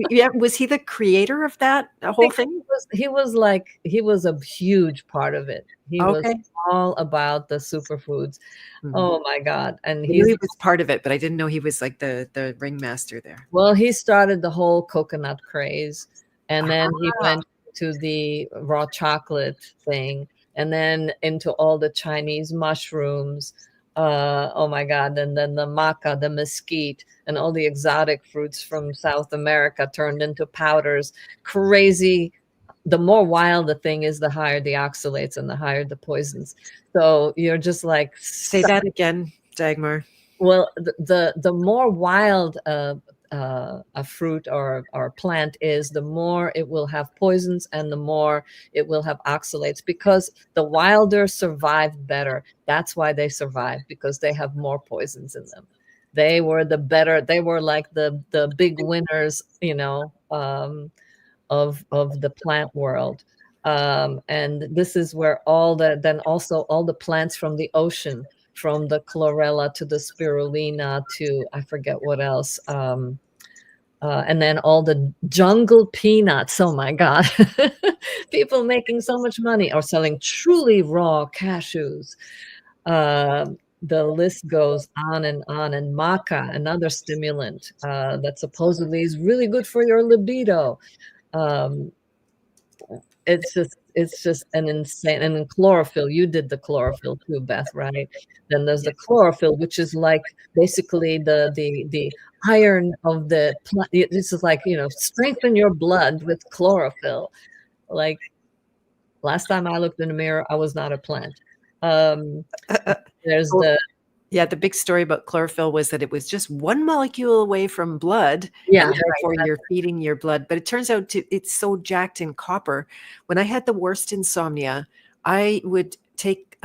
Yeah, was he the creator of that whole thing? He was a huge part of it. He was all about the superfoods. Mm-hmm. Oh my God. And he was part of it, but I didn't know he was like the ringmaster there. Well, he started the whole coconut craze, and then he went to the raw chocolate thing, and then into all the Chinese mushrooms. Oh my God. And then the maca, the mesquite, and all the exotic fruits from South America turned into powders. Crazy. The more wild the thing is, the higher the oxalates and the higher the poisons. So you're just like, say that again, Dagmar. Well, the more wild a fruit or a plant is, the more it will have poisons and the more it will have oxalates, because the wilder survive better. That's why they survive, because they have more poisons in them. They were like the big winners, of the plant world. And this is where all the plants from the ocean, from the chlorella to the spirulina to I forget what else. And then all the jungle peanuts. Oh my God. People making so much money, or selling truly raw cashews. The list goes on and on. And maca, another stimulant that supposedly is really good for your libido. It's just an insane. And then chlorophyll, you did the chlorophyll too, Beth, right? Then there's the chlorophyll, which is like basically the iron of the plant. This is like, strengthen your blood with chlorophyll. Like last time I looked in the mirror, I was not a plant. There's Yeah, the big story about chlorophyll was that it was just one molecule away from blood, Yeah, and right. therefore you're feeding your blood. But it turns out it's so jacked in copper. When I had the worst insomnia, I would take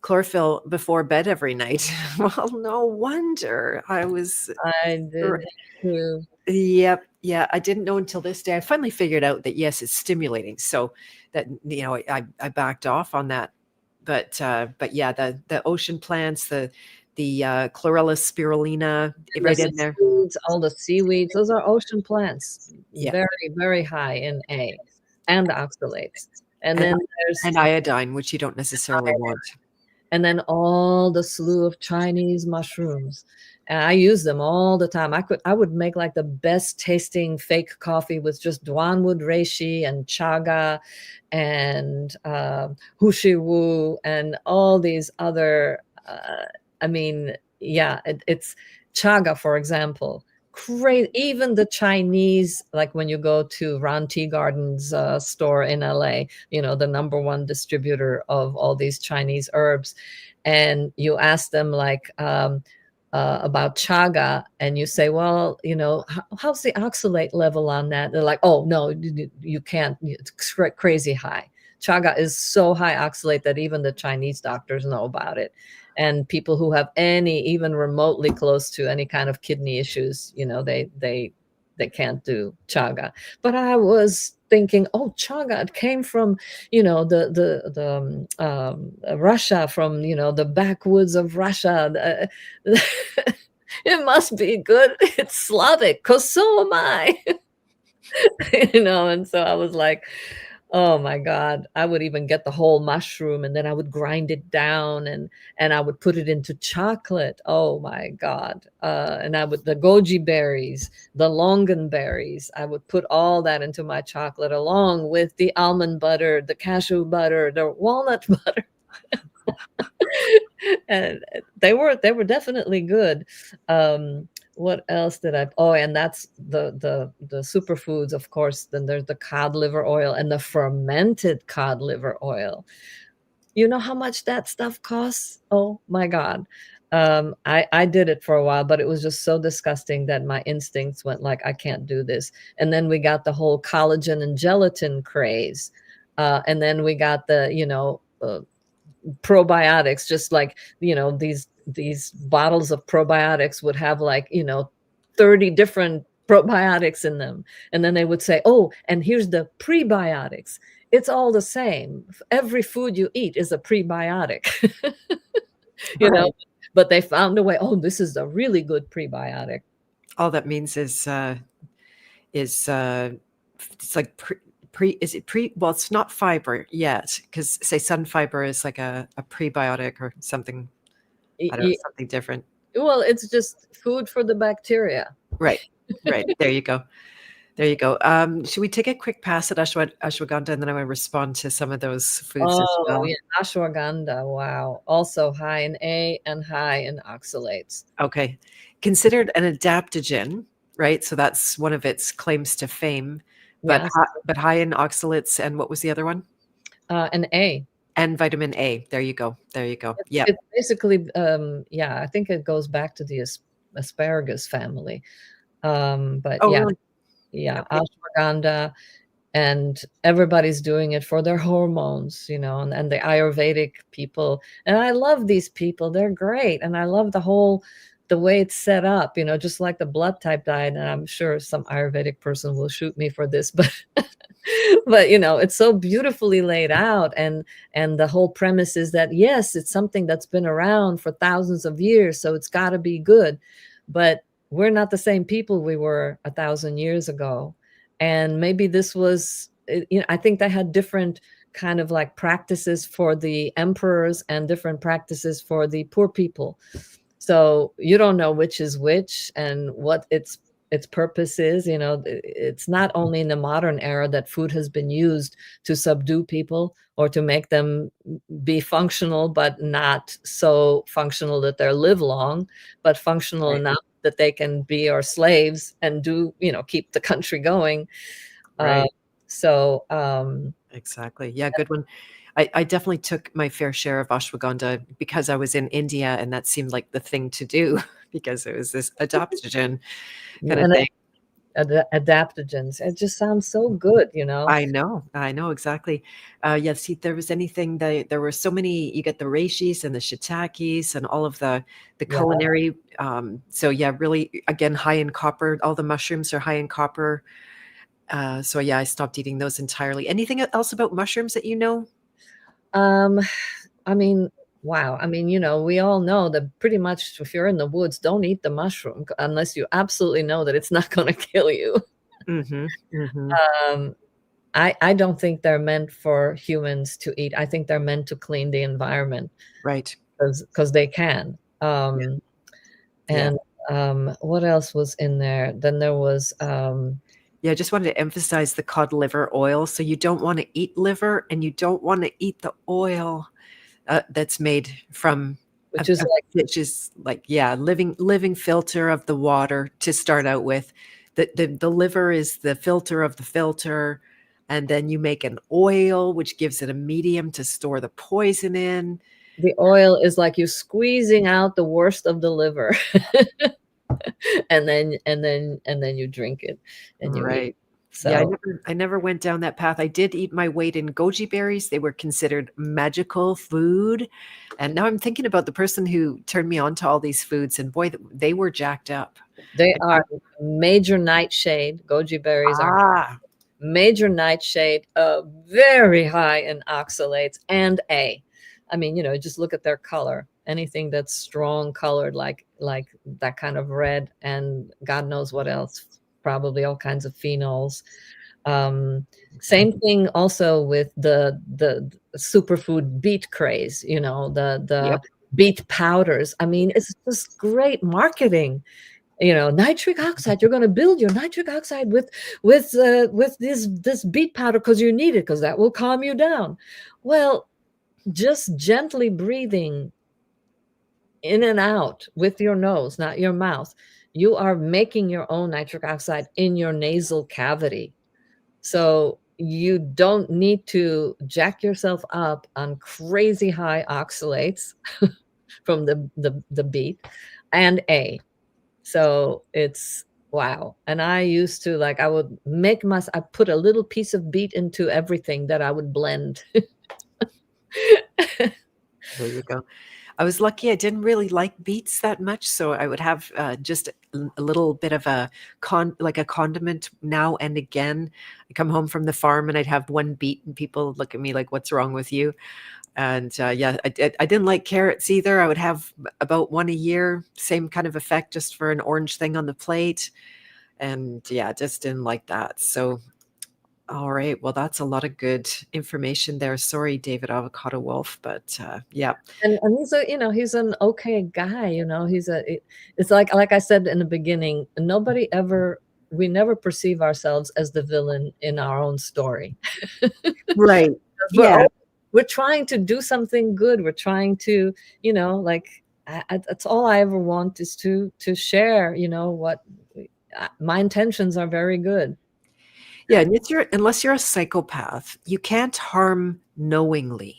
chlorophyll before bed every night. Well, no wonder I was. I did that too. Yep. Yeah. I didn't know until this day. I finally figured out that yes, it's stimulating. So that, I backed off on that. But yeah, the ocean plants, the chlorella spirulina And the right in there. seaweeds, all the seaweeds, those are ocean plants. Yeah. Very, very high in A and oxalates. And And then there's and iodine, which you don't necessarily want. and then all the slew of Chinese mushrooms. And I use them all the time. I would make like the best tasting fake coffee with just Duanwood reishi and chaga and hushiwu and all these other. I mean, yeah, it's chaga, for example. Great, even the Chinese, like when you go to Ron Tea Garden's store in LA, the number one distributor of all these Chinese herbs, and you ask them like about chaga, and you say, well, how's the oxalate level on that? They're like, oh no, you can't. It's crazy high. Chaga is so high oxalate that even the Chinese doctors know about it. And people who have any even remotely close to any kind of kidney issues, they can't do chaga. But I was thinking, oh, chaga, it came from the Russia, from the backwoods of Russia. It must be good. It's Slavic, because so am I. And so I was like, oh my God, I would even get the whole mushroom and then I would grind it down and I would put it into chocolate. Oh my God. And the goji berries, the longan I would put all that into my chocolate along with the almond butter, the cashew butter, the walnut butter. And they were definitely good. What else did I? Oh, and that's the superfoods, of course. Then there's the cod liver oil and the fermented cod liver oil. You know how much that stuff costs? Oh my God. I did it for a while, but it was just so disgusting that my instincts went like, I can't do this. And then we got the whole collagen and gelatin craze. And then we got the, probiotics, just like these bottles of probiotics would have like 30 different probiotics in them, and then they would say, oh, and here's the prebiotics. It's all the same. Every food you eat is a prebiotic. you know Right. but they found a way. Oh, this is a really good prebiotic. All that means is it's like is it well, it's not fiber yet, because say sun fiber is like a prebiotic or something. I don't know, something different. Well, it's just food for the bacteria. Right. There you go. Should we take a quick pass at ashwagandha, and then I want to respond to some of those foods as Oh well? yeah, ashwagandha, wow, also high in A and high in oxalates. Okay. Considered an adaptogen, right? So that's one of its claims to fame, but Yes. but high in oxalates, and what was the other one? An A. And vitamin A. There you go. Yeah. It's basically, yeah, I think it goes back to the asparagus family. But Oh, yeah, really? yeah, Okay. ashwagandha, and everybody's doing it for their hormones, and the Ayurvedic people. And I love these people. They're great. And I love the way it's set up, just like the blood type diet. And I'm sure some Ayurvedic person will shoot me for this, but but it's so beautifully laid out, and the whole premise is that yes, it's something that's been around for thousands of years, so it's got to be good. But we're not the same people we were 1,000 years ago, and maybe this was, I think they had different kind of like practices for the emperors and different practices for the poor people. So you don't know which is which and what its purpose is. It's not only in the modern era that food has been used to subdue people or to make them be functional, but not so functional that they'll live long, but functional Right. enough that they can be our slaves and keep the country going. Uh, Right. so Exactly. Yeah, good one. I definitely took my fair share of ashwagandha because I was in India, and that seemed like the thing to do because it was this adaptogen kind of And thing. adaptogens. It just sounds so good, you know. I know exactly. Yeah, see, there was anything that there were so many. You get the reishis and the shiitakes and all of the Yeah. culinary. So yeah, really, again, high in copper. All the mushrooms are high in copper. So yeah, I stopped eating those entirely. Anything else about mushrooms that you know? Um, I mean, wow. I mean, you know, we all know that pretty much if you're in the woods, don't eat the mushroom unless you absolutely know that it's not going to kill you. Mm-hmm. Mm-hmm. Um, I don't think they're meant for humans to eat. I think they're meant to clean the environment Right. because they can. Yeah. Yeah. And what else was in there? Then there was Yeah, I just wanted to emphasize the cod liver oil. So you don't want to eat liver, and you don't want to eat the oil that's made from which is like which is like, yeah, living filter of the water to start out with. The liver is the filter of the filter, and then you make an oil which gives it a medium to store the poison in. the oil is like you squeezing out the worst of the liver. And then you drink it and you eat. Right. Yeah, So I never went down that path. I did eat my weight in goji berries. They were considered magical food. And now I'm thinking about the person who turned me on to all these foods, and boy, they were jacked up. they I, are major nightshade. Goji berries are ah, major nightshade, very high in oxalates and A. I mean, you know, just look at their color. Anything that's strong colored, like that kind of red, and God knows what else. Probably all kinds of phenols. Um, Same thing also with the superfood beet craze. You know, the yep. beet powders. I mean, it's just great marketing. You know, nitric oxide, you're going to build your nitric oxide with this beet powder because you need it, because that will calm you down. Well, just gently breathing in and out with your nose, not your mouth, you are making your own nitric oxide in your nasal cavity. So you don't need to jack yourself up on crazy high oxalates from the beet and A. So it's wow. And I used to, like, I would make I put a little piece of beet into everything that I would blend. There you go. I was lucky I didn't really like beets that much, so I would have just a little bit of like a condiment now and again. I come home from the farm and I'd have one beet, and people look at me like, "What's wrong with you?" And yeah, I didn't like carrots either. I would have about one a year, same kind of effect, just for an orange thing on the plate. And yeah, just didn't like that. So all right. Well, that's a lot of good information there. Sorry, David Avocado Wolf, but yeah. And he's a, you know, he's an okay guy, you know. It's like I said in the beginning, we never perceive ourselves as the villain in our own story. Right. we're Yeah. al- we're trying to do something good. We're trying to, you know, like that's all I ever want is to share, you know, what my intentions are very good. Yeah. And unless you're a psychopath, you can't harm knowingly.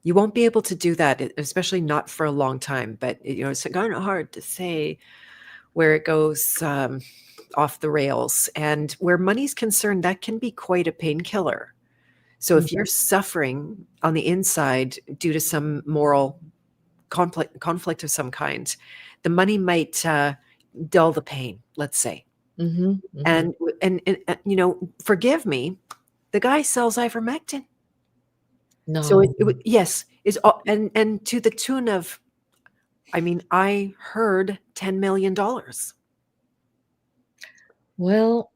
You won't be able to do that, especially not for a long time. But you know, it's kind of hard to say where it goes off the rails. And where money's concerned, that can be quite a painkiller. So if Mhm. you're suffering on the inside due to some moral conflict of some kind, the money might dull the pain, let's say. Mhm. Mhm. And you know, forgive me, the guy sells ivermectin. So No. yes, is and to the tune of, I mean, I heard $10 million. Well,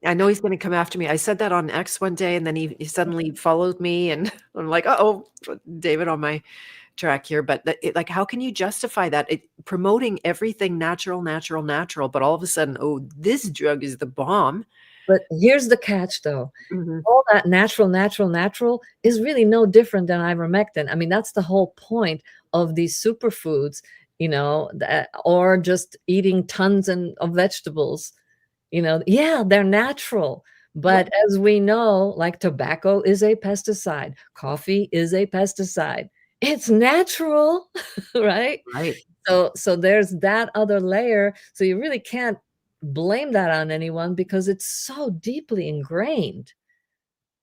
I know he's going to come after me. I said that on X one day, and then he suddenly followed me, and I'm like, oh, David on my track here. But like, how can you justify that? Promoting everything natural, natural, natural, but all of a sudden, oh, this drug is the bomb. but here's the catch though. Hmm. All that natural, natural, natural is really no different than ivermectin. I mean, that's the whole point of these superfoods, you know, or just eating tons of vegetables. You know, yeah, they're natural, Yeah. But as we know, like tobacco is a pesticide, coffee is a pesticide. It's natural, right? Right. So there's that other layer. So you really can't blame that on anyone because it's so deeply ingrained,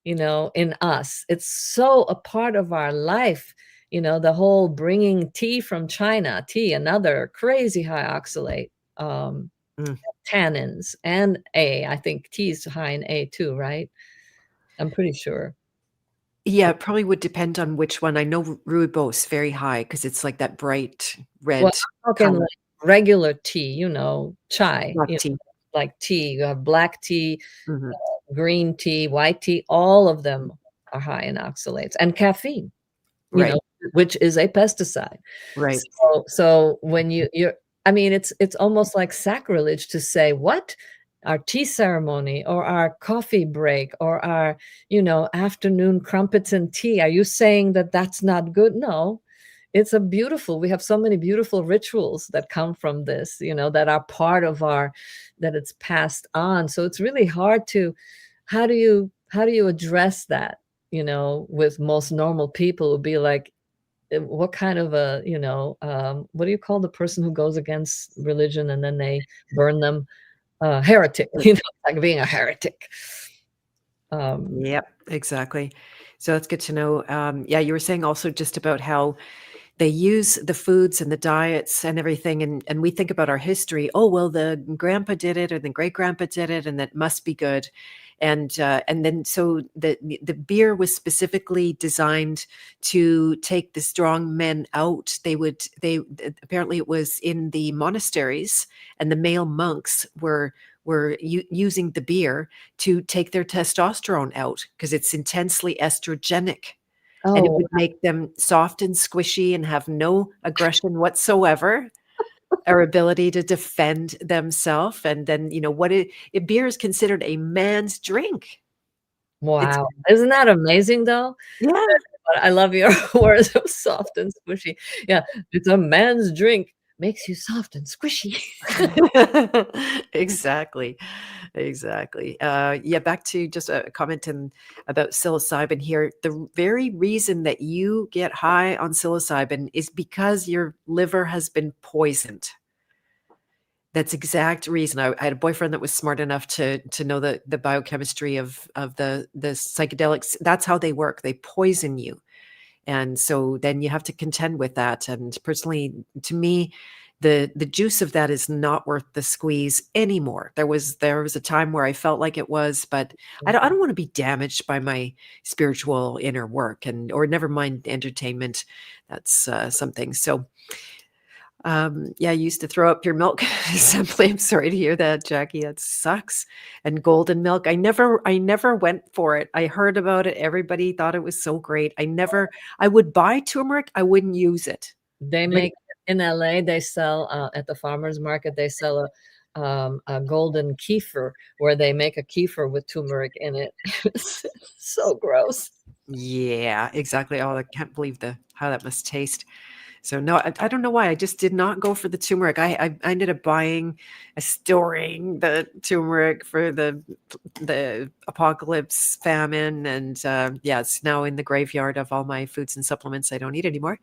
in us. It's so a part of our life, the whole bringing tea from China, tea, another crazy high oxalate, um, Mm. tannins, and A. I think tea is high in A too, right? I'm pretty sure. Yeah, it probably would depend on which one. I know rooibos very high because it's like that bright Well, red I'm talking color, like regular tea, chai, black tea. like tea. You have black tea, Mhm. green tea, white tea, all of them are high in oxalates and caffeine, you know, Right, which is a pesticide. right. So when you're I mean, it's almost like sacrilege to say, "What? Our tea ceremony or our coffee break or our, afternoon crumpets and tea, are you saying that that's not good?" No. It's a beautiful we have so many beautiful rituals that come from this, that are part of our that it's passed on. So it's really hard to how do you address that, with most normal people would be like, what kind of a, what do you call the person who goes against religion and then they burn them? Heretic, like being a heretic. Um, Yep, exactly. So that's good to know. Yeah, you were saying also just about how they use the foods and the diets and everything, and we think about our history. Oh, well, the grandpa did it, or the great grandpa did it, and that must be good. And then so the beer was specifically designed to take the strong men out. They apparently it was in the monasteries, and the male monks were using the beer to take their testosterone out because it's intensely estrogenic, and it oh, would make them soft and squishy and have no aggression whatsoever or ability to defend themselves. And then, beer is considered a man's drink. It's wow. Isn't that amazing though? yeah. But I love your words of soft and squishy. Yeah, it's a man's drink. Makes you soft and squishy. Exactly. Exactly. Yeah, back to just a comment about psilocybin here. The very reason that you get high on psilocybin is because your liver has been poisoned. That's exact reason. I had a boyfriend that was smart enough to know the biochemistry of the psychedelics. That's how they work. They poison you. And so then you have to contend with that. And personally, to me, the juice of that is not worth the squeeze anymore. There was a time where I felt like it was, but I don't want to be damaged by my spiritual inner work, and or never mind entertainment. That's something. So yeah, you used to throw up your milk assembly. I'm sorry to hear that, Jackie. That sucks. And golden milk. I never went for it. I heard about it. Everybody thought it was so great. I would buy turmeric. I wouldn't use it. They Like, make in LA, they sell, at the farmer's market, they sell a golden kefir where they make a kefir with turmeric in it. It's so gross. yeah, exactly. Oh, I can't believe how that must taste. So no, I don't know why. I just did not go for the turmeric. I ended up storing the turmeric for the apocalypse famine, and yeah, it's now in the graveyard of all my foods and supplements I don't eat anymore.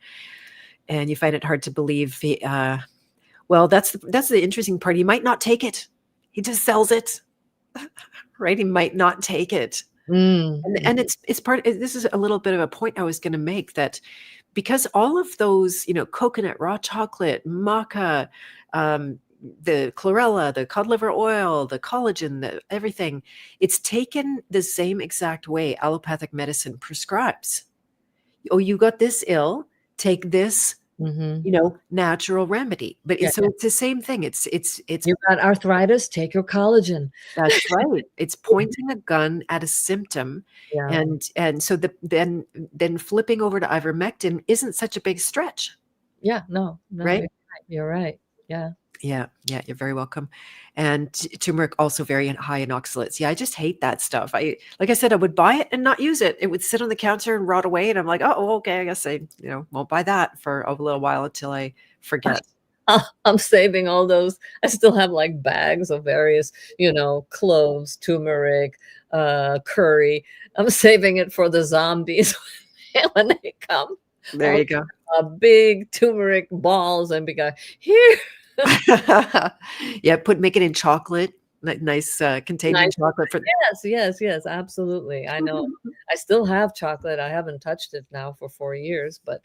And you find it hard to believe. Well, that's the interesting part. He might not take it. He just sells it, right? He might not take it. And it's this is a little bit of a point I was going to make, that because all of those, coconut, raw chocolate, maca, um, the chlorella, the cod liver oil, the collagen, everything, it's taken the same exact way allopathic medicine prescribes. Oh, you got this ill, take this, Mhm. natural remedy. But Yeah, it's the same thing. It's you got arthritis, take your collagen. That's right. It's pointing a gun at a symptom, Yeah, and so then flipping over to ivermectin isn't such a big stretch, yeah, no, no, right? you're right, yeah. Yeah, yeah, you're very welcome. And turmeric also very high in oxalates. Yeah, I just hate that stuff. Like I said, I would buy it and not use it. It would sit on the counter and rot away, and I'm like, oh, okay, I guess I, won't buy that for a little while until I forget. I'm saving all those. I still have like bags of various, cloves, turmeric, curry. I'm saving it for the zombies when they come. There All you go. big turmeric balls and be going, here. Yeah, make it in chocolate, nice, contained in Nice. chocolate for Yes, yes, yes, absolutely. I know. I still have chocolate. I haven't touched it now for 4 years, but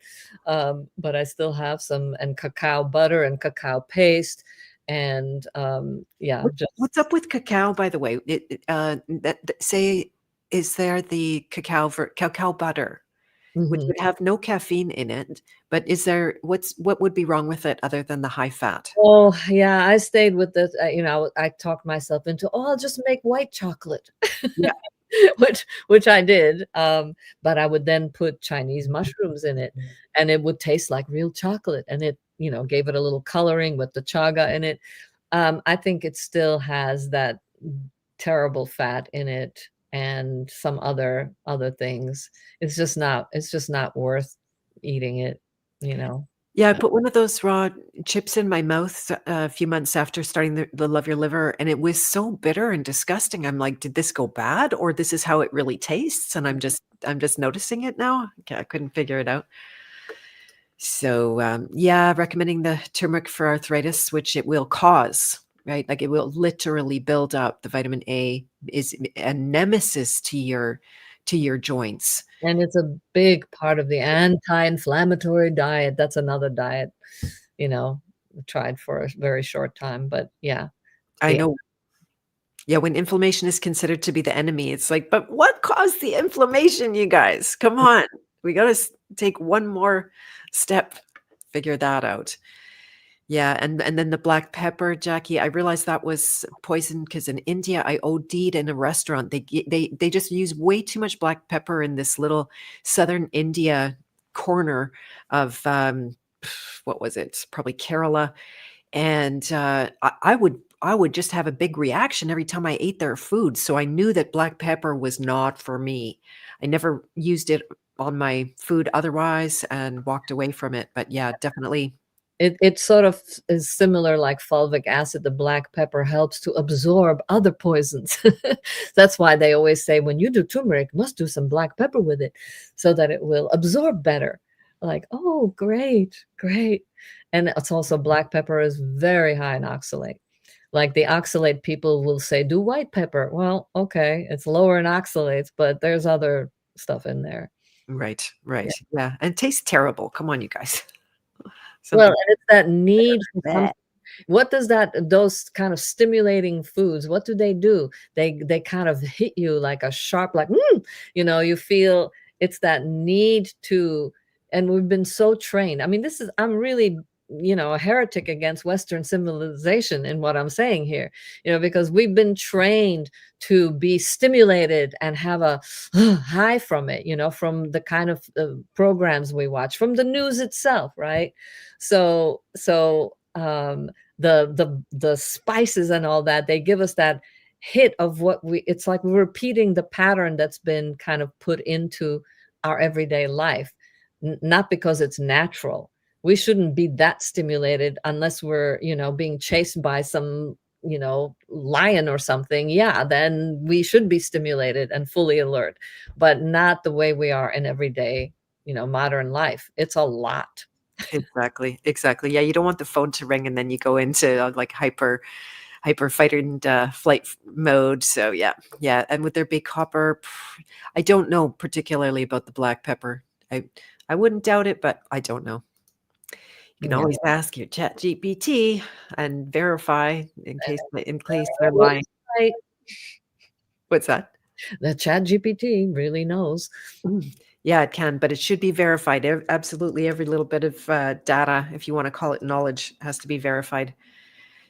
I still have some, and cacao butter and cacao paste, and, yeah, What's just up with cacao, by the way? Say, is there the cacao butter, which mhm. would have no caffeine in it, but what would be wrong with it other than the high fat? Oh, yeah, I stayed with this, I talked myself into, "Oh, I'll just make white chocolate." Yeah, Which I did, but I would then put Chinese mushrooms in it, and it would taste like real chocolate, and it, gave it a little coloring with the chaga in it. I think it still has that terrible fat in it and some other things. It's just not worth eating it, you know? yeah, I put one of those raw chips in my mouth a few months after starting the Love Your Liver, and it was so bitter and disgusting. I'm like, "Did this go bad, or this is how it really tastes?" And I'm just noticing it now. Okay, I couldn't figure it out. So, yeah, recommending the turmeric for arthritis, which it will cause, right? Like, it will literally build up. The vitamin A is a nemesis to your joints. And it's a big part of the anti-inflammatory diet. That's another diet, you know, tried for a very short time, but yeah, I the know. Yeah, when inflammation is considered to be the enemy, it's like, but what caused the inflammation, you guys? Come on. We gotta take one more step, figure that out. Yeah, and then the black pepper, Jackie, I realized that was poison because in India, I OD'd in a restaurant. They just use way too much black pepper in this little southern India corner of, what was it? Probably Kerala, and, I would just have a big reaction every time I ate their food, so I knew that black pepper was not for me. I never used it on my food otherwise and walked away from it, but yeah, definitely. it sort of is similar like fulvic acid. The black pepper helps to absorb other poisons. That's why they always say when you do turmeric, you must do some black pepper with it so that it will absorb better. Like, oh, great, great. And it's also black pepper is very high in oxalate. Like the oxalate people will say, do white pepper. Well, okay, it's lower in oxalates, but there's other stuff in there. Right, Yeah. right, yeah, and it tastes terrible, come on, you guys. Well, Something and it's that need for bleh. something. What does that those kind of stimulating foods, what do? They kind of hit you like a sharp, like, you feel it's that need to, and we've been so trained. I mean, I'm really, a heretic against Western civilization in what I'm saying here, because we've been trained to be stimulated and have a high from it, from the kind of programs we watch, from the news itself, right? So the spices and all that, they give us that hit of what it's like we're repeating the pattern that's been kind of put into our everyday life, not because it's natural. We shouldn't be that stimulated unless we're, being chased by some, lion or something. Yeah, then we should be stimulated and fully alert, but not the way we are in everyday, modern life. It's a lot. Exactly, exactly, yeah, you don't want the phone to ring and then you go into, like, hyper fight and, flight mode, so yeah, yeah, and with their big copper, I don't know particularly about the black pepper. I wouldn't doubt it, but I don't know. You can Yeah. always ask your ChatGPT and verify in case they're Well, lying. right. What's that? The Chat GPT really knows. Mm. Yeah, it can, but it should be verified. Absolutely every little bit of data, if you want to call it knowledge, has to be verified.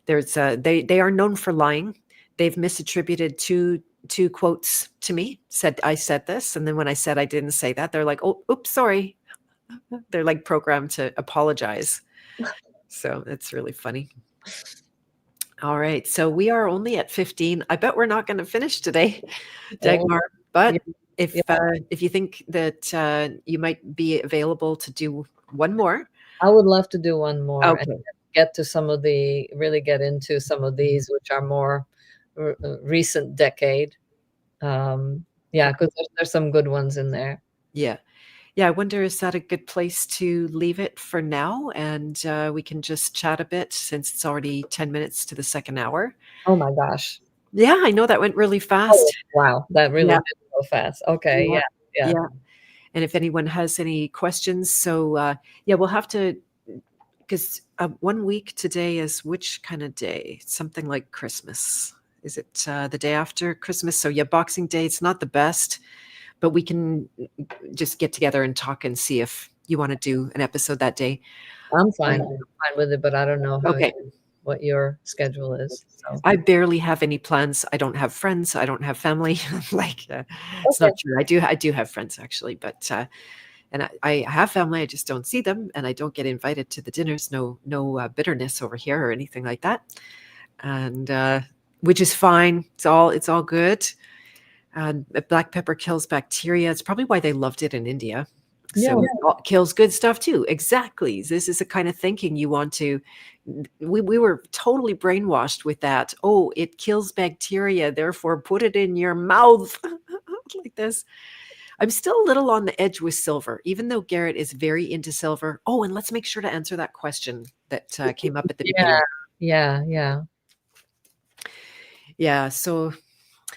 They are known for lying. They've misattributed two quotes to me. Said I said this, and then when I said I didn't say that, they're like, "Oh, oops, sorry." They're like programmed to apologize. So it's really funny. All right, so we are only at 15. I bet we're not going to finish today, Oh, Dagmar. yeah, But yeah. if you think that you might be available to do one more, I would love to do one more and okay. get to really get into some of these, which are more recent decade. Yeah, because there's some good ones in there. Yeah. Yeah, I wonder, is that a good place to leave it for now? And we can just chat a bit since it's already 10 minutes to the second hour. Oh my gosh. Yeah, I know that went really Oh, fast. wow, that really Yeah, did go fast. Okay, yeah, yeah, yeah. yeah. And if anyone has any questions, so yeah, we'll have to, because 1 week today is which kind of day? Something like Christmas. Is it the day after Christmas? So yeah, Boxing Day, it's not the best, but we can just get together and talk and see if you want to do an episode that day. I'm fine. I'm Um, fine with it, but I don't know okay. what your schedule is, so I barely have any plans. I don't have friends. I don't have family. Like, it's okay. not true. I do have friends actually, but and I have family. I just don't see them, and I don't get invited to the dinners. No bitterness over here or anything like that, and which is fine. It's all good. Black pepper kills bacteria. It's probably why they loved it in India. Yeah, So it kills good stuff too. Exactly. This is the kind of thinking you want to. We were totally brainwashed with that. Oh, it kills bacteria, therefore put it in your mouth like this. I'm still a little on the edge with silver, even though Garrett is very into silver. Oh, and let's make sure to answer that question that came up at the yeah, beginning. yeah, yeah. Yeah. So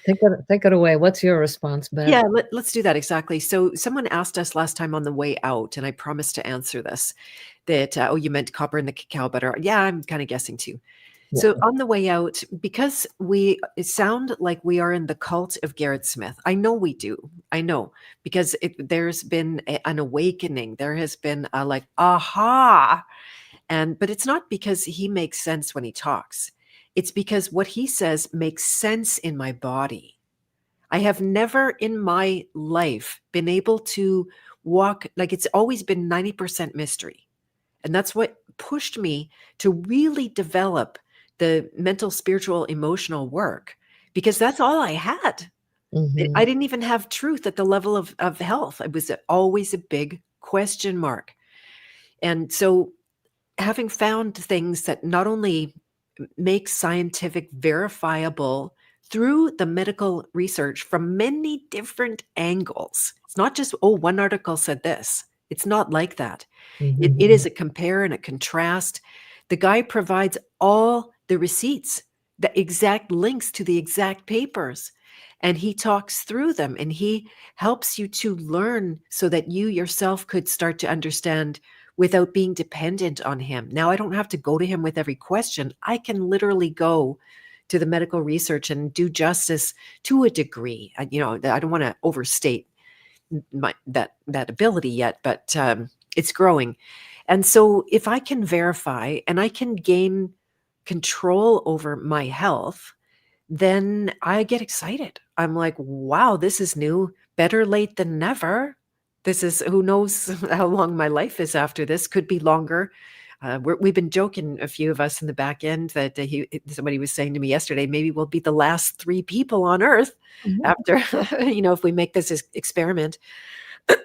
Take it away. What's your response, Beth? yeah, let's do that exactly. So someone asked us last time on the way out, and I promised to answer this. That oh, you meant copper in the cacao butter. Yeah, I'm kind of guessing too. Yeah. So on the way out, because it sound like we are in the cult of Garrett Smith. I know we do. I know because there's been an awakening. There has been a like aha, but it's not because he makes sense when he talks. It's because what he says makes sense in my body. I have never in my life been able to walk like it's always been 90% mystery. And that's what pushed me to really develop the mental, spiritual, emotional work because that's all I had. Mhm. I didn't even have truth at the level of health. It was always a big question mark. And so having found things that not only make scientific verifiable through the medical research from many different angles. It's not just, oh, one article said this. It's not like that. Mhm. It is a compare and a contrast. The guy provides all the receipts, the exact links to the exact papers, and he talks through them and he helps you to learn so that you yourself could start to understand without being dependent on him. Now, I don't have to go to him with every question. I can literally go to the medical research and do justice to a degree. I don't want to overstate that ability yet, but it's growing. And so if I can verify and I can gain control over my health, then I get excited. I'm like, wow, this is new. Better late than never. This is who knows how long my life is after this. Could be longer. We've been joking, a few of us in the back end, that somebody was saying to me yesterday, maybe we'll be the last 3 people on Earth Mhm. after, if we make this experiment.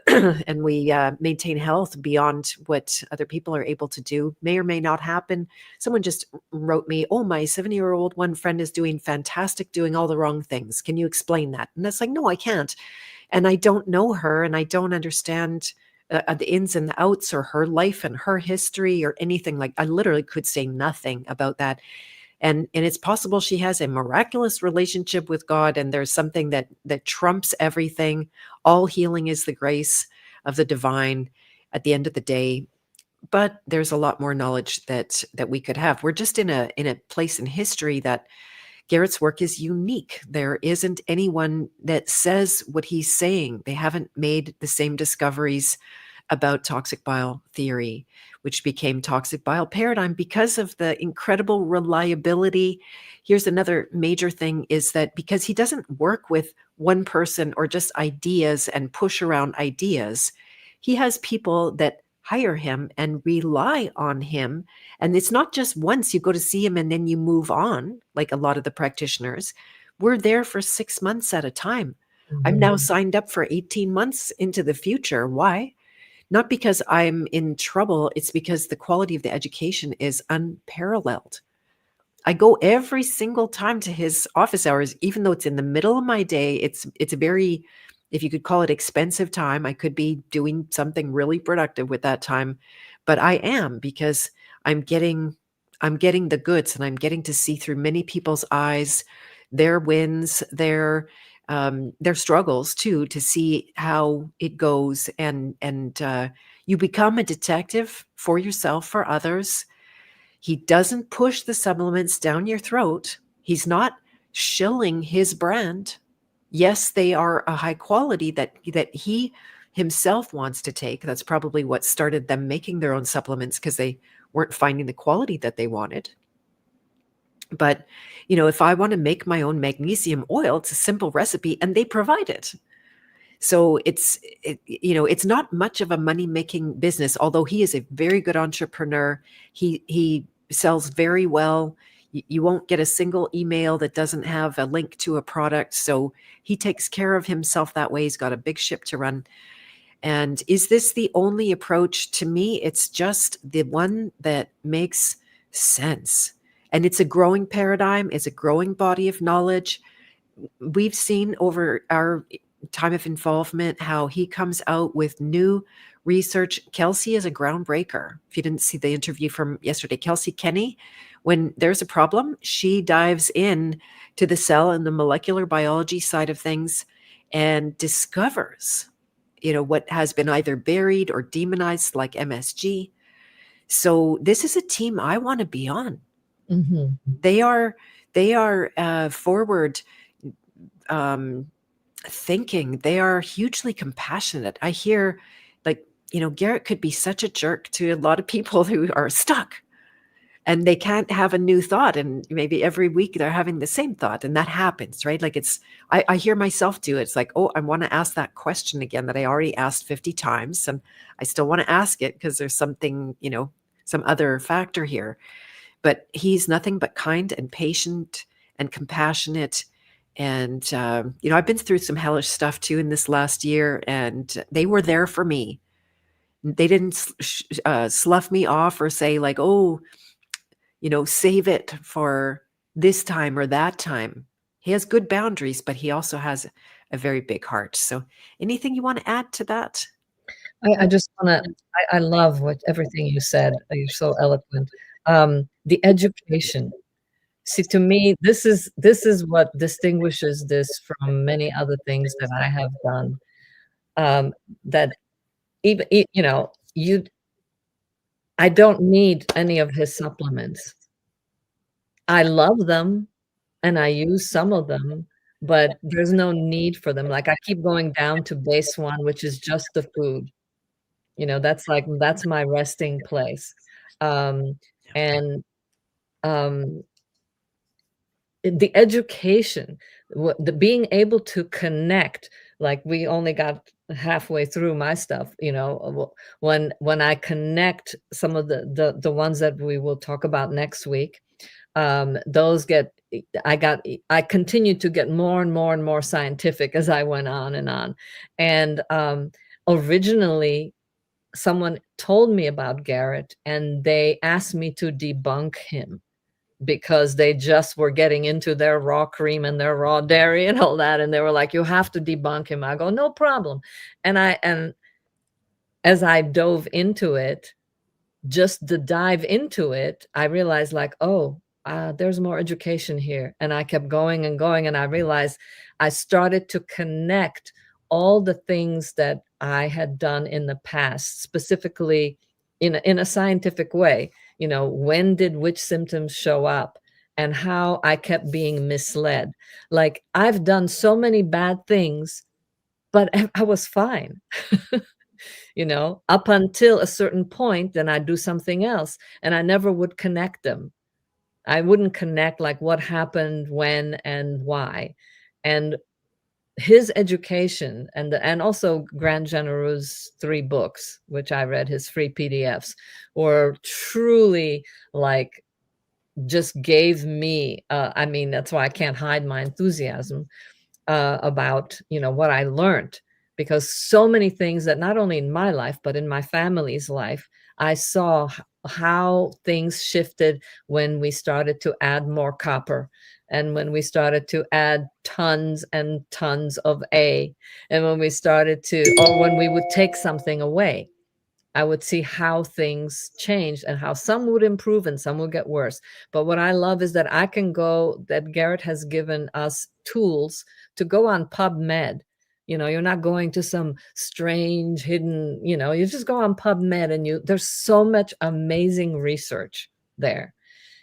And we maintain health beyond what other people are able to do. May or may not happen. Someone just wrote me, oh, my 70-year-old one friend is doing fantastic, doing all the wrong things. Can you explain that? And that's like, no, I can't. And I don't know her and I don't understand the ins and the outs or her life and her history or anything. Like, I literally could say nothing about that. And it's possible she has a miraculous relationship with God, and there's something that trumps everything. All healing is the grace of the divine at the end of the day. But there's a lot more knowledge that we could have. We're just in a place in history that Garrett's work is unique. There isn't anyone that says what he's saying. They haven't made the same discoveries about toxic bile theory, which became toxic bile paradigm because of the incredible reliability. Here's another major thing is that because he doesn't work with one person or just ideas and push around ideas, he has people that hire him and rely on him. And it's not just once you go to see him and then you move on, like a lot of the practitioners. We're there for 6 months at a time. I'm Mhm. now signed up for 18 months into the future. Why? Not because I'm in trouble, it's because the quality of the education is unparalleled. I go every single time to his office hours, even though it's in the middle of my day. It's a very, if you could call it expensive time. I could be doing something really productive with that time, but I am because I'm getting I'm getting the goods and I'm getting to see through many people's eyes, their wins, their struggles too, to see how it goes and you become a detective for yourself, for others. He doesn't push the supplements down your throat. He's not shilling his brand. Yes, they are a high quality that he himself wants to take. That's probably what started them making their own supplements, because they weren't finding the quality that they wanted. But, if I want to make my own magnesium oil, it's a simple recipe and they provide it. So it's not much of a money making business, although he is a very good entrepreneur. He sells very well. You won't get a single email that doesn't have a link to a product. So he takes care of himself that way. He's got a big ship to run. And is this the only approach? To me, it's just the one that makes sense. And it's a growing paradigm, it's a growing body of knowledge. We've seen over our time of involvement how he comes out with new research. Kelsey is a groundbreaker. If you didn't see the interview from yesterday, Kelsey Kenny, when there's a problem, she dives in to the cell and the molecular biology side of things and discovers, what has been either buried or demonized, like MSG. So this is a team I want to be on. Mhm. They are forward thinking. They are hugely compassionate. I hear, like, Garrett could be such a jerk to a lot of people who are stuck and they can't have a new thought. And maybe every week they're having the same thought. And that happens, right? Like I hear myself do it. It's like, oh, I want to ask that question again that I already asked 50 times. And I still want to ask it because there's something, some other factor here. But he's nothing but kind and patient and compassionate. And, I've been through some hellish stuff too in this last year, and they were there for me. They didn't slough me off or say, like, oh, save it for this time or that time. He has good boundaries, but he also has a very big heart. So, anything you want to add to that? I just wanna I love what everything you said. You're so eloquent. The education. See, to me, this is what distinguishes this from many other things that I have done. That even I don't need any of his supplements. I love them and I use some of them, but there's no need for them. Like, I keep going down to base 1, which is just the food. That's my resting place. Um, and, um, the education, the being able to connect, like, we only got halfway through my stuff, when I connect some of the ones that we will talk about next week, those get I continued to get more and more and more scientific as I went on and on. And originally, someone told me about Garrett and they asked me to debunk him because they just were getting into their raw cream and their raw dairy and all that. And they were like, you have to debunk him. I go, no problem. And as I dove into it, just the dive into it, I realized, like, oh, there's more education here. And I kept going and going. And I realized I started to connect all the things that I had done in the past, specifically in a scientific way. When did which symptoms show up and how I kept being misled. Like, I've done so many bad things, but I was fine. Up until a certain point, then I'd do something else, and I never would connect them. I wouldn't connect, like, what happened, when, and why. And his education and also Grant Genereux's 3 books, which I read, his free PDFs, were truly, like, just gave me, I mean, that's why I can't hide my enthusiasm about what I learned, because so many things that not only in my life but in my family's life, I saw how things shifted when we started to add more copper, and when we started to add tons and tons of A, and when we started to, or when we would take something away, I would see how things changed and how some would improve and some would get worse. But what I love is that I can go, that Garrett has given us tools to go on PubMed. You know, you're not going to some strange hidden, you know, you just go on PubMed and there's so much amazing research there.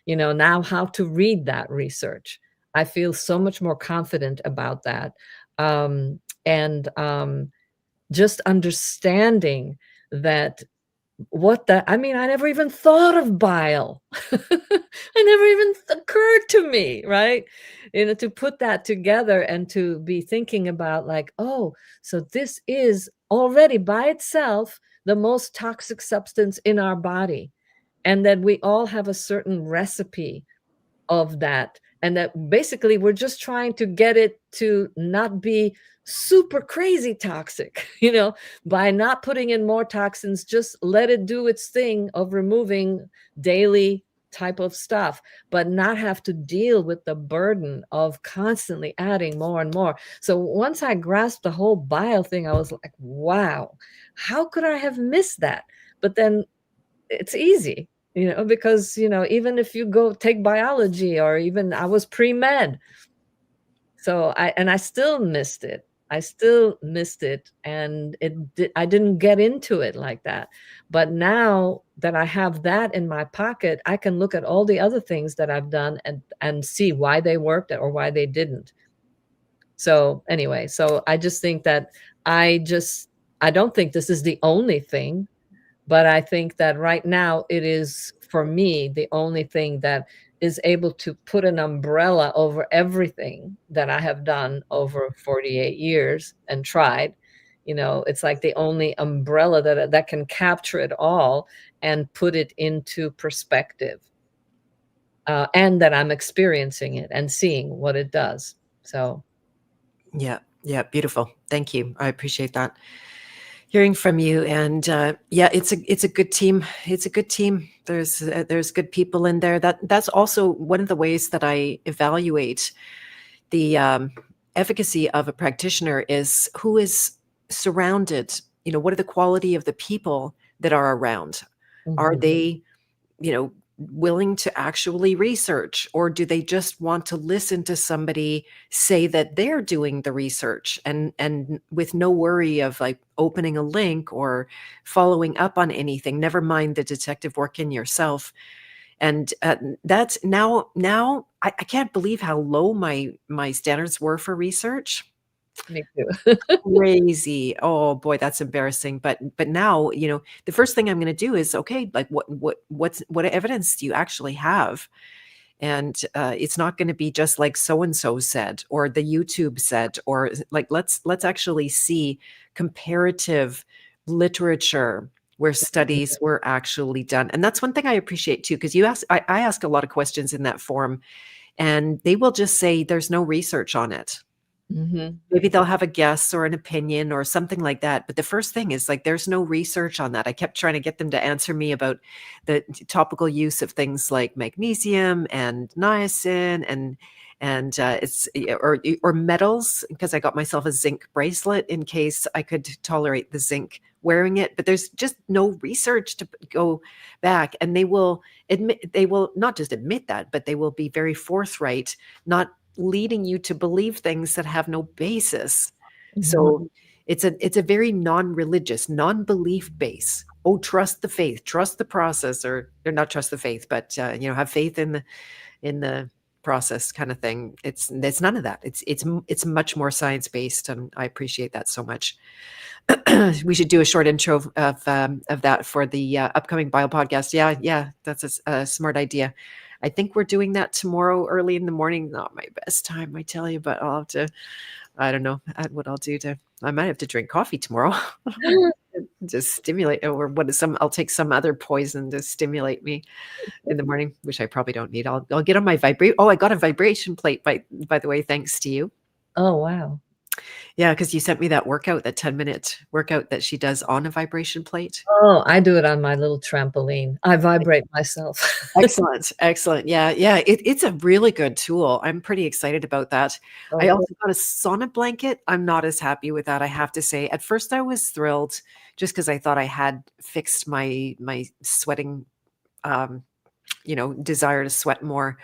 You know, now how to read that research. I feel so much more confident about that. And just understanding that I mean, I never even thought of bile. I never even occurred to me, right? You know, to put that together and to be thinking about like, oh, so this is already by itself the most toxic substance in our body. And that we all have a certain recipe of that, and that basically we're just trying to get it to not be super crazy toxic, you know, by not putting in more toxins, just let it do its thing of removing daily type of stuff, but not have to deal with the burden of constantly adding more and more. So once I grasped the whole bile thing, I was like, wow, how could I have missed that? But then it's easy, you know, because, you know, even if you go take biology, or even I was pre-med. So I still missed it. I still missed it. And I didn't get into it like that. But now that I have that in my pocket, I can look at all the other things that I've done and see why they worked or why they didn't. So anyway, so I just think that I don't think this is the only thing. But I think that right now it is, for me, the only thing that is able to put an umbrella over everything that I have done over 48 years and tried. You know, it's like the only umbrella that can capture it all and put it into perspective. And that I'm experiencing it and seeing what it does. So Yeah. Yeah. Beautiful. Thank you. I appreciate that. Hearing from you, and yeah, it's a good team. It's a good team. There's good people in there. That's also one of the ways that I evaluate the efficacy of a practitioner is who is surrounded. You know, what are the quality of the people that are around? Are mhm. they, you know, willing to actually research, or do they just want to listen to somebody say that they're doing the research, and with no worry of like opening a link or following up on anything, never mind the detective work in yourself. And that's I can't believe how low my standards were for research. Me too. Crazy. Oh boy, that's embarrassing. But now, you know, the first thing I'm going to do is, okay, like what evidence do you actually have? And it's not going to be just like so and so said, or the YouTube said, or like let's actually see comparative literature where studies were actually done. And that's one thing I appreciate too, because I ask a lot of questions in that form, and they will just say there's no research on it. Mhm. Maybe they'll have a guess or an opinion or something like that, but the first thing is, like, there's no research on that. I kept trying to get them to answer me about the topical use of things like magnesium and niacin and it's or metals, because I got myself a zinc bracelet in case I could tolerate the zinc wearing it, but there's just no research to go back, and they will not just admit that, but they will be very forthright, not leading you to believe things that have no basis. Mhm. So it's a very non-religious, non-belief base. Oh, trust the faith, trust the process, or not trust the faith, but you know, have faith in the process kind of thing. It's none of that. It's much more science based, and I appreciate that so much. We should do a short intro of that for the upcoming bio podcast. Yeah, that's a smart idea. I think we're doing that tomorrow early in the morning. Not my best time, I tell you, but I'll have to. I don't know what I'll do to. I might have to drink coffee tomorrow. Just stimulate, or what is some? I'll take some other poison to stimulate me in the morning, which I probably don't need. I'll get on my vibrate. Oh, I got a vibration plate by the way, thanks to you. Oh, wow. Yeah, because you sent me that workout, that 10-minute workout that she does on a vibration plate. Oh, I do it on my little trampoline. I vibrate myself. Excellent, excellent. Yeah, yeah, it's a really good tool. I'm pretty excited about that. I Oh, good. also got a sauna blanket. I'm not as happy with that, I have to say. At first, I was thrilled just because I thought I had fixed my sweating, desire to sweat more,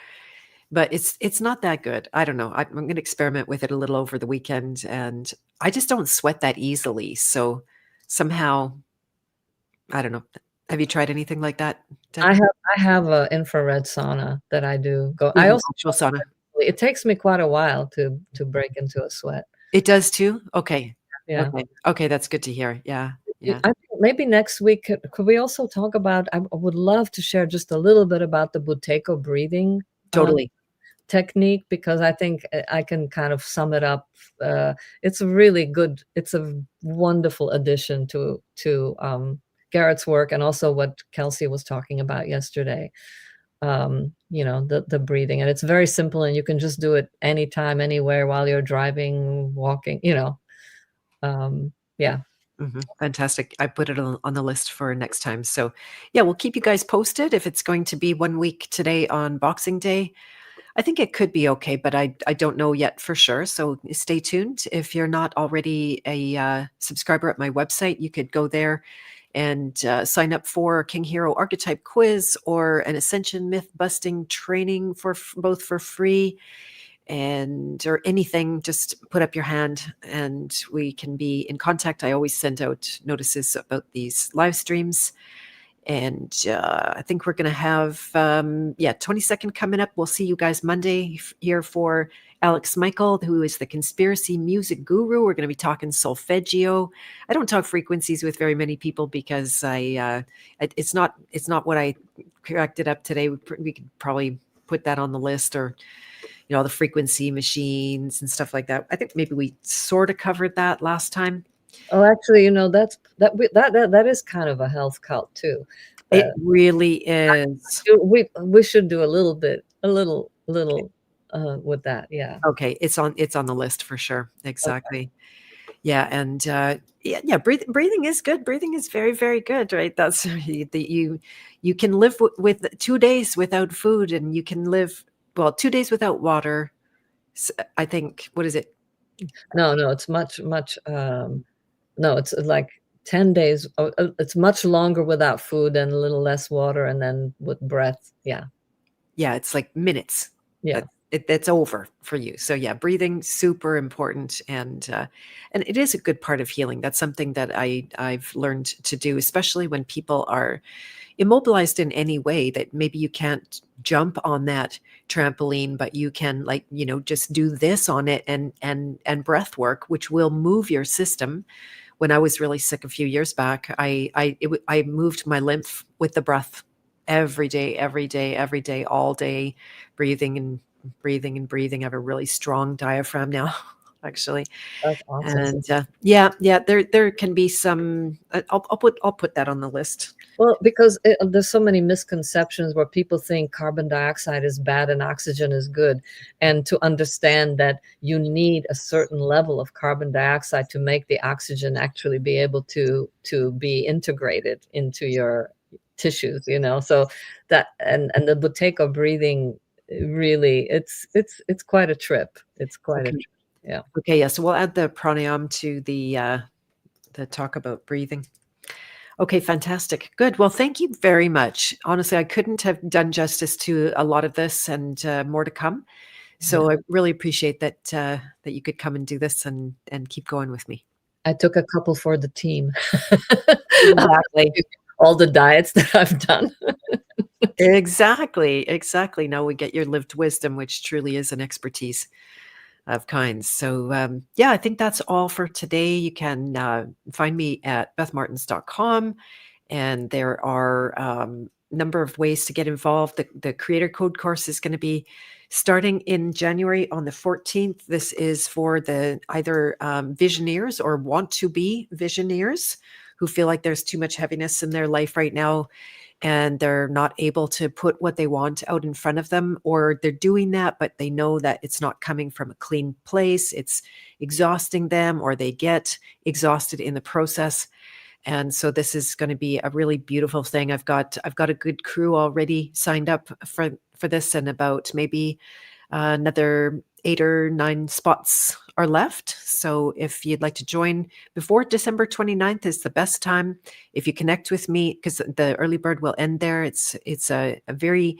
but it's not that good. I don't know. I'm gonna experiment with it a little over the weekend, and I just don't sweat that easily, so somehow, I don't know. Have you tried anything like that, I Deb? have I have a infrared sauna that I do go I Mhm, also actual sauna. it takes me quite a while to break into a sweat. It does too? Okay. Yeah. Okay. Okay, that's good to hear. Yeah, yeah, I think maybe next week, could we also talk about I would love to share just a little bit about the Buteyko breathing, totally. technique because I think I can kind of sum it up. It's a really good it's a wonderful addition to Garrett's work and also what Kelsey was talking about yesterday. The breathing, and it's very simple, and you can just do it anytime, anywhere while you're driving, walking. Yeah. Fantastic. I put it on the list for next time. So, yeah, we'll keep you guys posted if it's going to be 1 week today on Boxing Day. I think it could be okay, but I don't know yet for sure. So stay tuned. If you're not already a subscriber at my website, you could go there and sign up for a King Hero Archetype quiz or an Ascension Myth Busting training for both for free and or anything. Just put up your hand and we can be in contact. I always send out notices about these live streams, and I think we're going to have 22nd coming up. We'll see you guys Monday here for Alex Michael, who is the conspiracy music guru. We're going to be talking solfeggio. I don't talk frequencies with very many people because it's not what I cracked it up today. We could probably put that on the list, or the frequency machines and stuff like that. I think maybe we sort of covered that last time. Oh, actually, that is kind of a health cult too. It Uh, really is. we should do a little with that. Yeah. Okay, it's on the list for sure. Okay. Exactly. Yeah, and yeah, breathing is good. Breathing is very, very good, right? That's you can live with 2 days without food, and you can live, well, 2 days without water. I think, what is it? No, no, it's much. No, it's like 10 days. It's much longer without food and a little less water, and then with breath. Yeah, Yeah, it's like minutes. yeah. That's over for you. So yeah, breathing super important, and it is a good part of healing. That's something that I've learned to do, especially when people are immobilized in any way, that maybe you can't jump on that trampoline, but you can, like, just do this on it, and breath work, which will move your system. When I was really sick a few years back, I moved my lymph with the breath every day, every day, every day, all day, breathing and breathing and breathing. I have a really strong diaphragm now, actually. That's awesome. And yeah, yeah, there can be some. I'll put that on the list. Well, because there's so many misconceptions where people think carbon dioxide is bad and oxygen is good, and to understand that you need a certain level of carbon dioxide to make the oxygen actually be able to be integrated into your tissues. So that and the Buteyko breathing really it's quite a trip. It's quite a Okay. trip. Yeah. Okay. Yeah. So we'll add the pranayam to the talk about breathing. Okay, fantastic. Good. Well, thank you very much. Honestly, I couldn't have done justice to a lot of this, and more to come. Yeah. So I really appreciate that you could come and do this and keep going with me. I took a couple for the team. Exactly. All the diets that I've done. Exactly. Exactly. Now we get your lived wisdom, which truly is an expertise of kinds. So yeah, I think that's all for today. You can find me at bethmartins.com, and there are number of ways to get involved. The Creator Code course is going to be starting in January on the 14th. This is for the either visioneers or want to be visioneers who feel like there's too much heaviness in their life right now, and they're not able to put what they want out in front of them, or they're doing that, but they know that it's not coming from a clean place. It's exhausting them, or they get exhausted in the process. And so this is going to be a really beautiful thing. I've got a good crew already signed up for this, and about maybe another 8 or 9 spots are left. So if you'd like to join before December 29th is the best time. If you connect with me, because the early bird will end there. It's a very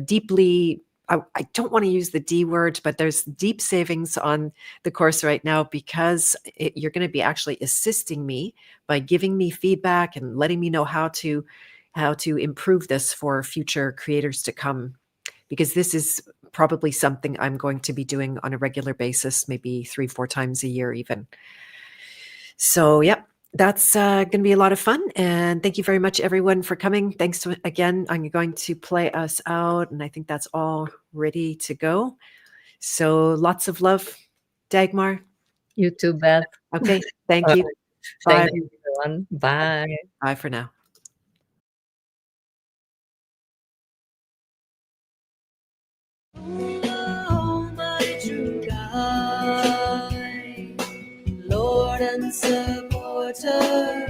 deeply, I don't want to use the D word, but there's deep savings on the course right now, because you're going to be actually assisting me by giving me feedback and letting me know how to improve this for future creators to come, because this is probably something I'm going to be doing on a regular basis, maybe 3-4 times a year even. So, yep, that's going to be a lot of fun. And thank you very much, everyone, for coming. Thanks again. I'm going to play us out, and I think that's all ready to go. So lots of love, Dagmar. You too, Beth. Okay, thank All you. right. Bye. Thank you, everyone. Bye. Bye for now. Almighty true God, Lord and supporter.